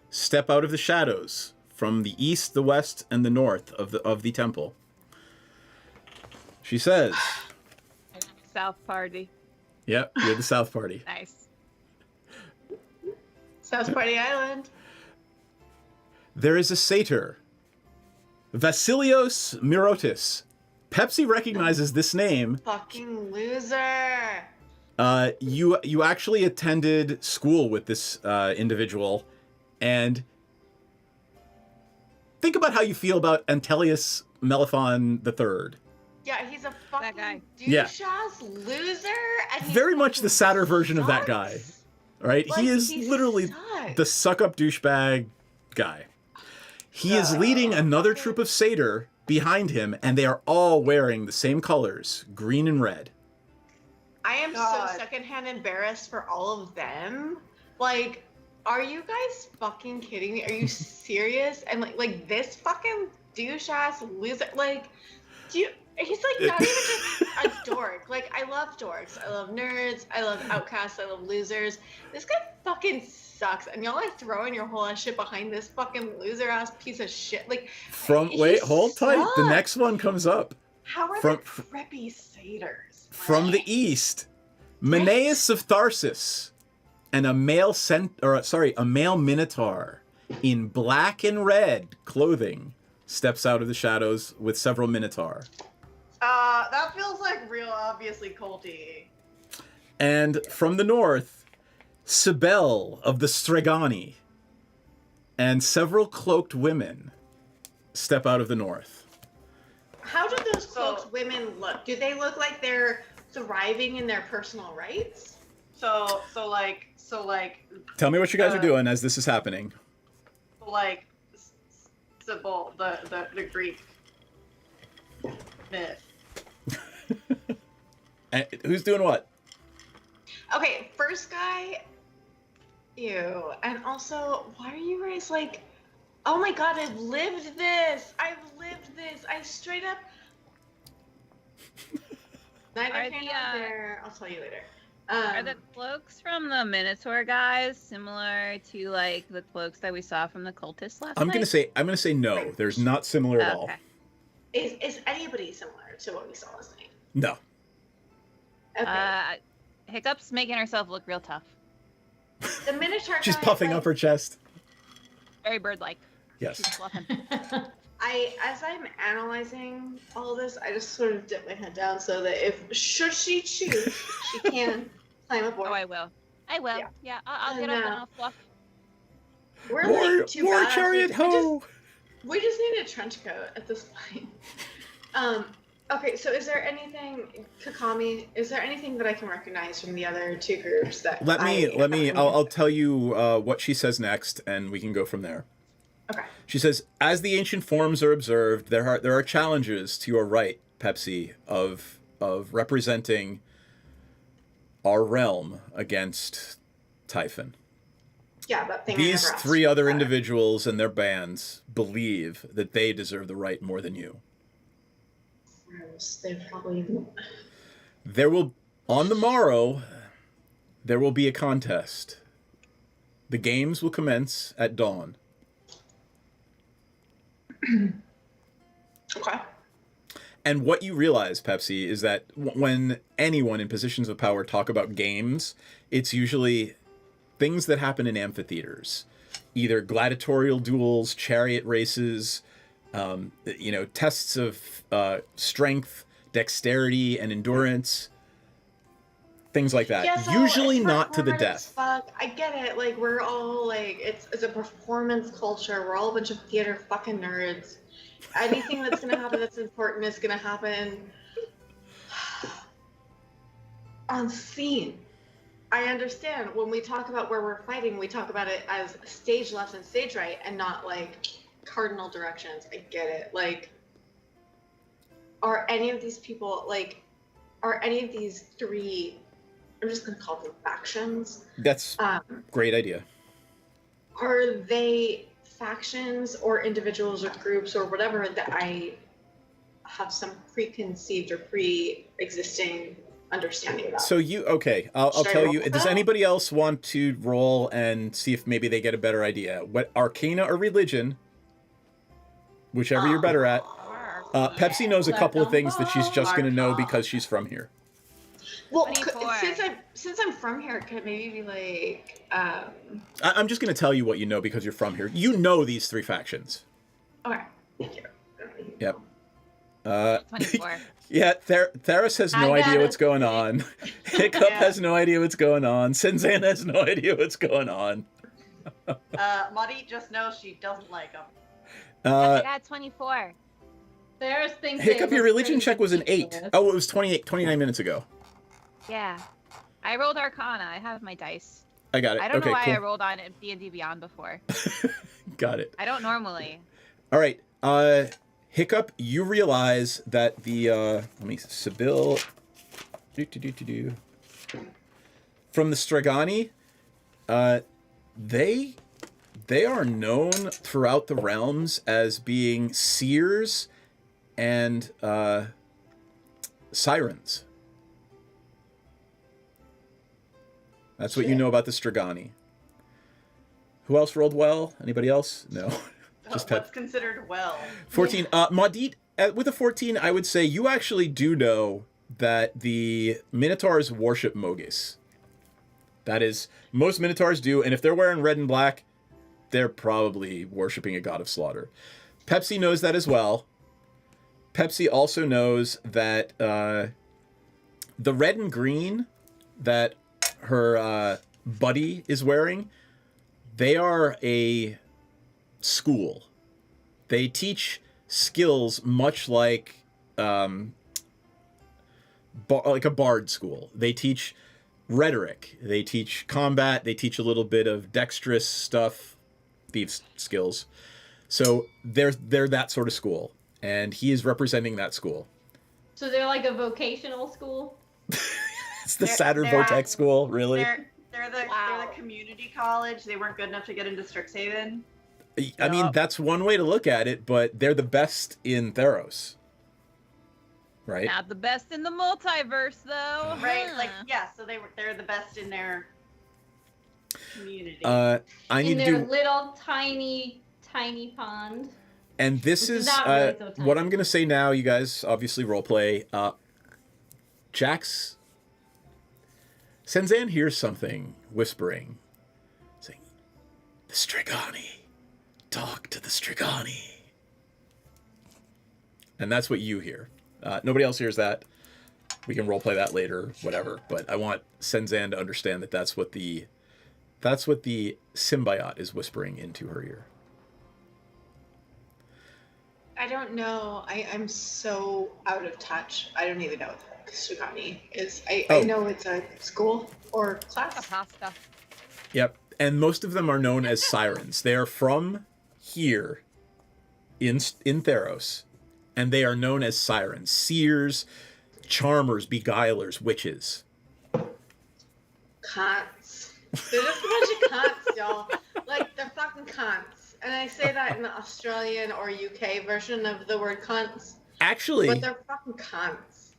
step out of the shadows from the east, the west, and the north of the temple. She says... South Party. Yep, you're the South Party. Nice. South Party Island. There is a satyr, Vasilios Mirotis. Pepsi recognizes this name. Fucking loser. You actually attended school with this individual, and think about how you feel about Antelius Melathon III. Yeah, he's a fucking Yeah. douche-ass loser. And he Very much the sadder version of that guy, right? Like, he is he literally sucks. the suck-up douchebag guy. He is leading another troop of satyr behind him, and they are all wearing the same colors, green and red. I am so secondhand embarrassed for all of them. Like, are you guys fucking kidding me? Are you serious? And like this fucking douche-ass loser, like, he's like not even just a dork. Like, I love dorks. I love nerds. I love outcasts. I love losers. This guy fucking sucks. And y'all like throwing your whole ass shit behind this fucking loser-ass piece of shit. Like, Wait, hold tight. The sucks. next one comes up. How are the preppy satyrs? From the east, Menaeus of Tharsis, and a male minotaur in black and red clothing steps out of the shadows with several minotaur. That feels like real obviously culty. And from the north, Sibel of the Strigani and several cloaked women step out of the north. How do those cloaked women look? Do they look like they're thriving in their personal rights? So like, Tell me what you guys are doing as this is happening. like, Sybil, the Greek myth. And who's doing what? Okay, first guy, ew. And also, why are you guys like, oh my god, I've lived this. I straight up. Neither Are here the, nor there. I'll tell you later. Are the cloaks from the Minotaur guys similar to like the cloaks that we saw from the cultists last I'm night? gonna say no. There's not similar at all. Okay. Is anybody similar to what we saw last night? No. Okay. Hiccup's making herself look real tough. The Minotaur She's guy, puffing like, up her chest. Very bird-like. Yes. She's fluffing. as I'm analyzing all this, I just sort of dip my head down so that should she choose, she can climb aboard. Oh, I will. I will. Yeah, I'll get And, up and I'll fluff. We're More- like two more badasses. chariot ho! We just need a trench coat at this point. Okay, so is there anything, Kakami, is there anything that I can recognize from the other two groups that I'll tell you what she says next, and we can go from there. Okay. She says, as the ancient forms are observed, there are challenges to your right, Pepsi, of representing our realm against Typhon. Yeah, that thing. These three other individuals and their bands believe that they deserve the right more than you. They're probably. On the morrow, there will be a contest. The games will commence at dawn. Okay. And what you realize, Pepsi, is that when anyone in positions of power talk about games, it's usually things that happen in amphitheaters. Either gladiatorial duels, chariot races, tests of strength, dexterity, and endurance. Things like that. Yeah, so usually it's not to the performance, death. Fuck, I get it. Like, we're all, like, it's a performance culture. We're all a bunch of theater fucking nerds. Anything that's gonna happen that's important is gonna happen on scene. I understand when we talk about where we're fighting, we talk about it as stage left and stage right and not, like, cardinal directions. I get it. Like, are any of these people, like, are any of these three, I'm just gonna call them factions. That's great idea. Are they factions or individuals or groups or whatever that I have some preconceived or pre-existing understanding about? So I'll Should I tell roll you. with Does that? anybody else want to roll and see if maybe they get a better idea? What Arcana or Religion, whichever you're better at. Pepsi knows a couple of things that she's just going to know because she's from here. Well, since I'm from here, could it maybe be like I'm just going to tell you what you know because you're from here. You know these three factions. okay, thank you. Yep. 24. Yeah, Theris has no I got idea it. what's going on. Hiccup has no idea what's going on. Sinzan has no idea what's going on. Muddy just knows she doesn't like them. I got 24. There's things. Hiccup, your religion check was an 8. Oh, it was 29 minutes ago. Yeah. I rolled Arcana. I have my dice. I got it. I don't Okay, know why cool. I rolled on D&D Beyond before. Got it. I don't normally. All right. Hiccup, you realize that the Sibyl from the Strigani, they are known throughout the realms as being seers and sirens. That's what you know about the Strigani. Who else rolled well? Anybody else? No. Just What's considered well? 14. Maudit, with a 14, I would say you actually do know that the Minotaurs worship Mogis. That is, most Minotaurs do, and if they're wearing red and black, they're probably worshiping a god of slaughter. Pepsi knows that as well. Pepsi also knows that the red and green that her buddy is wearing, they are a school. They teach skills much like a bard school. They teach rhetoric. They teach combat. They teach a little bit of dexterous stuff, thieves skills. So they're that sort of school, and he is representing that school. So they're like a vocational school? It's the Saturn Vortex school, really? They're the community college. They weren't good enough to get into Strixhaven. I mean, that's one way to look at it, but they're the best in Theros. Right? Not the best in the multiverse, though. Right? Like, yeah, so they're the best in their community. I need in to their do... little tiny pond. And this is not really so tiny. what I'm going to say now, you guys obviously roleplay. Jax... Senzan hears something whispering, saying, "The Strigani. Talk to the Strigani." And that's what you hear. Nobody else hears that. We can roleplay that later, whatever. But I want Senzan to understand that that's what the symbiote is whispering into her ear. I don't know. I'm so out of touch. I don't even know what the Strigani is. I know it's a school or class. Pasta. Yep. And most of them are known as sirens. They are from here in Theros, and they are known as sirens. Seers, charmers, beguilers, witches. Cunts. They're just a bunch of cunts, y'all. Like, they're fucking cunts. And I say that in the Australian or UK version of the word cunts. Actually, but they're fucking cunts.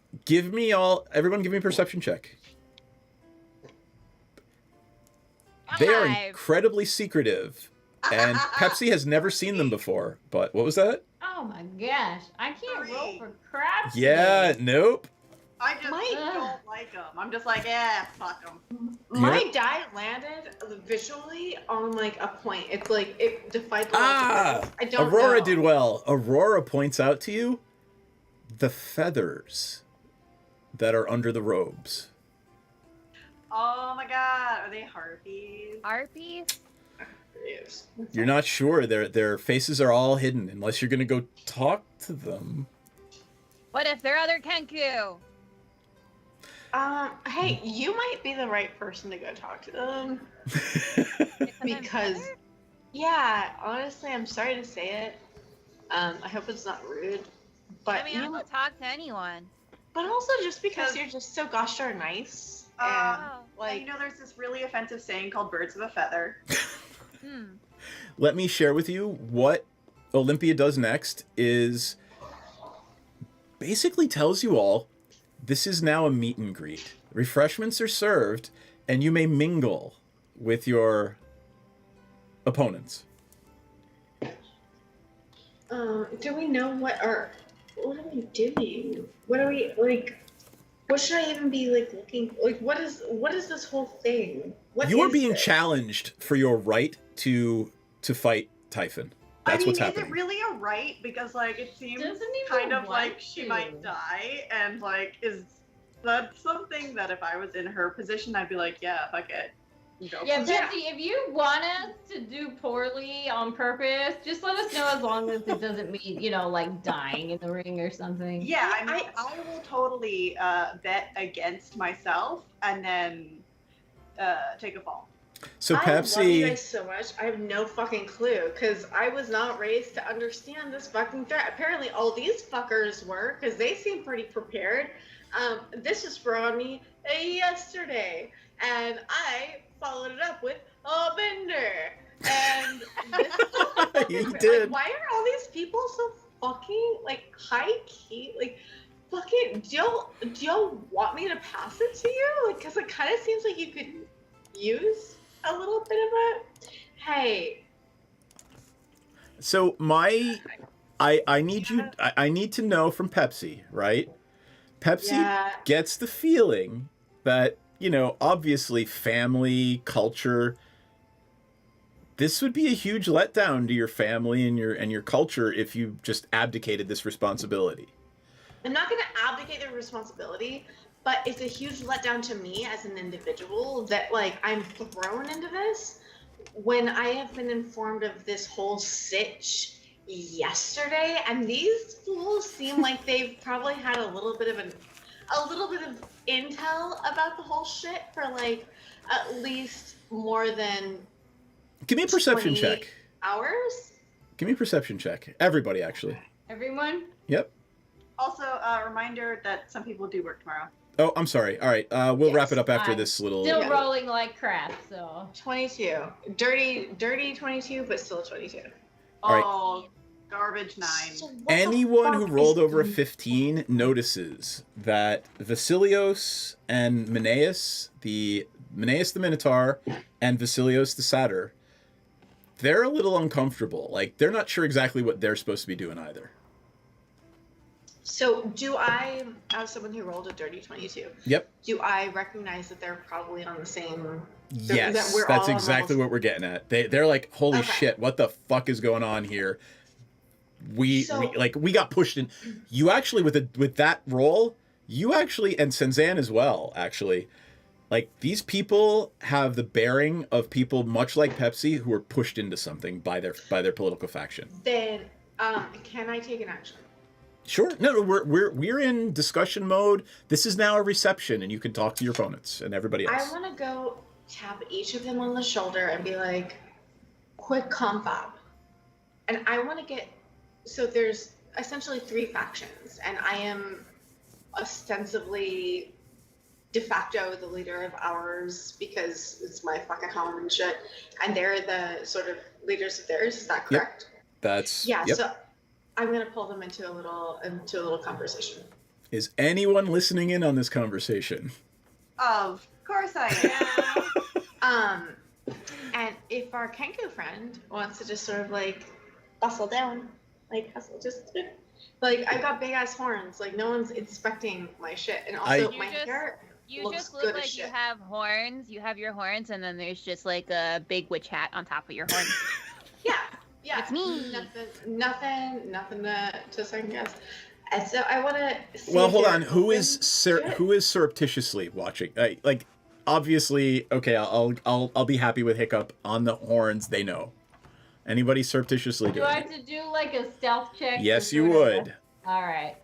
Everyone give me a perception check. They are incredibly secretive, and Pepsi has never seen them before. But what was that? Oh my gosh, I can't roll for crap. Yeah, today. Nope. I just don't like them. I'm just like, fuck them. My die landed visually on like a point. It's like it defied the logic. I don't Aurora know. did well. Aurora points out to you the feathers that are under the robes. Oh my god, are they harpies? Harpies? You're not sure. Their faces are all hidden unless you're gonna go talk to them. What if they're other Kenku? Hey, you might be the right person to go talk to them. Because, yeah, honestly, I'm sorry to say it. I hope it's not rude. But I mean, I will talk to anyone. But also just because you're just so gosh darn nice. And, like, you know, there's this really offensive saying called birds of a feather. Let me share with you what Olympia does next is basically tells you all this is now a meet and greet. Refreshments are served, and you may mingle with your opponents. Do we know what are we doing? What are we like? What should I even be like looking like? What is this whole thing? You are being challenged for your right to fight Typhon. That's what's happening. Is it really a right? Because like it seems kind of like she might die, and like is that something that if I was in her position, I'd be like, yeah, fuck it. Go Yeah, for it. Betsy, if you want us to do poorly on purpose, just let us know as long as it doesn't mean, you know, like dying in the ring or something. Yeah, I mean, I will totally bet against myself and then take a fall. So I love you Pepsi, guys so much. I have no fucking clue because I was not raised to understand this fucking threat. Apparently, all these fuckers were because they seem pretty prepared. This was thrown on me yesterday, and I followed it up with a bender. And this You did. Like, why are all these people so fucking like high key? Like, fucking, do y'all want me to pass it to you? Like, because it kind of seems like you could use a little bit of it. Hey. so I need to know from Pepsi, right? Pepsi gets the feeling that, you know, obviously family, culture, this would be a huge letdown to your family and your culture if you just abdicated this responsibility. I'm not going to abdicate the responsibility, but it's a huge letdown to me as an individual that like I'm thrown into this when I have been informed of this whole sitch yesterday, and these fools seem like they've probably had a little bit of intel about the whole shit for like at least more than Give me a perception 20 check. hours. Give me a perception check. Everybody, actually. Everyone? Yep. Also, a reminder that some people do work tomorrow. Oh, I'm sorry. All right. We'll wrap it up after I'm this little. Still rolling like crap, so. 22. Dirty 22, but still 22. All right. Oh, garbage 9. Anyone who rolled over a 15 notices that Vasilios and Menaeus the Minotaur and Vasilios the Satyr, they're a little uncomfortable. Like, they're not sure exactly what they're supposed to be doing either. So do I, as someone who rolled a dirty 22, Yep. do I recognize that they're probably on the same... Yes, that we're that's all exactly almost- what we're getting at. They're like, holy Okay. shit, what the fuck is going on here? We So- we got pushed in. You actually with that roll, you actually, and Senzan as well, actually, like, these people have the bearing of people much like Pepsi who were pushed into something by their political faction. Then, can I take an action? Sure. No, we're in discussion mode. This is now a reception, and you can talk to your opponents and everybody else. I want to go tap each of them on the shoulder and be like, quick confab. And I want to get... So there's essentially 3 factions, and I am ostensibly de facto the leader of ours because it's my fucking home and shit, and they're the sort of leaders of theirs. Is that correct? Yep. That's... Yeah, Yep. so I'm going to pull them into a little conversation. Is anyone listening in on this conversation? Of course I am. And if our Kenku friend wants to just sort of like bustle down, like hustle, just like I've got big ass horns, like no one's inspecting my shit, and also my hair You looks just good look as like you shit. have horns. You have your horns, and then there's just like a big witch hat on top of your horns. Yeah, it's me. Nothing to second guess. And so I want to. Well, hold on. Who is surreptitiously watching? Like, obviously, okay. I'll be happy with Hiccup on the horns. They know. Anybody surreptitiously Do doing I it? have to do like a stealth check? Yes, to you sort of- would. All right.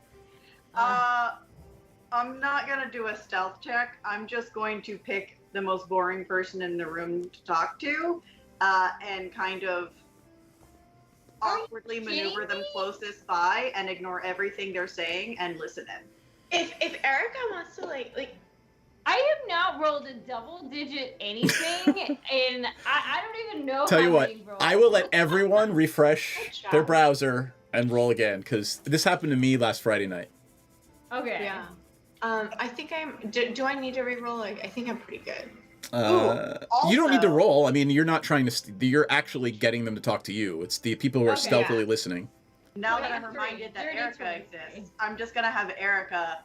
I'm not gonna do a stealth check. I'm just going to pick the most boring person in the room to talk to, and kind of awkwardly maneuver them closest by and ignore everything they're saying and listen in. If Erica wants to like I have not rolled a double-digit anything, and I don't even know. Tell how you what, many rolls. I will let everyone refresh their browser and roll again, because this happened to me last Friday night. Okay. Yeah. I think I'm. Do I need to re-roll? I think I'm pretty good. You don't need to roll. I mean, you're not trying to. You're actually getting them to talk to you. It's the people who are Okay, stealthily yeah. listening. Now that I'm 23, reminded that dirty Erica 23. exists, I'm just gonna have Erica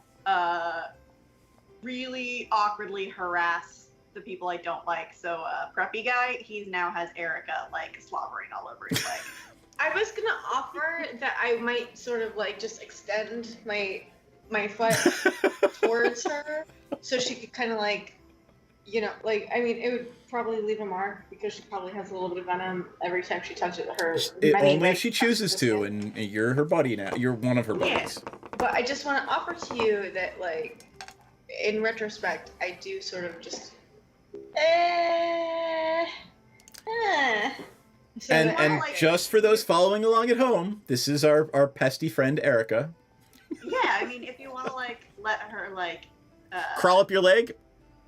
really awkwardly harass the people I don't like. So preppy guy, he now has Erica like slobbering all over his leg. I was gonna offer that I might sort of like just extend my foot towards her, so she could kind of like, you know, like, I mean, it would probably leave a mark because she probably has a little bit of venom every time she touches her. Only if she chooses to, and you're her buddy now. You're one of her buddies. But I just want to offer to you that, like, in retrospect, I do sort of just. So And that- and just for those following along at home, this is our pesty friend Erica. Yeah, I mean, if you want to like let her like Crawl up your leg.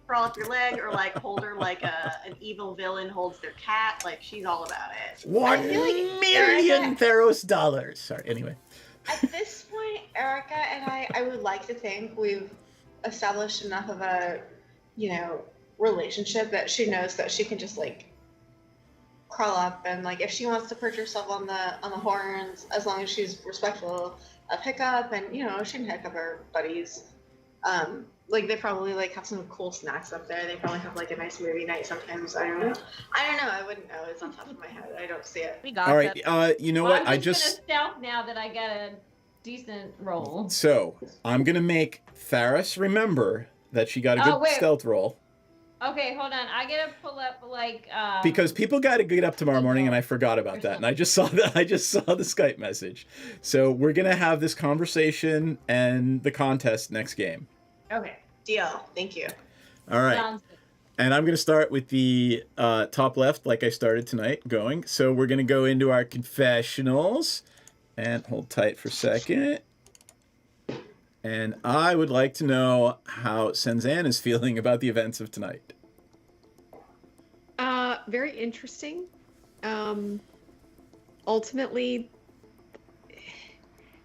crawl up your leg or like hold her like an evil villain holds their cat, like she's all about it. $1 million Theros dollars. Sorry. Anyway. At this point, Erica and I would like to think we've established enough of a, you know, relationship that she knows that she can just like crawl up and like if she wants to perch herself on the horns, as long as she's respectful of Hiccup and you know she can Hiccup her buddies. Like they probably like have some cool snacks up there. They probably have like a nice movie night sometimes. I don't know. I wouldn't know. It's on top of my head. I don't see it. All right. You know what? I'm just gonna stealth now that I got a decent roll. So I'm gonna make Tharis remember that she got a good wait. stealth roll. Okay, hold on. I gotta pull up like Because people got to get up tomorrow morning, and I forgot about that, and I just saw the Skype message. So we're gonna have this conversation and the contest next game. Okay. Deal. Thank you. All right. Sounds good. And I'm gonna start with the top left, like I started tonight, going. So we're gonna go into our confessionals, and hold tight for a second. And I would like to know how Senzan is feeling about the events of tonight. Very interesting. Ultimately,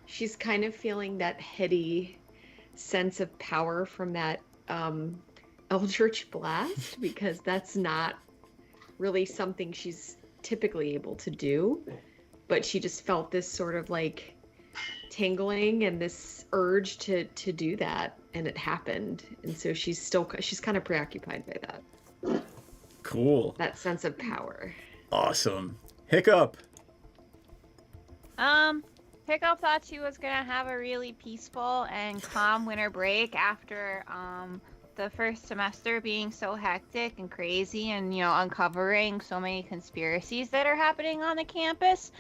she's kind of feeling that heady sense of power from that Eldritch Blast, because that's not really something she's typically able to do. But she just felt this sort of like tingling and this urge to do that, and it happened. And so she's kind of preoccupied by that. Cool. That sense of power. Awesome. Hiccup. Hiccup thought she was gonna have a really peaceful and calm winter break after the first semester being so hectic and crazy, and uncovering so many conspiracies that are happening on the campus.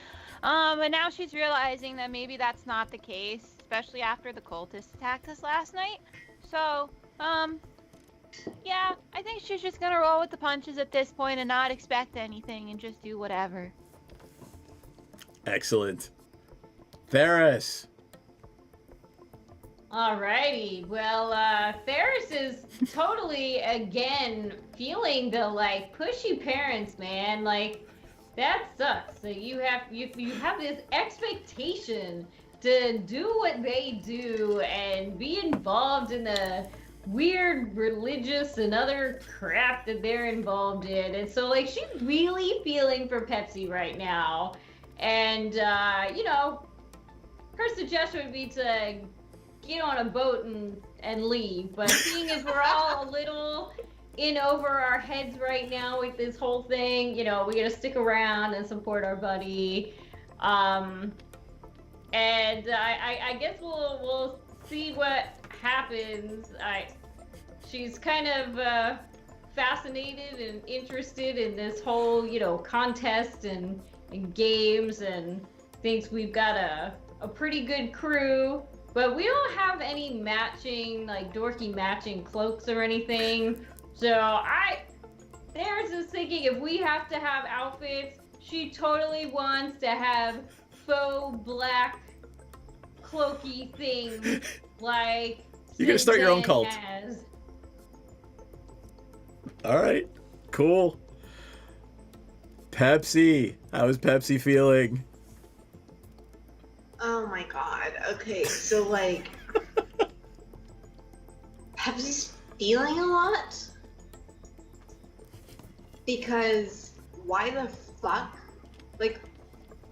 And now she's realizing that maybe that's not the case, especially after the cultists attacked us last night. So, yeah, I think she's just gonna roll with the punches at this point and not expect anything and just do whatever. Excellent. Ferris. Alrighty, well, Ferris is totally, again, feeling the, pushy parents, man. That sucks. So you have this expectation to do what they do and be involved in the weird religious and other crap that they're involved in. And so, she's really feeling for Pepsi right now. And, her suggestion would be to get on a boat and leave. But seeing as we're all a little in over our heads right now with this whole thing, we gotta stick around and support our buddy. And I guess we'll see what happens. She's kind of fascinated and interested in this whole, contest and games, and thinks we've got a pretty good crew. But we don't have any matching, dorky matching cloaks or anything. So Sarah's just thinking if we have to have outfits, she totally wants to have faux black cloaky things like You're gonna start your own cult. has. All right. Cool. Pepsi. How is Pepsi feeling? Oh my god. Okay, so Pepsi's feeling a lot? Because why the fuck?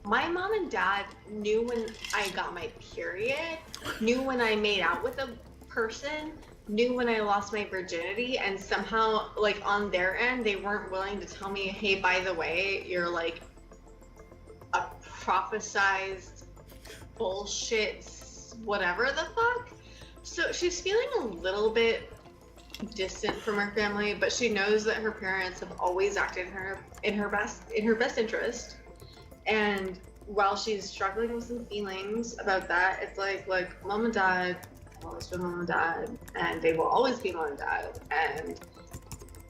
My mom and dad knew when I got my period, knew when I made out with a person, knew when I lost my virginity, and somehow, on their end, they weren't willing to tell me, hey, by the way, you're, a prophesized bullshit, whatever the fuck. So she's feeling a little bit distant from her family, but she knows that her parents have always acted in her best interest. And while she's struggling with some feelings about that, it's like mom and dad have always been mom and dad, and they will always be mom and dad. And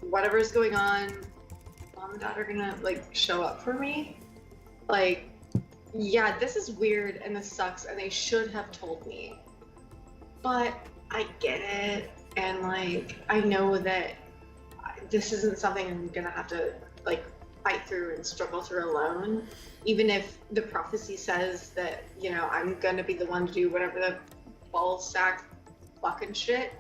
whatever's going on, mom and dad are gonna show up for me. Yeah, this is weird and this sucks, and they should have told me. But I get it, and I know that this isn't something I'm gonna have to fight through and struggle through alone. Even if the prophecy says that, I'm gonna be the one to do whatever the ball sack fucking shit.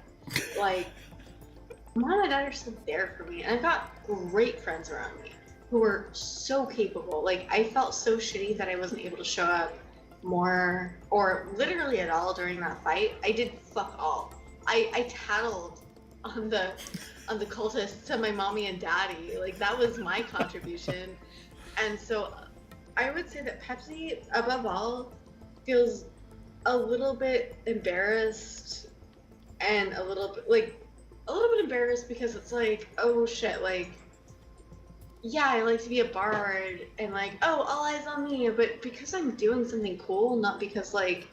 Mom and dad are still there for me, and I've got great friends around me who are so capable. I felt so shitty that I wasn't able to show up more or literally at all during that fight. I did fuck all. I tattled on the cultists to my mommy and daddy. That was my contribution. And so I would say that Pepsi, above all, feels a little bit embarrassed and a little bit a little bit embarrassed because it's like, oh shit, like, yeah, I like to be a bard, and like, oh, all eyes on me, but because I'm doing something cool, not because like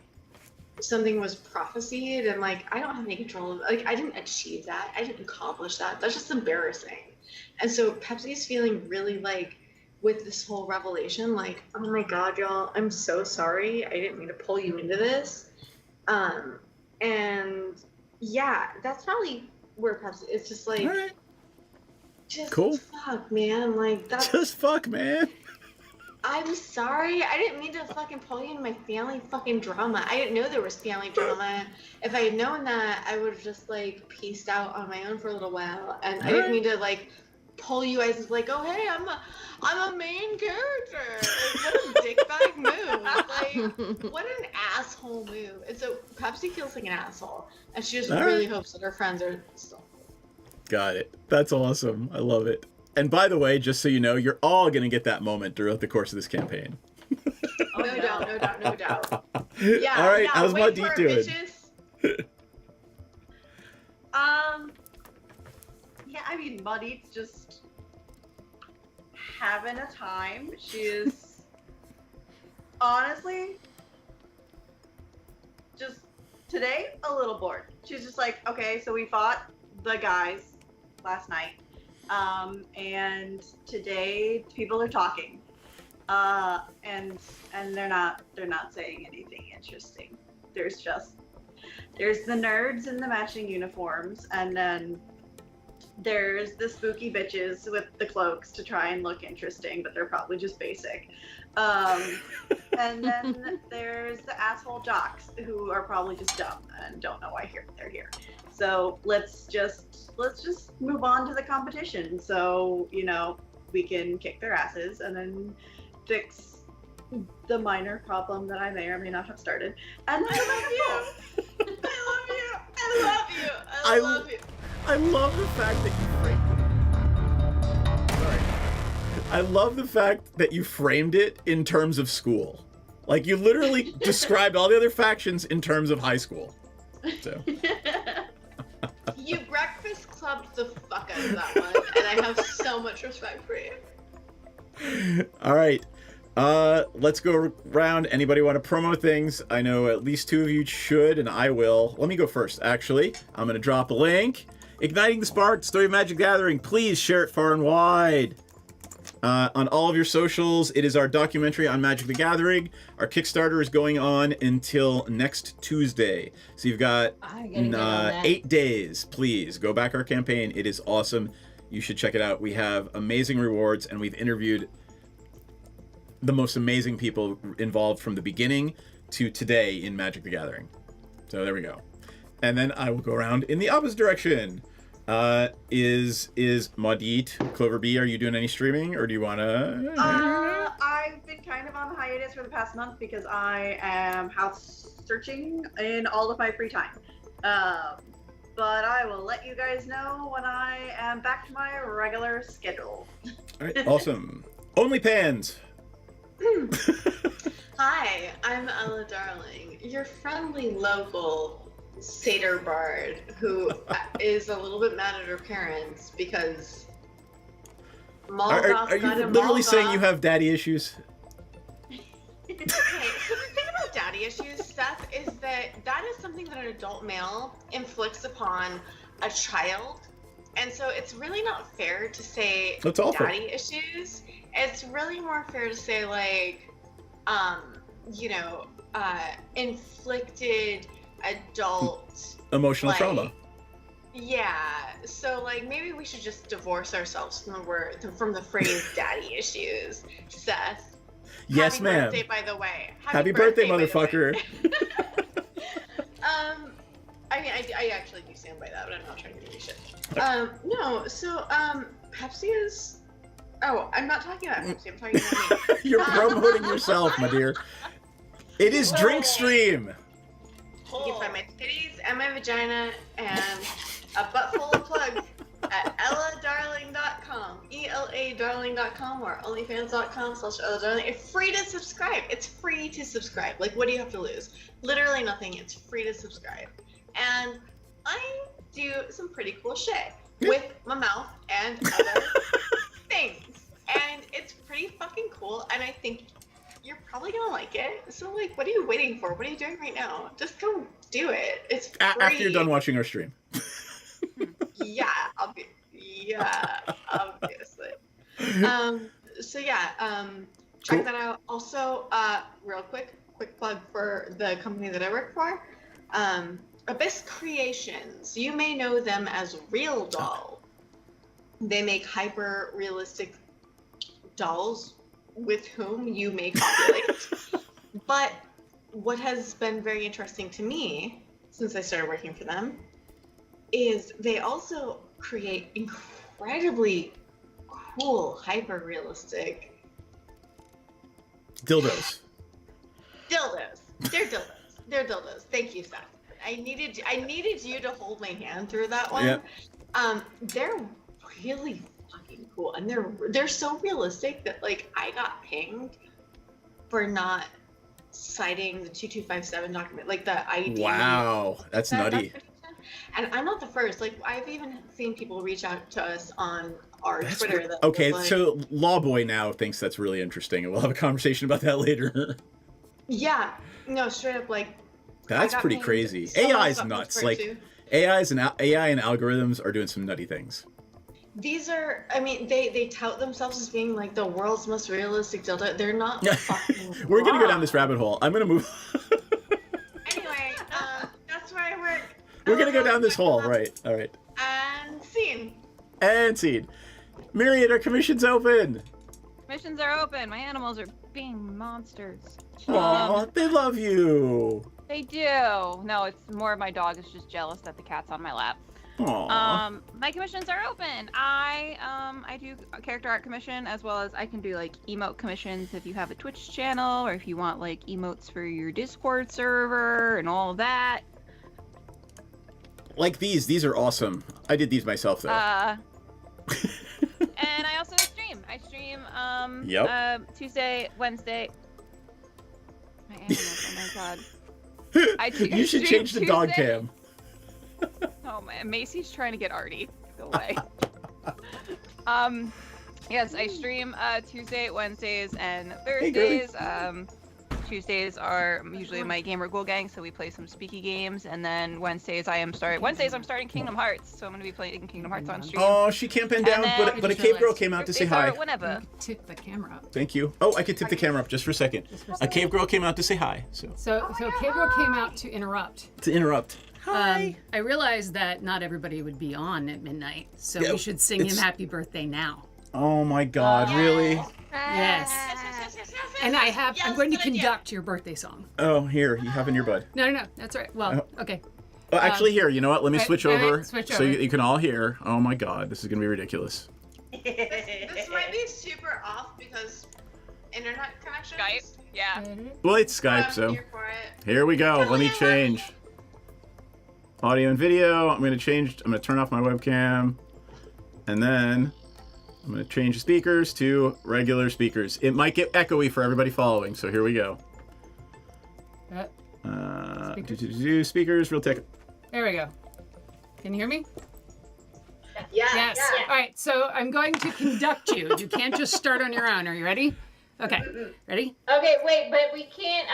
something was prophesied, and like I don't have any control of, like, I didn't achieve that, I didn't accomplish that. That's just embarrassing. And so Pepsi's feeling really like, with this whole revelation, like, oh my god, y'all, I'm so sorry. I didn't mean to pull you into this. And yeah, that's probably where Pepsi, it's just like, just Cool. fuck, man. Like, that's Just fuck, man. I'm sorry. I didn't mean to fucking pull you into my family fucking drama. I didn't know there was family drama. If I had known that, I would have just like pieced out on my own for a little while. And I didn't mean to like pull you guys as like, oh hey, I'm a main character. Like, what a dickbag move. Like, what an asshole move. And so Pepsi feels like an asshole, and she just really hopes that her friends are still. Got it. That's awesome. I love it. And by the way, just so you know, you're all going to get that moment throughout the course of this campaign. Oh, no doubt, no doubt, no doubt. Yeah. All right, yeah, how's wait Madit for it, doing? bitches. Yeah, I mean, Madit's just having a time. She is honestly just today a little bored. She's just like, okay, so we fought the guys last night, and today people are talking, and they're not saying anything interesting. There's the nerds in the matching uniforms, and then there's the spooky bitches with the cloaks to try and look interesting, but they're probably just basic. And then there's the asshole jocks who are probably just dumb and don't know why they're here. So let's just move on to the competition, so we can kick their asses and then fix the minor problem that I may or may not have started. And then I love you. I love you. I love you. I love the fact that you framed it. Sorry. I love the fact that you framed it in terms of school. Like, you literally described all the other factions in terms of high school. So. You breakfast clubbed the fuck out of that one, and I have so much respect for you. All right. Let's go around. Anybody want to promo things? I know at least two of you should, and I will. Let me go first, actually. I'm going to drop a link. Igniting the Spark, Story of Magic the Gathering. Please share it far and wide. On all of your socials, it is our documentary on Magic the Gathering. Our Kickstarter is going on until next Tuesday. So you've got 8 days. Please go back our campaign. It is awesome. You should check it out. We have amazing rewards, and we've interviewed the most amazing people involved from the beginning to today in Magic the Gathering. So there we go. And then I will go around in the opposite direction. Is Madit, Clover B, are you doing any streaming, or do you want to? I've been kind of on hiatus for the past month because I am house searching in all of my free time. But I will let you guys know when I am back to my regular schedule. All right, awesome. OnlyPans. Hi, I'm Ella Darling, your friendly local satyr bard who is a little bit mad at her parents because Are you literally saying you have daddy issues? Okay, so the thing about daddy issues, Seth, is that is something that an adult male inflicts upon a child. And so it's really not fair to say daddy issues. It's really more fair to say, like, inflicted adult emotional trauma. Yeah. So, like, maybe we should just divorce ourselves from the phrase daddy issues, Seth. Yes, Happy ma'am. birthday, by the way. Happy birthday, by the way. motherfucker. I mean, I actually do stand by that, but I'm not trying to give you shit. No, so, Pepsi is... Oh, I'm not talking about Pepsi, I'm talking about me. You're promoting yourself, my dear. It is Drink Stream. You can find my titties and my vagina and a butt full of plugs at elladarling.com, ELAdarling.com, or onlyfans.com/elladarling. It's free to subscribe. It's free to subscribe. Like, what do you have to lose? Literally nothing. It's free to subscribe. And I'm do some pretty cool shit with my mouth and other things. And it's pretty fucking cool, and I think you're probably gonna like it. So, like, what are you waiting for? What are you doing right now? Just go do it. It's free. After you're done watching our stream. Yeah, obviously. So yeah, check Cool. that out. Also, real quick plug for the company that I work for, Abyss Creations. You may know them as Real Doll. They make hyper realistic dolls with whom you may copulate. But what has been very interesting to me since I started working for them is they also create incredibly cool, hyper realistic Dildos. dildos. They're dildos. Thank you, Seth. I needed you to hold my hand through that one. Yeah. They're really fucking cool, and they're so realistic that, like, I got pinged for not citing the 2257 document, like the ID. Wow, that's nutty. And I'm not the first. Like, I've even seen people reach out to us on our Twitter. That Okay, was like, so Lawboy now thinks that's really interesting, and we'll have a conversation about that later. yeah, no, straight up, like, That's I got pretty pinged crazy. so much AI's stuff on nuts. Twitter, Like too. AI and algorithms are doing some nutty things. These are, I mean, they tout themselves as being like the world's most realistic dildo. They're not fucking We're gonna go wrong. down this rabbit hole. I'm gonna move. Anyway, that's where I work. We're gonna go down this hole. Right. All right. And scene. And scene. Myriad, our commission's open. Missions are open. My animals are being monsters. Aw, they love you. They do. No, it's more my dog is just jealous that the cat's on my lap. Aw. My commissions are open. I do a character art commission, as well as I can do like emote commissions if you have a Twitch channel, or if you want like emotes for your Discord server and all of that. Like these are awesome. I did these myself though. And I also stream. I stream Tuesday, Wednesday. My animals, oh my god. You should change the dog Tuesday. cam. Oh man, Macy's trying to get Artie. Go away. Yes, I stream Tuesday, Wednesdays, and Thursdays. Tuesdays are usually my gamer ghoul gang, so we play some speaky games, and then Wednesdays I'm starting Kingdom Hearts, so I'm gonna be playing Kingdom Hearts on stream. Oh, she can't bend down, but a cave girl came out to say hi. Whenever. Tip the camera up. Thank you. Oh, I could tip the camera up just for a second. A cave girl came out to say hi. So Gabriel came out to interrupt. To interrupt. I realized that not everybody would be on at midnight, so Yeah, we should sing him it's- happy birthday now. Oh my God, really? Yes. And I'm going to conduct your birthday song. Oh, here, you have in your bud. No, that's all right. Well, okay. Oh, actually, here, you know what? Let me right, switch right, over switch so over. you can all hear. Oh my God, this is gonna be ridiculous. This might be super off because internet connection. Skype, yeah. Well, it's Skype, so Here for it. here we go. Let me change audio and video. I'm gonna turn off my webcam, and then I'm gonna change the speakers to regular speakers. It might get echoey for everybody following, so here we go. Speakers, real tech. There we go. Can you hear me? Yeah. Yes. Yeah. All right. So I'm going to conduct you. You can't just start on your own. Are you ready? Okay. Ready? Okay, wait, but we can't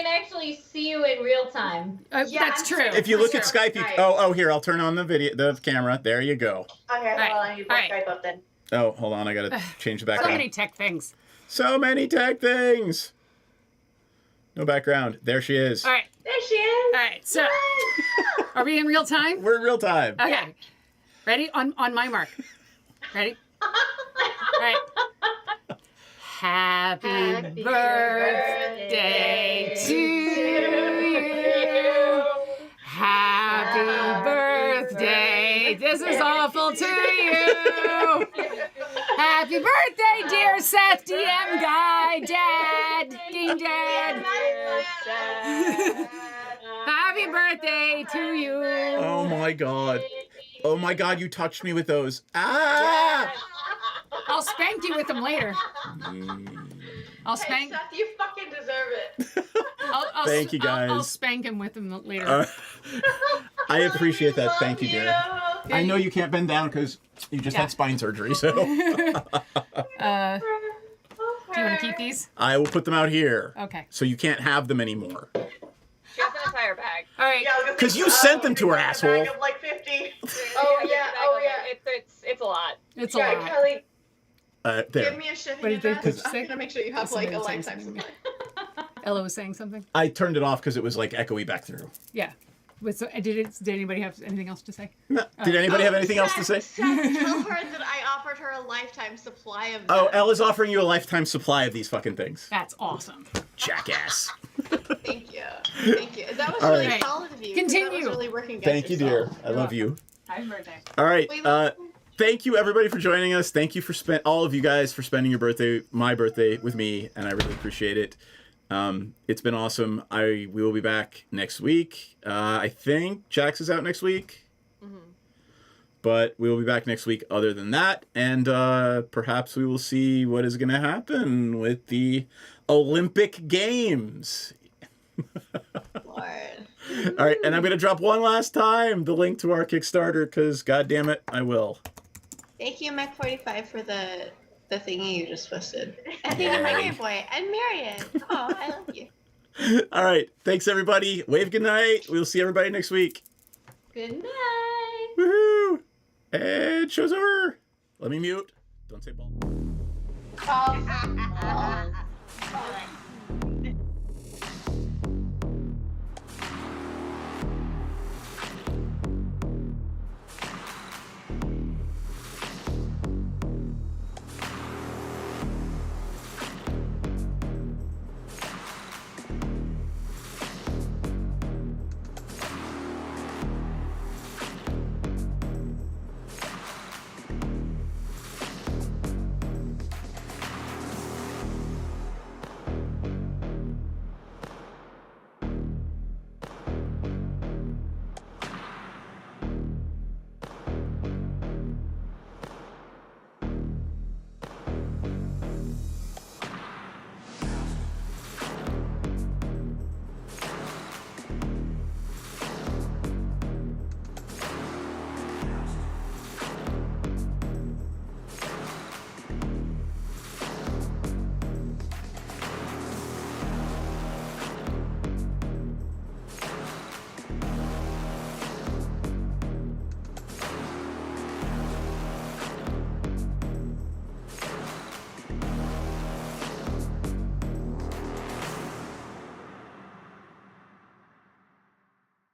actually see you in real time. That's true. If you look at Skype, here, I'll turn on the camera. There you go. Okay, right. hold on. You put Skype up then. Oh, hold on, I gotta change the So background. many tech things. So many tech things. No background. There she is. All right. There she is. All right. So are we in real time? We're in real time. Okay. Ready? On my mark. Ready? All right. Happy birthday to you. Happy birthday. This is awful to you. Happy birthday, dear Seth, DM guy, Dad, Dean Dad. Happy birthday to you. Oh my God. Oh my God, you touched me with those. Ah! I'll spank you with them later. I'll spank. Seth, you fucking deserve it. Thank you, guys. I'll spank him with them later. I appreciate that. Thank you, dear. I know you can't bend down because you just had spine surgery, so. Do you want to keep these? I will put them out here. Okay. So you can't have them anymore. She has an entire bag. All right. Because you sent them to her, asshole. Bag of like 50. Oh yeah. It's a lot. It's a Yeah, lot. Kelly, There. give me a shipping What did they- address. did you I'm say? gonna make sure you have like a Somebody was lifetime saying supply. Ella was saying something. I turned it off because it was like echoey back through. Yeah. Did anybody have anything else to say? No. Did anybody have anything else to say? Seth, tell her that I offered her a lifetime supply of them. Oh, Ella's offering you a lifetime supply of these fucking things. That's awesome. Jackass. Thank you. Thank you. That was All really right. solid of you. 'cause Continue. That was really working against Thank you, dear. yourself. I love you. Happy birthday. All right. We love Thank you, everybody, for joining us. Thank you for all of you guys for spending your birthday, my birthday, with me, and I really appreciate it. It's been awesome. We will be back next week. I think Jax is out next week. But we will be back next week other than that. And perhaps we will see what is going to happen with the Olympic Games. Lord. All right. And I'm going to drop one last time the link to our Kickstarter because, God damn it, I will. Thank you, Mac45, for the thingy you just posted. And thank you, my Game Boy. And Marion. Oh, I love you. All right. Thanks, everybody. Wave good night. We'll see everybody next week. Good night. Woohoo! And show's over. Let me mute. Don't say ball.